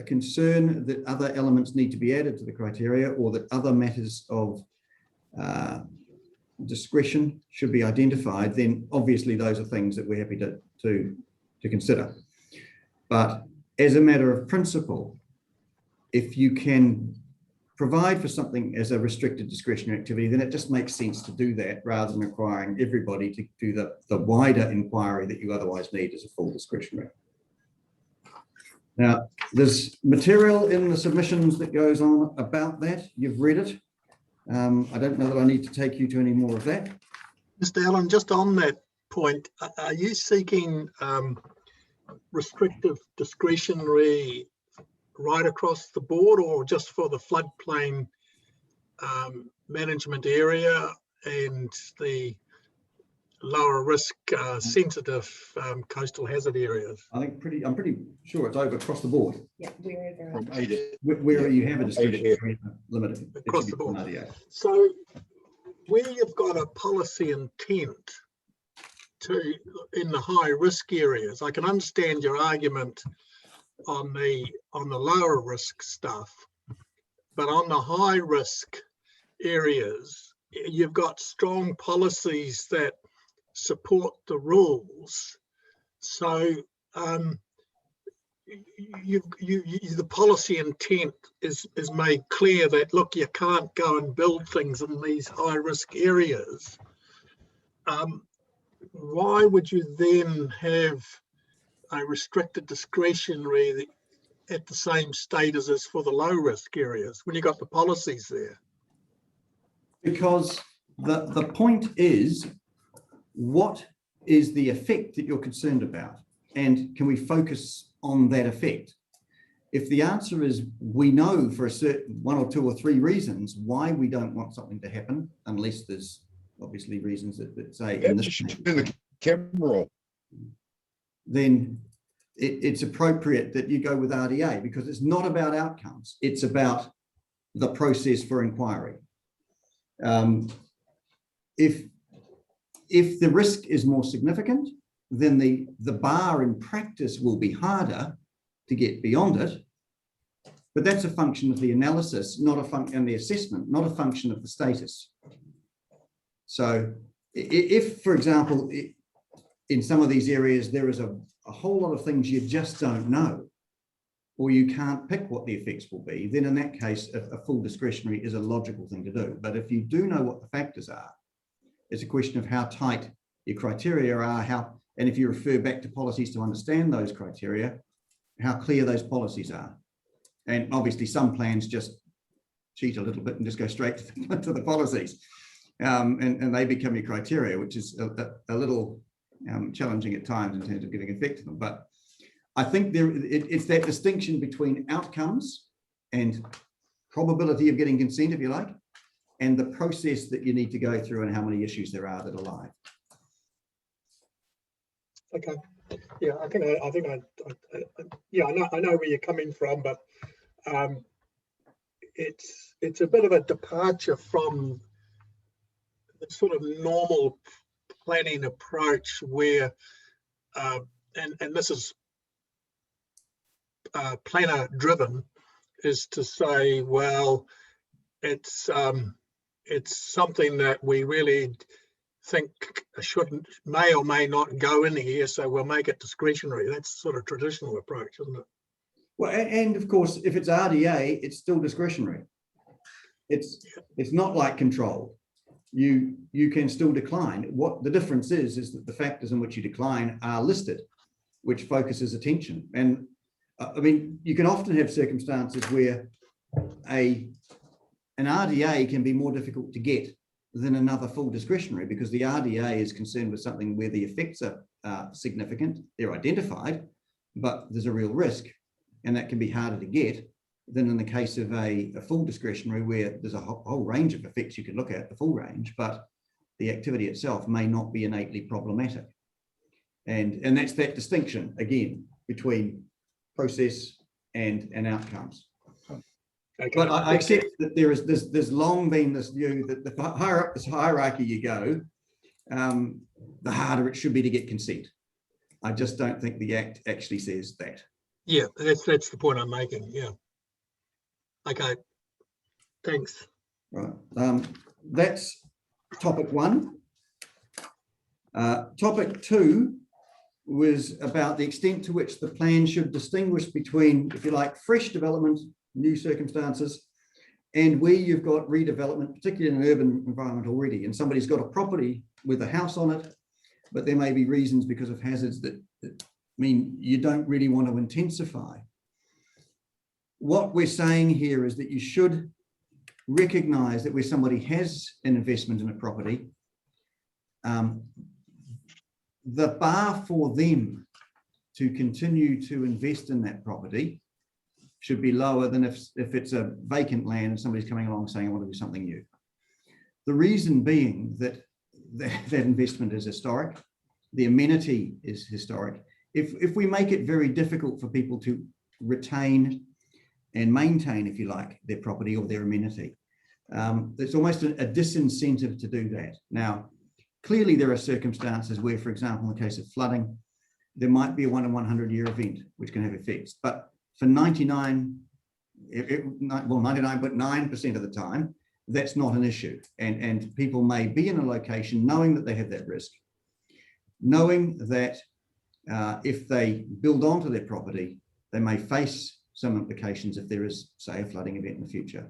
concern that other elements need to be added to the criteria or that other matters of discretion should be identified, then obviously those are things that we're happy to consider. But as a matter of principle, if you can provide for something as a restricted discretionary activity, then it just makes sense to do that rather than requiring everybody to do the wider inquiry that you otherwise need as a full discretionary. Now, there's material in the submissions that goes on about that. You've read it. I don't know that I need to take you to any more of that. Mr. Allen, just on that point, are you seeking restrictive discretionary right across the board or just for the floodplain management area and the lower risk sensitive coastal hazard areas? I think I'm pretty sure it's over across the board. Yeah, wherever. From where you have a discretionary limit across the board. So where you've got a policy intent in the high risk areas, I can understand your argument on the lower risk stuff, but on the high risk areas, you've got strong policies that support the rules. So the policy intent is made clear that, look, you can't go and build things in these high risk areas. Why would you then have a restricted discretionary at the same status as for the low risk areas when you got the policies there? Because the point is, what is the effect that you're concerned about? And can we focus on that effect? If the answer is we know for a certain 1 or 2 or 3 reasons why we don't want something to happen, unless there's obviously reasons that say in this camera, then it's appropriate that you go with RDA, because it's not about outcomes. It's about the process for inquiry. If the risk is more significant, then the bar in practice will be harder to get beyond it. But that's a function of the analysis, not a function and the assessment, not a function of the status. So if, for example, in some of these areas, there is a whole lot of things you just don't know, or you can't pick what the effects will be, then in that case, a full discretionary is a logical thing to do. But if you do know what the factors are, it's a question of how tight your criteria are, and if you refer back to policies to understand those criteria, how clear those policies are. And obviously some plans just cheat a little bit and just go straight to the policies. And they become your criteria, which is a little challenging at times in terms of giving effect to them. But I think it's that distinction between outcomes and probability of getting consent, if you like, and the process that you need to go through and how many issues there are that are live. Okay. Yeah, I know where you're coming from, but it's a bit of a departure from the sort of normal planning approach where, and this is planner driven, is to say, well, it's something that we really think may or may not go in here, so we'll make it discretionary. That's sort of traditional approach, isn't it? Well, and of course, if it's RDA, it's still discretionary. It's not like control. You can still decline. What the difference is that the factors in which you decline are listed, which focuses attention. And I mean, you can often have circumstances where an RDA can be more difficult to get than another full discretionary, because the RDA is concerned with something where the effects are significant, they're identified, but there's a real risk, and that can be harder to get than in the case of a full discretionary, where there's a whole range of effects you can look at, the full range, but the activity itself may not be innately problematic. And that's that distinction, again, between process and outcomes. Okay. But I accept that there's long been this view that the higher up this hierarchy you go, the harder it should be to get consent. I just don't think the Act actually says that. Yeah, that's the point I'm making. Yeah. Okay. Thanks. Right. That's topic one. Topic two was about the extent to which the plan should distinguish between, if you like, fresh development, new circumstances, and where you've got redevelopment, particularly in an urban environment already, and somebody's got a property with a house on it, but there may be reasons because of hazards that mean you don't really want to intensify. What we're saying here is that you should recognize that where somebody has an investment in a property, the bar for them to continue to invest in that property should be lower than if it's a vacant land and somebody's coming along saying, I want to do something new. The reason being that investment is historic, the amenity is historic. If we make it very difficult for people to retain and maintain, if you like, their property or their amenity, there's almost a disincentive to do that. Now, clearly there are circumstances where, for example, in the case of flooding, there might be a 1 in 100 year event which can have effects, but for 99.9% of the time, that's not an issue. And people may be in a location knowing that they have that risk, knowing that if they build onto their property, they may face some implications if there is, say, a flooding event in the future.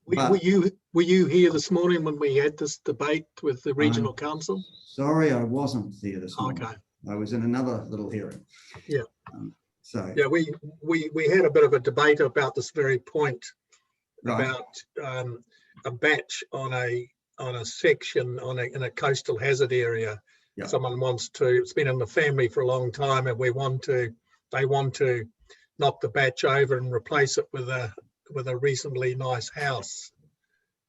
Were you here this morning when we had this debate with the regional council? Sorry, I wasn't there this morning. Okay. I was in another little hearing. Yeah. So yeah, we had a bit of a debate about this very point, right, about a batch on a section in a coastal hazard area. Yeah. Someone wants to, it's been in the family for a long time, and they want to knock the batch over and replace it with a reasonably nice house.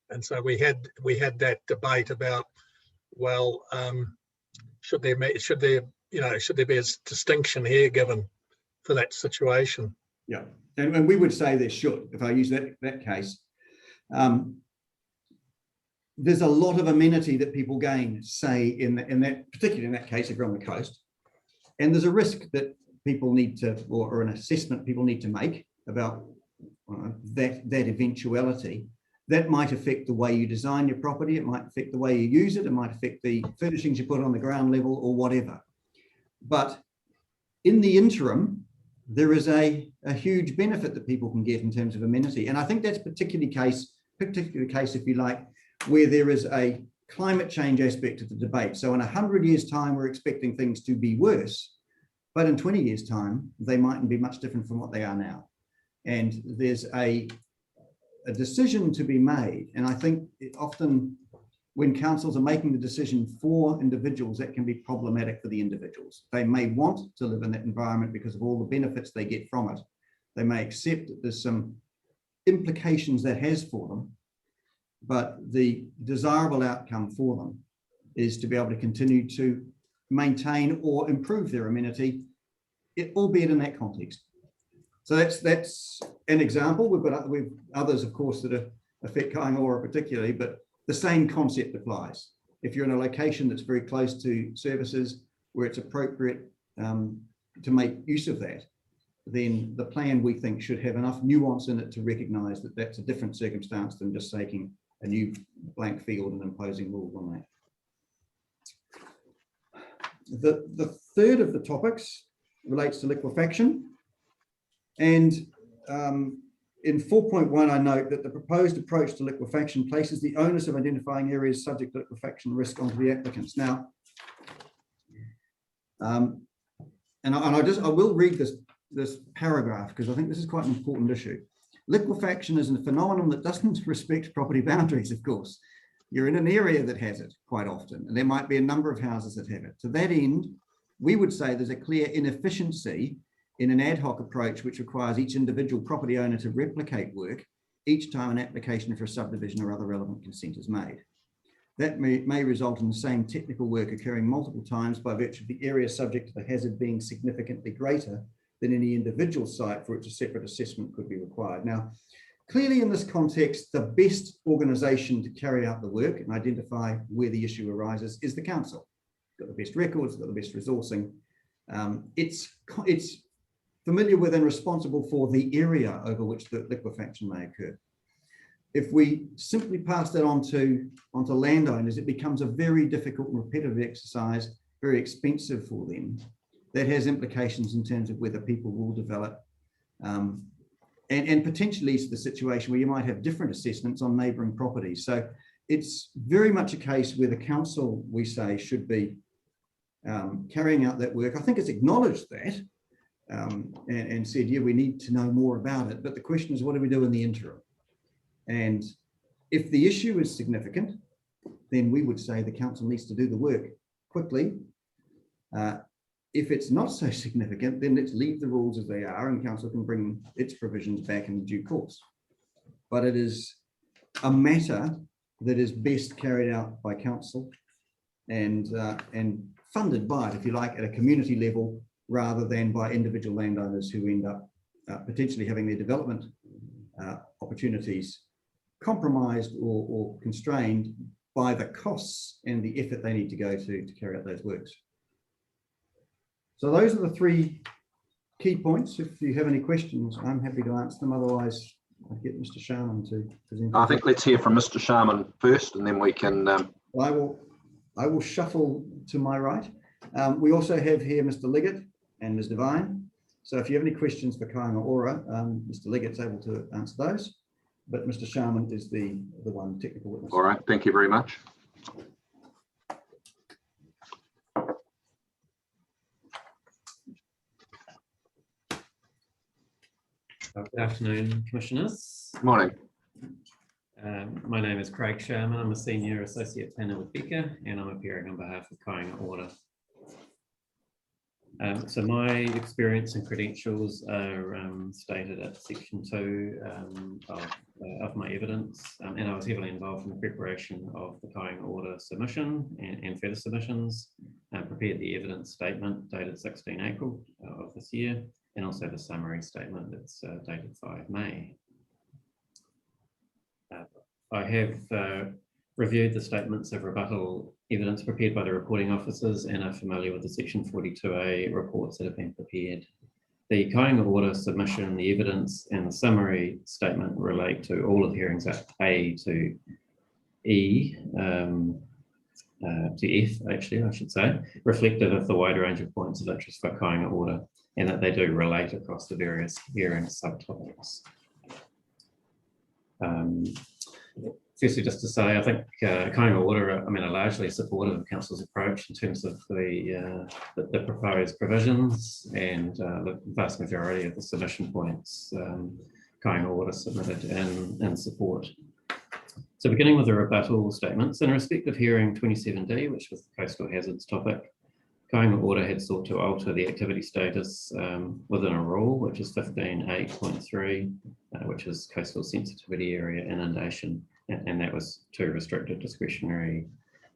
And so we had that debate about, well, should there be a distinction here given for that situation? Yeah, and we would say there should, if I use that case. There's a lot of amenity that people gain, say, particularly in that case, if you're on the coast, and there's a risk that people need to, or an assessment people need to make about that eventuality. That might affect the way you design your property, it might affect the way you use it, it might affect the furnishings you put on the ground level or whatever. But in the interim, there is a huge benefit that people can get in terms of amenity. And I think that's particular case, if you like, where there is a climate change aspect of the debate. So in 100 years' time, we're expecting things to be worse, but in 20 years' time, they mightn't be much different from what they are now. And there's a decision to be made. And I think often when councils are making the decision for individuals, that can be problematic for the individuals. They may want to live in that environment because of all the benefits they get from it. They may accept that there's some implications that has for them, but the desirable outcome for them is to be able to continue to maintain or improve their amenity, albeit in that context. So that's an example. We've others, of course, that affect Kaingaora particularly, but the same concept applies. If you're in a location that's very close to services where it's appropriate to make use of that, then the plan, we think, should have enough nuance in it to recognise that that's a different circumstance than just taking a new blank field and imposing rules on that. The third of the topics relates to liquefaction. And in 4.1, I note that the proposed approach to liquefaction places the onus of identifying areas subject to liquefaction risk onto the applicants. Now, I will read this paragraph because I think this is quite an important issue. Liquefaction is a phenomenon that doesn't respect property boundaries, of course. You're in an area that has it quite often, and there might be a number of houses that have it. To that end, we would say there's a clear inefficiency in an ad hoc approach which requires each individual property owner to replicate work each time an application for a subdivision or other relevant consent is made. That may result in the same technical work occurring multiple times by virtue of the area subject to the hazard being significantly greater than any individual site for which a separate assessment could be required. Now, clearly in this context, the best organisation to carry out the work and identify where the issue arises is the council. It's got the best records, it's got the best resourcing. It's familiar with and responsible for the area over which the liquefaction may occur. If we simply pass that onto landowners, it becomes a very difficult and repetitive exercise, very expensive for them. That has implications in terms of whether people will develop and potentially leads to the situation where you might have different assessments on neighbouring properties. So it's very much a case where the council, we say, should be carrying out that work. I think it's acknowledged that and said, yeah, we need to know more about it. But the question is, what do we do in the interim? And if the issue is significant, then we would say the council needs to do the work quickly. If it's not so significant, then let's leave the rules as they are and council can bring its provisions back in due course. But it is a matter that is best carried out by council and funded by it, if you like, at a community level rather than by individual landowners who end up potentially having their development opportunities compromised or constrained by the costs and the effort they need to go to carry out those works. So those are the three key points. If you have any questions, I'm happy to answer them. Otherwise, I'll get Mr. Sharman to present. I think let's hear from Mr. Sharman first, and then we can. Well, I will shuffle to my right. We also have here Mr. Liggett and Ms. Devine. So if you have any questions for Kaingaora, Mr. Liggett's able to answer those, but Mr. Sharman is the one technical witness. All right, thank you very much. Good afternoon, Commissioners. Morning. My name is Craig Sharman. I'm a Senior Associate Planner with Becker, and I'm appearing on behalf of Kaingaora. So my experience and credentials are stated at section 2 of my evidence, and I was heavily involved in the preparation of the Kaingaora submission and further submissions, prepared the evidence statement dated 16 April of this year, and also the summary statement that's dated 5 May. I have reviewed the statements of rebuttal evidence prepared by the reporting officers and are familiar with the section 42A reports that have been prepared. The Kaingaora submission, the evidence and the summary statement relate to all of the hearings at A to E. to F, actually, I should say, reflective of the wide range of points of interest for Kāinga order, and that they do relate across the various hearing subtopics. Firstly, just to say, I think Kāinga order, are largely supportive of Council's approach in terms of the proposed provisions, and the vast majority of the submission points Kāinga order submitted in support. So beginning with the rebuttal statements, in respect of hearing 27D, which was the coastal hazards topic, Kāinga order had sought to alter the activity status within a rule, which is 15.8.3, which is coastal sensitivity area inundation, and that was to restricted discretionary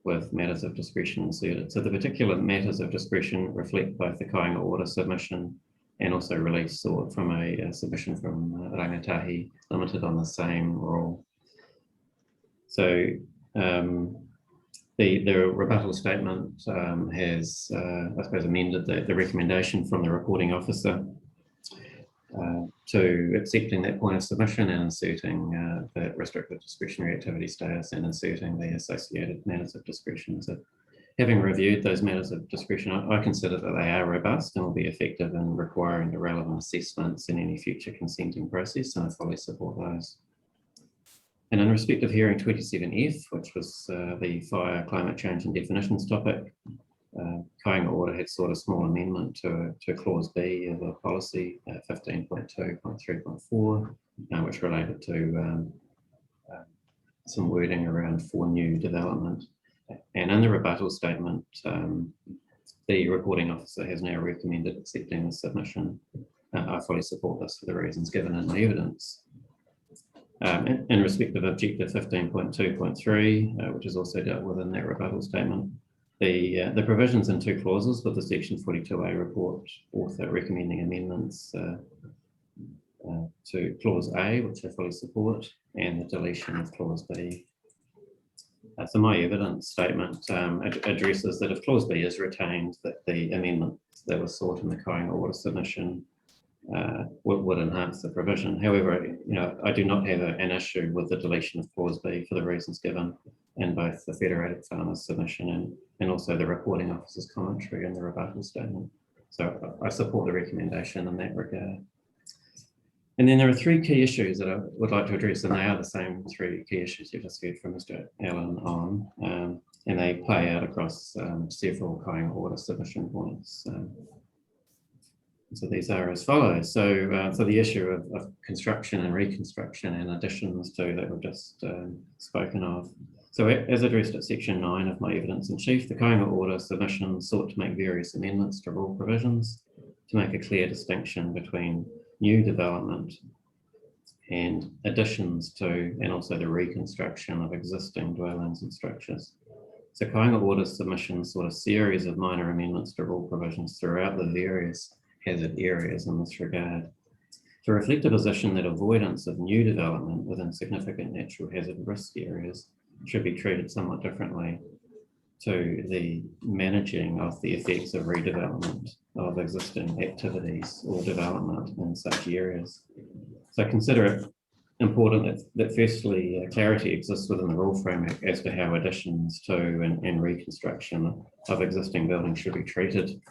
with matters of discretion inserted. So the particular matters of discretion reflect both the Kāinga order submission and also release sought from a submission from Rangatahi Limited on the same rule. So the rebuttal statement has, I suppose, amended the recommendation from the reporting officer to accepting that point of submission and inserting the restricted discretionary activity status and inserting the associated matters of discretion. So having reviewed those matters of discretion, I consider that they are robust and will be effective in requiring the relevant assessments in any future consenting process, and I fully support those. And in respect of hearing 27F, which was the fire, climate change and definitions topic, Kāinga order had sought a small amendment to clause B of the policy 15.2.3.4, which related to some wording around for new development. And in the rebuttal statement, the reporting officer has now recommended accepting the submission. I fully support this for the reasons given in my evidence. In respect of objective 15.2.3, which is also dealt with in that rebuttal statement, the provisions in two clauses with the section 42A report author recommending amendments to clause A, which I fully support, and the deletion of clause B. So my evidence statement addresses that if clause B is retained, that the amendment that was sought in the Kāinga order submission would enhance the provision. However, I do not have an issue with the deletion of clause B for the reasons given in both the Federated Farmers submission and also the reporting officer's commentary in the rebuttal statement. So I support the recommendation in that regard. And then there are three key issues that I would like to address, and they are the same three key issues you've just heard from Mr. Allen on, and they play out across several Kāinga order submission points. So these are as follows. So the issue of construction and reconstruction and additions to that we've just spoken of. So as addressed at section 9 of my evidence in chief, the Kāinga order submission sought to make various amendments to rule provisions to make a clear distinction between new development and additions to, and also the reconstruction of existing dwellings and structures. So Kāinga order submission sought a series of minor amendments to rule provisions throughout the various hazard areas in this regard to reflect a position that avoidance of new development within significant natural hazard risk areas should be treated somewhat differently to the managing of the effects of redevelopment of existing activities or development in such areas. So I consider it important that firstly clarity exists within the rule framework as to how additions to and reconstruction of existing buildings should be treated.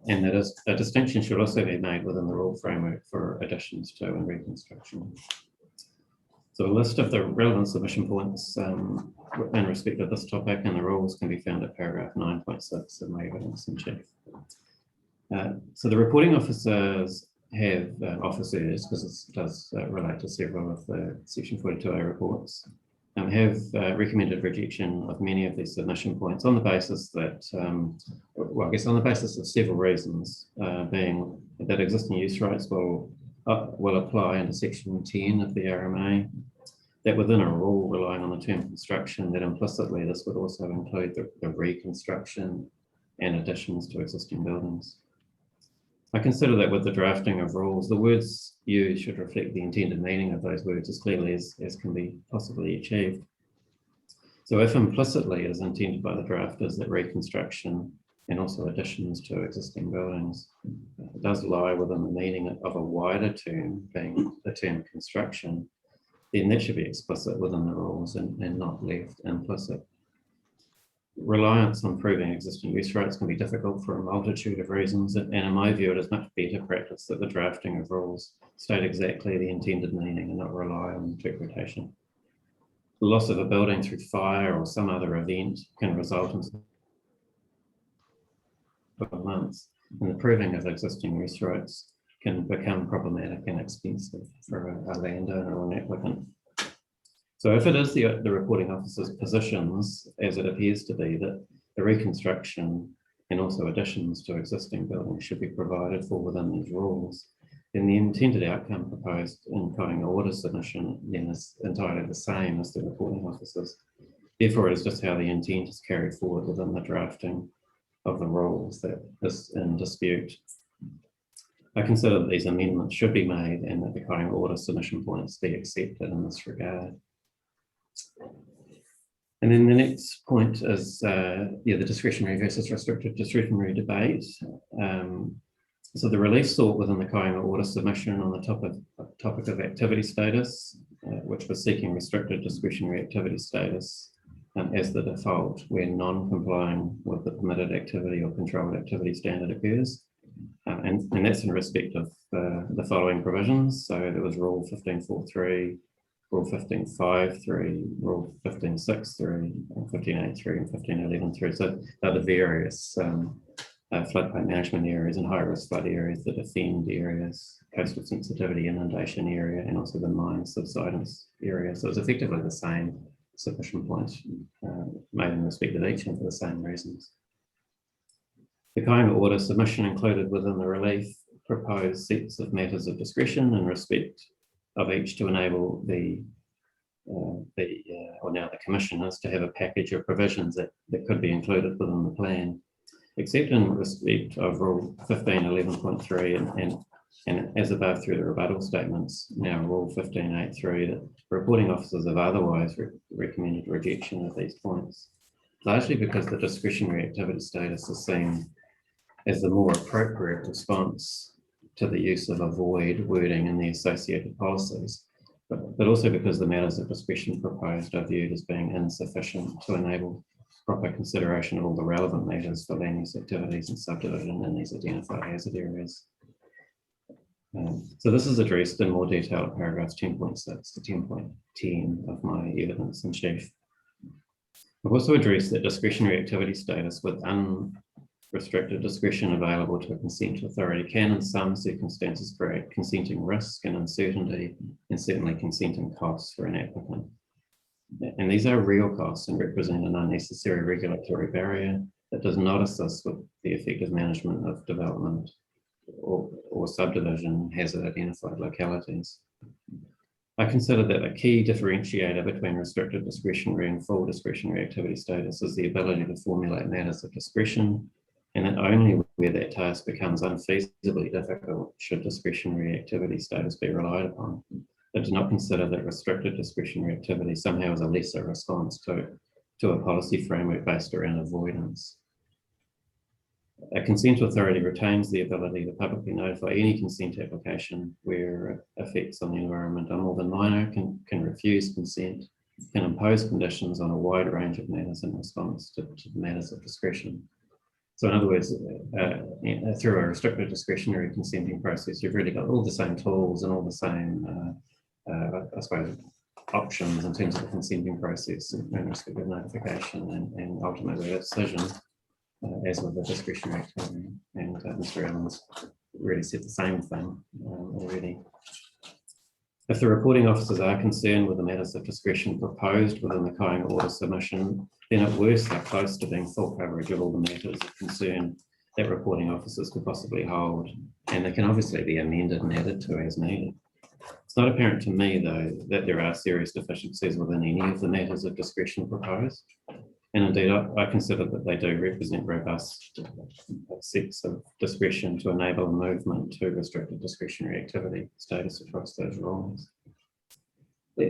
And that is, a distinction should also be made within the rule framework for additions to and reconstruction. So a list of the relevant submission points in respect of this topic and the rules can be found at paragraph 9.6 of my evidence in chief. So the reporting officers have officers, because this does relate to several of the section 42A reports, have recommended rejection of many of these submission points on the basis that, well, I guess on the basis of several reasons, being that existing use rights will apply under section 10 of the RMA, that within a rule relying on the term construction, that implicitly this would also include the reconstruction and additions to existing buildings. I consider that with the drafting of rules, the words used should reflect the intended meaning of those words as clearly as can be possibly achieved. So if implicitly it is intended by the drafters that reconstruction and also additions to existing buildings does lie within the meaning of a wider term, being the term construction, then that should be explicit within the rules and not left implicit. reliance on proving existing use rights can be difficult for a multitude of reasons, and in my view, it is much better practice that the drafting of rules state exactly the intended meaning and not rely on interpretation. The loss of a building through fire or some other event can result in months, and the proving of existing use rights can become problematic and expensive for a landowner or an applicant. So if it is the reporting officer's positions, as it appears to be, that the reconstruction and also additions to existing buildings should be provided for within these rules, then the intended outcome proposed in Kāinga order submission then is entirely the same as the reporting officers. Therefore, it is just how the intent is carried forward within the drafting of the rules that is in dispute. I consider that these amendments should be made and that the Kāinga order submission points be accepted in this regard. And then the next point is the discretionary versus restricted discretionary debate. So the relief sought within the Kāinga order submission on the topic of activity status, which was seeking restricted discretionary activity status as the default when non-complying with the permitted activity or controlled activity standard occurs. And that's in respect of the following provisions. So there was Rule 15.4.3, Rule 15.5.3, Rule 15.6.3, 15.8.3 and 15.11.3. So they're the various floodplain management areas and high-risk flood areas, the defend areas, coastal sensitivity inundation area, and also the mine subsidence area. So it's effectively the same submission points made in respect of each and for the same reasons. The Kāinga order submission included within the relief proposed sets of matters of discretion in respect of each to enable the commissioners to have a package of provisions that could be included within the plan, except in respect of Rule 15.11.3 and as above through the rebuttal statements, now Rule 15.8.3, that reporting officers have otherwise recommended rejection of these points, largely because the discretionary activity status is seen as the more appropriate response to the use of avoid wording in the associated policies, but also because the matters of discretion proposed are viewed as being insufficient to enable proper consideration of all the relevant matters for land use activities and subdivision in these identified hazard areas. So this is addressed in more detail at paragraphs 10.6 to 10.10 of my evidence in chief. I've also addressed that discretionary activity status with unrestricted discretion available to a consent authority can in some circumstances create consenting risk and uncertainty and certainly consenting costs for an applicant. And these are real costs and represent an unnecessary regulatory barrier that does not assist with the effective management of development or subdivision hazard identified localities. I consider that a key differentiator between restricted discretionary and full discretionary activity status is the ability to formulate matters of discretion, and that only where that task becomes unfeasibly difficult should discretionary activity status be relied upon. I do not consider that restricted discretionary activity somehow is a lesser response to a policy framework based around avoidance. A consent authority retains the ability to publicly notify any consent application where effects on the environment are more than minor, can refuse consent, can impose conditions on a wide range of matters in response to the matters of discretion. So in other words, through a restricted discretionary consenting process, you've really got all the same tools and all the same, I suppose, options in terms of the consenting process in respect of notification and ultimately a decision. As with the discretionary activity, and Mr. Evans really said the same thing already. If the reporting officers are concerned with the matters of discretion proposed within the Kāinga order submission, then at worst they're close to being full coverage of all the matters of concern that reporting officers could possibly hold, and they can obviously be amended and added to as needed. It's not apparent to me, though, that there are serious deficiencies within any of the matters of discretion proposed. And indeed, I consider that they do represent robust sets of discretion to enable a movement to restricted discretionary activity status across those rules.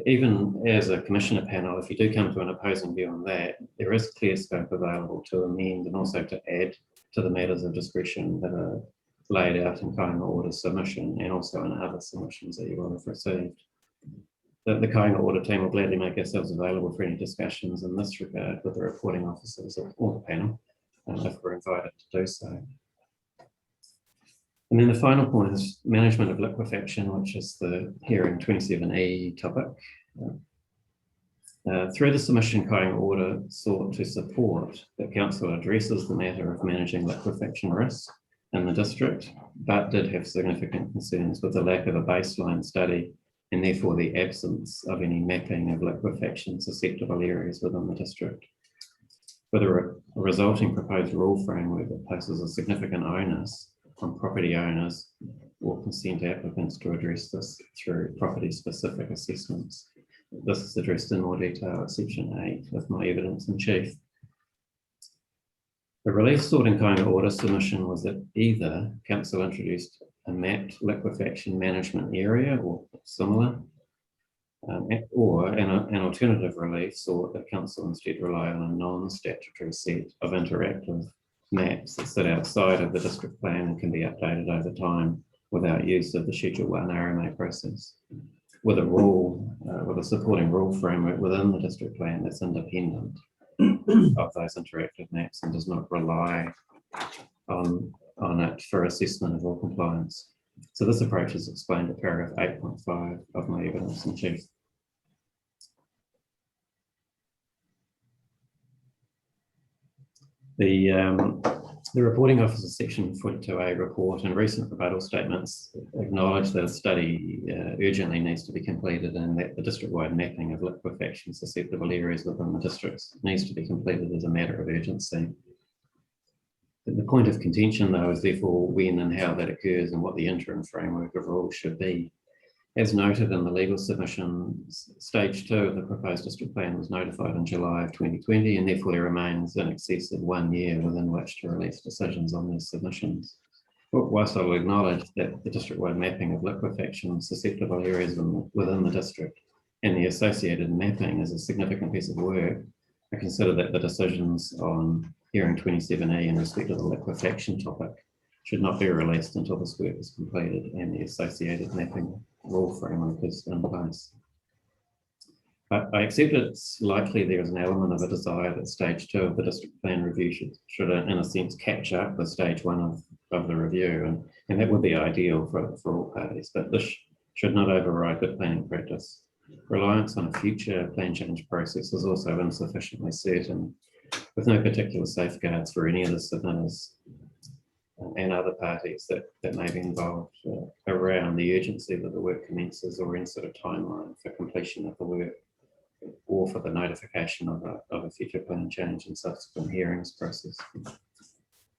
Even as a commissioner panel, if you do come to an opposing view on that, there is clear scope available to amend and also to add to the matters of discretion that are laid out in Kāinga order submission and also in other submissions that you will have received. The Kāinga Order team will gladly make ourselves available for any discussions in this regard with the reporting officers or the panel, if we're invited to do so. And then the final point is management of liquefaction, which is the hearing 27E topic. Through the submission, Kāinga Order sought to support that council addresses the matter of managing liquefaction risk in the district, but did have significant concerns with the lack of a baseline study and therefore the absence of any mapping of liquefaction susceptible areas within the district. With a resulting proposed rule framework that places a significant onus on property owners or consent applicants to address this through property-specific assessments. This is addressed in more detail at section 8 of my evidence in chief. The relief sought in Kāinga Order submission was that either council introduced a mapped liquefaction management area or similar, or an alternative relief sought that council instead rely on a non-statutory set of interactive maps that sit outside of the district plan and can be updated over time without use of the Schedule 1 RMA process, with a supporting rule framework within the district plan that's independent of those interactive maps and does not rely on it for assessment of all compliance. So this approach is explained at paragraph 8.5 of my evidence in chief. The reporting officer section 42A report and recent rebuttal statements acknowledge that a study urgently needs to be completed and that the district-wide mapping of liquefaction susceptible areas within the districts needs to be completed as a matter of urgency. The point of contention, though, is therefore when and how that occurs and what the interim framework of rules should be. As noted in the legal submission, stage 2 of the proposed district plan was notified in July of 2020 and therefore there remains in excess of 1 year within which to release decisions on these submissions. But whilst I will acknowledge that the district-wide mapping of liquefaction susceptible areas within the district and the associated mapping is a significant piece of work, I consider that the decisions on hearing 27E in respect of the liquefaction topic should not be released until this work is completed and the associated mapping rule framework is in place. But I accept it's likely there is an element of a desire that stage 2 of the district plan review should in a sense catch up with stage 1 of the review, and that would be ideal for all parties, but this should not override good planning practice. Reliance on a future plan change process is also insufficiently certain, with no particular safeguards for any of the submitters and other parties that may be involved around the urgency that the work commences or any sort of timeline for completion of the work or for the notification of a future plan change and subsequent hearings process.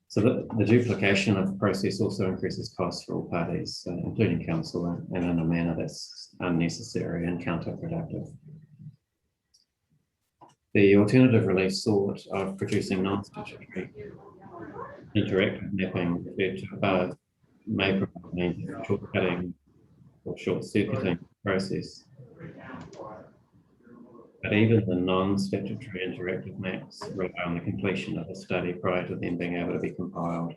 So the duplication of the process also increases costs for all parties, including council, and in a manner that's unnecessary and counterproductive. The alternative relief sought of producing non-statutory interactive mapping referred to above may provide means of shortcutting or short-circuiting the process. But even the non-statutory interactive maps rely on the completion of a study prior to them being able to be compiled.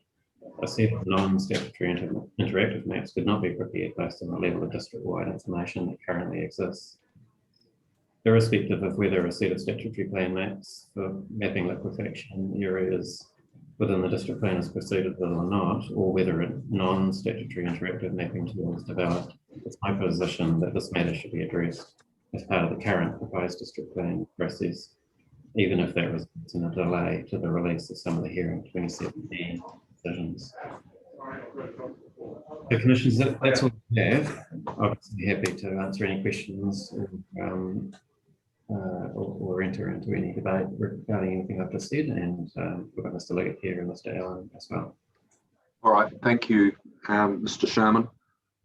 A set of non-statutory interactive maps could not be prepared based on the level of district-wide information that currently exists. Irrespective of whether a set of statutory plan maps for mapping liquefaction areas within the district plan is proceeded with or not, or whether a non-statutory interactive mapping tool is developed, it's my position that this matter should be addressed as part of the current proposed district plan process, even if that results in a delay to the release of some of the hearing 27E decisions. The commissioners, that's all we have. Obviously happy to answer any questions or enter into any debate regarding anything I've just said, and we've got Mr. Leggett here and Mr. Allen as well. All right, thank you, Mr. Sharman.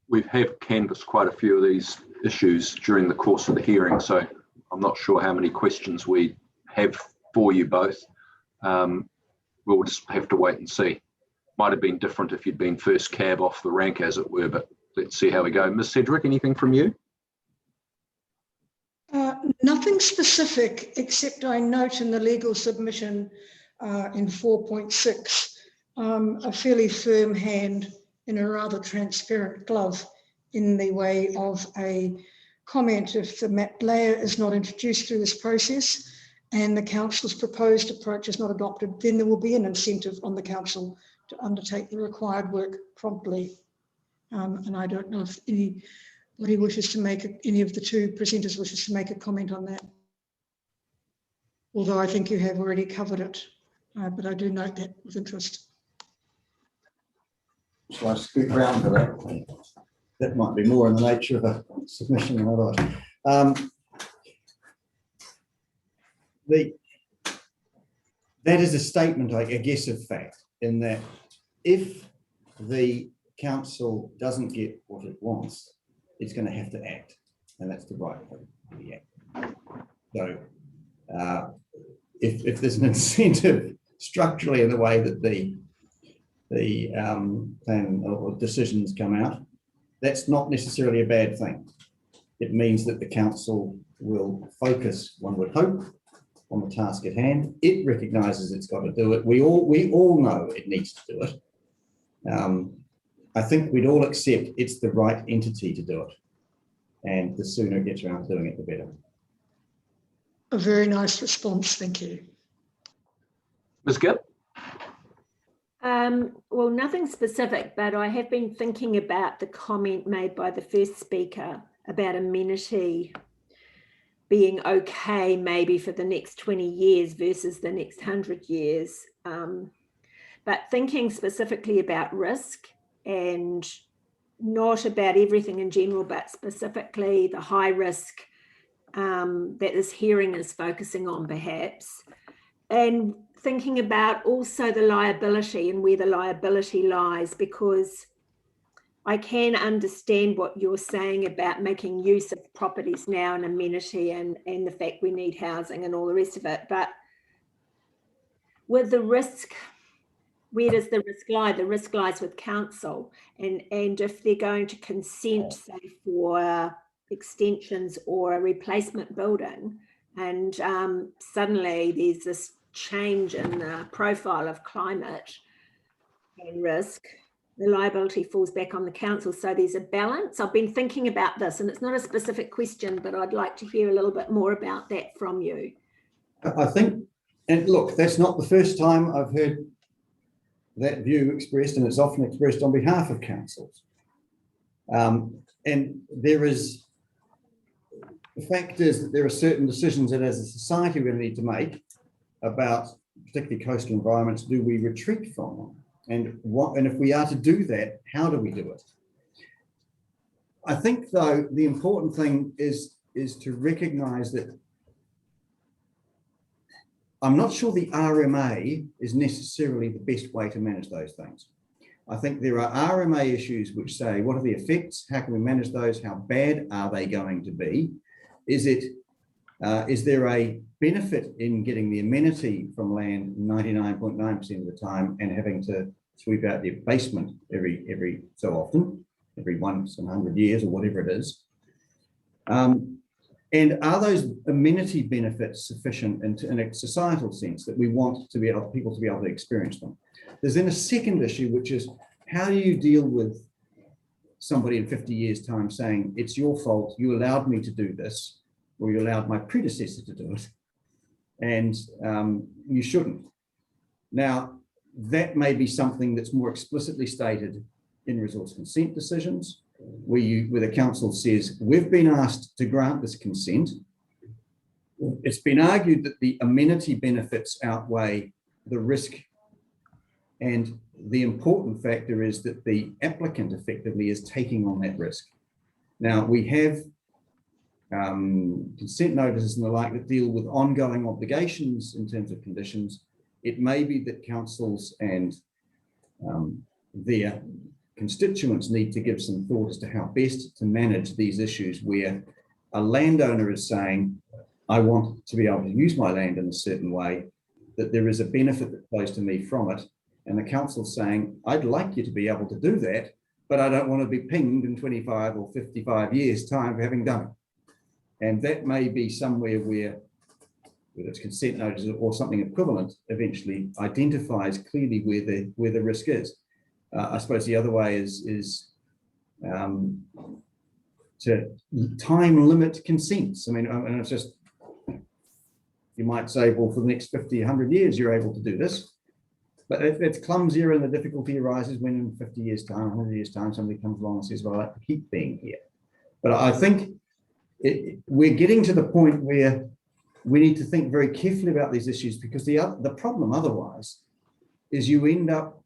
We have canvassed quite a few of these issues during the course of the hearing, so I'm not sure how many questions we have for you both. We'll just have to wait and see. Might have been different if you'd been first cab off the rank, as it were, but let's see how we go. Ms. Cedric, anything from you? Nothing specific, except I note in the legal submission in 4.6 a fairly firm hand in a rather transparent glove in the way of a comment if the map layer is not introduced through this process and the council's proposed approach is not adopted, then there will be an incentive on the council to undertake the required work promptly. And I don't know if anybody wishes to make, any of the two presenters wishes to make a comment on that. Although I think you have already covered it, but I do note that with interest. Shall I scoot round to that? That might be more in the nature of a submission than otherwise. That is a statement, I guess, of fact, in that if the council doesn't get what it wants, it's going to have to act, and that's the right thing to act. So if there's an incentive structurally in the way that the plan or decisions come out, that's not necessarily a bad thing. It means that the council will focus, one would hope, on the task at hand. It recognises it's got to do it. We all know it needs to do it. I think we'd all accept it's the right entity to do it. And the sooner it gets around to doing it, the better. A very nice response, thank you. Ms. Gibb? Well, nothing specific, but I have been thinking about the comment made by the first speaker about amenity being okay maybe for the next 20 years versus the next 100 years. But thinking specifically about risk and not about everything in general, but specifically the high risk that this hearing is focusing on perhaps. And thinking about also the liability and where the liability lies, because I can understand what you're saying about making use of properties now and amenity and the fact we need housing and all the rest of it. But with the risk, where does the risk lie? The risk lies with council. And if they're going to consent, say, for extensions or a replacement building, and suddenly there's this change in the profile of climate and risk, the liability falls back on the council. So there's a balance. I've been thinking about this, and it's not a specific question, but I'd like to hear a little bit more about that from you. I think, and look, that's not the first time I've heard that view expressed, and it's often expressed on behalf of councils. And there is, the fact is that there are certain decisions that as a society we need to make about particularly coastal environments. Do we retreat from them? And if we are to do that, how do we do it? I think, though, the important thing is to recognise that I'm not sure the RMA is necessarily the best way to manage those things. I think there are RMA issues which say, what are the effects? How can we manage those? How bad are they going to be? Is there a benefit in getting the amenity from land 99.9% of the time and having to sweep out the basement every so often, every once in 100 years or whatever it is? And are those amenity benefits sufficient in a societal sense that we want to be able, people to be able to experience them? There's then a second issue, which is how do you deal with somebody in 50 years' time saying, it's your fault, you allowed me to do this, or you allowed my predecessor to do it, and you shouldn't. Now, that may be something that's more explicitly stated in resource consent decisions, where the council says, we've been asked to grant this consent. It's been argued that the amenity benefits outweigh the risk, and the important factor is that the applicant effectively is taking on that risk. Now, we have consent notices and the like that deal with ongoing obligations in terms of conditions. It may be that councils and their constituents need to give some thought as to how best to manage these issues where a landowner is saying, I want to be able to use my land in a certain way, that there is a benefit that flows to me from it. And the council's saying, I'd like you to be able to do that, but I don't want to be pinged in 25 or 55 years' time for having done it. And that may be somewhere where, whether it's consent notice or something equivalent, eventually identifies clearly where the risk is. I suppose the other way is time limit consents. I mean, and it's just, you might say, well, for the next 50, 100 years, you're able to do this. But it's clumsier, and the difficulty arises when in 50 years time, 100 years time, somebody comes along and says, well, I like to keep being here. But I think we're getting to the point where we need to think very carefully about these issues, because the problem otherwise is you end up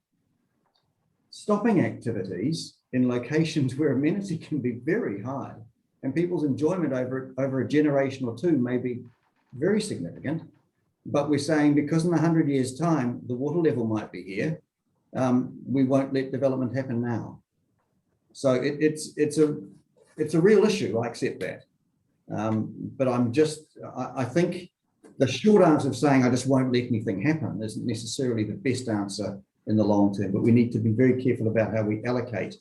stopping activities in locations where amenity can be very high, and people's enjoyment over a generation or two may be very significant. But we're saying, because in 100 years' time, the water level might be here, we won't let development happen now. So it's a real issue, I accept that. But I think the short answer of saying I just won't let anything happen isn't necessarily the best answer in the long term, but we need to be very careful about how we allocate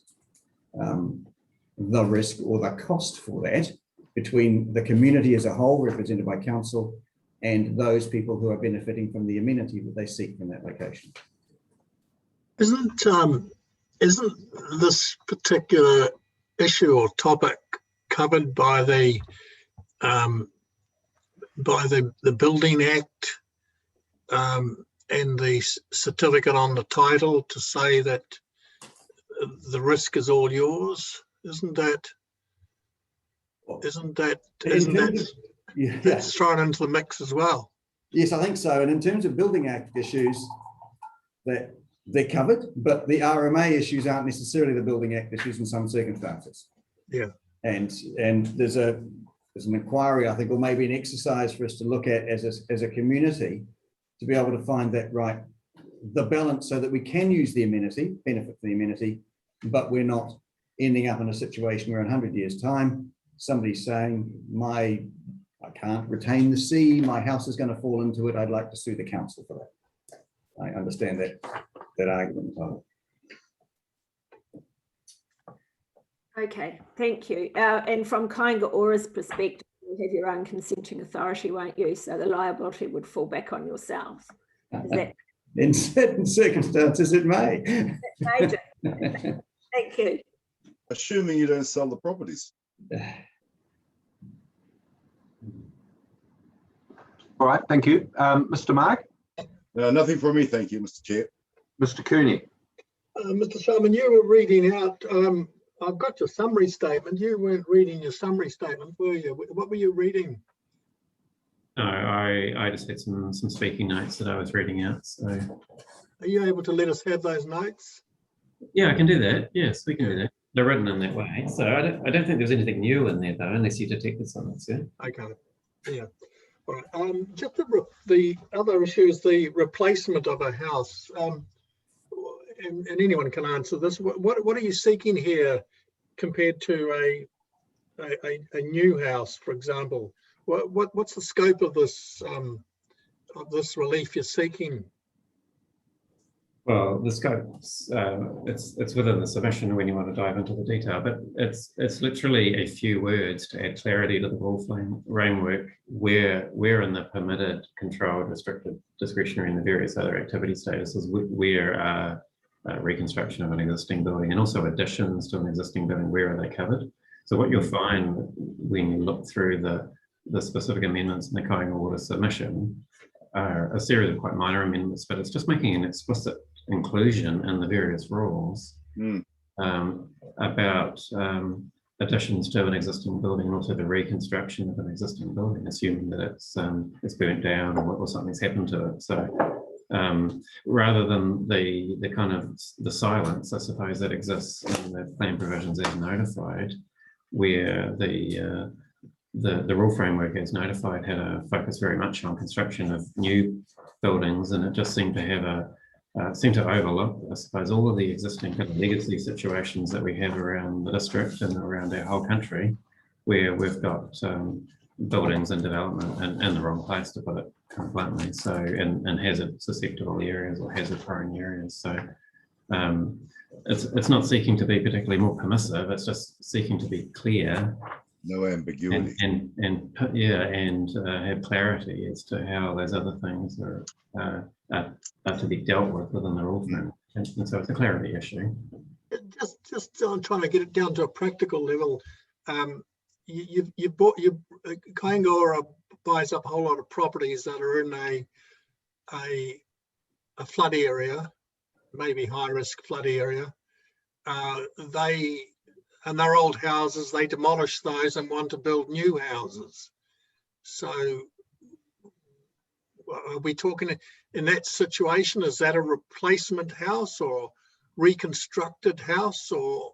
the risk or the cost for that between the community as a whole, represented by council, and those people who are benefiting from the amenity that they seek from that location. Isn't this particular issue or topic covered by the Building Act and the certificate on the title to say that the risk is all yours? Isn't that Yeah. That's thrown into the mix as well? Yes, I think so. And in terms of Building Act issues, that they're covered, but the RMA issues aren't necessarily the Building Act issues in some circumstances. Yeah. And there's an inquiry, I think, or maybe an exercise for us to look at as a community to be able to find that the balance, so that we can use the amenity, benefit from the amenity, but we're not ending up in a situation where in 100 years' time, somebody's saying, I can't retain the sea, my house is going to fall into it, I'd like to sue the council for that. I understand that argument. Okay, thank you. And from Kainga Ora's perspective, you have your own consenting authority, won't you? So the liability would fall back on yourselves. Is that? In certain circumstances, it may. Thank you. Assuming you don't sell the properties. All right, thank you. Mr. Mark? Nothing from me, thank you, Mr. Chair. Mr. Cooney? Mr. Sharman, you were reading out, I've got your summary statement. You weren't reading your summary statement, were you? What were you reading? No, I just had some speaking notes that I was reading out. So, are you able to let us have those notes? Yeah, I can do that. Yes, we can do that. They're written in that way. So I don't think there's anything new in there, though, unless you detected something. So. Okay. Yeah. All right. Just the other issue is the replacement of a house. And anyone can answer this. What are you seeking here compared to a new house, for example? What's the scope of this relief you're seeking? Well, the scope it's within the submission when you want to dive into the detail, but it's literally a few words to add clarity to the rule framework where in the permitted, controlled, restricted, discretionary, and the various other activity statuses where reconstruction of an existing building and also additions to an existing building, where are they covered? So what you'll find when you look through the specific amendments in the Kainga Order submission are a series of quite minor amendments, but it's just making an explicit inclusion in the various rules about additions to an existing building and also the reconstruction of an existing building, assuming that it's burnt down or something's happened to it. So rather than the kind of the silence, I suppose, that exists in the plan provisions as notified, where the rule framework as notified had a focus very much on construction of new buildings, and it just seemed to have seemed to overlook, I suppose, all of the existing kind of legacy situations that we have around the district and around our whole country, where we've got buildings and development in the wrong place, to put it kind of bluntly. So in hazard susceptible areas or hazard prone areas. So it's not seeking to be particularly more permissive. It's just seeking to be clear. No ambiguity. And have clarity as to how those other things are to be dealt with within the rule framework. And so it's a clarity issue. Just trying to get it down to a practical level. Kaingora buys up a whole lot of properties that are in a flood area, maybe high risk flood area. They're old houses, they demolish those and want to build new houses. So are we talking in that situation, is that a replacement house or reconstructed house or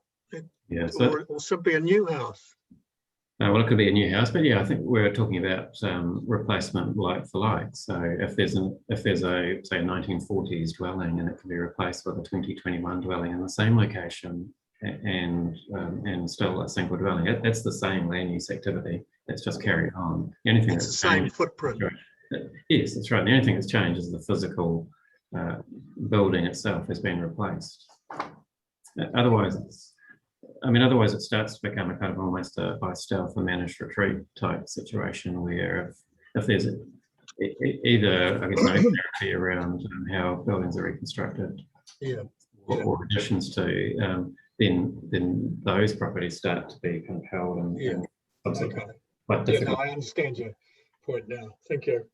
simply a new house? Well, it could be a new house, but yeah, I think we're talking about replacement like for like. So if there's a say a 1940s dwelling and it can be replaced with a 2021 dwelling in the same location and still a single dwelling, that's the same land use activity. It's just carried on. The only thing it's that's the same changed, footprint. yes, that's right. The only thing that's changed is the physical building itself has been replaced. Otherwise, it starts to become a kind of almost a by stealth a managed retreat type situation where if there's either, I guess, no clarity around how buildings are reconstructed, or additions to, then those properties start to be kind of held and quite difficult. I understand your point now. Thank you.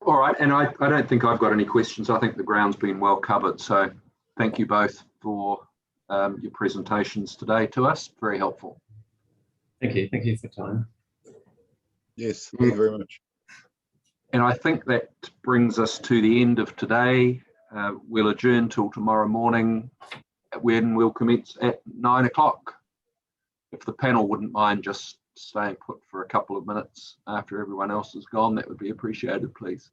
All right, and I don't think I've got any questions. I think the ground's been well covered. So thank you both for your presentations today to us. Very helpful. Thank you. Thank you for your time. Yes, thank you very much. And I think that brings us to the end of today. We'll adjourn till tomorrow morning when we'll commence at 9 o'clock. If the panel wouldn't mind just staying put for a couple of minutes after everyone else is gone, that would be appreciated, please.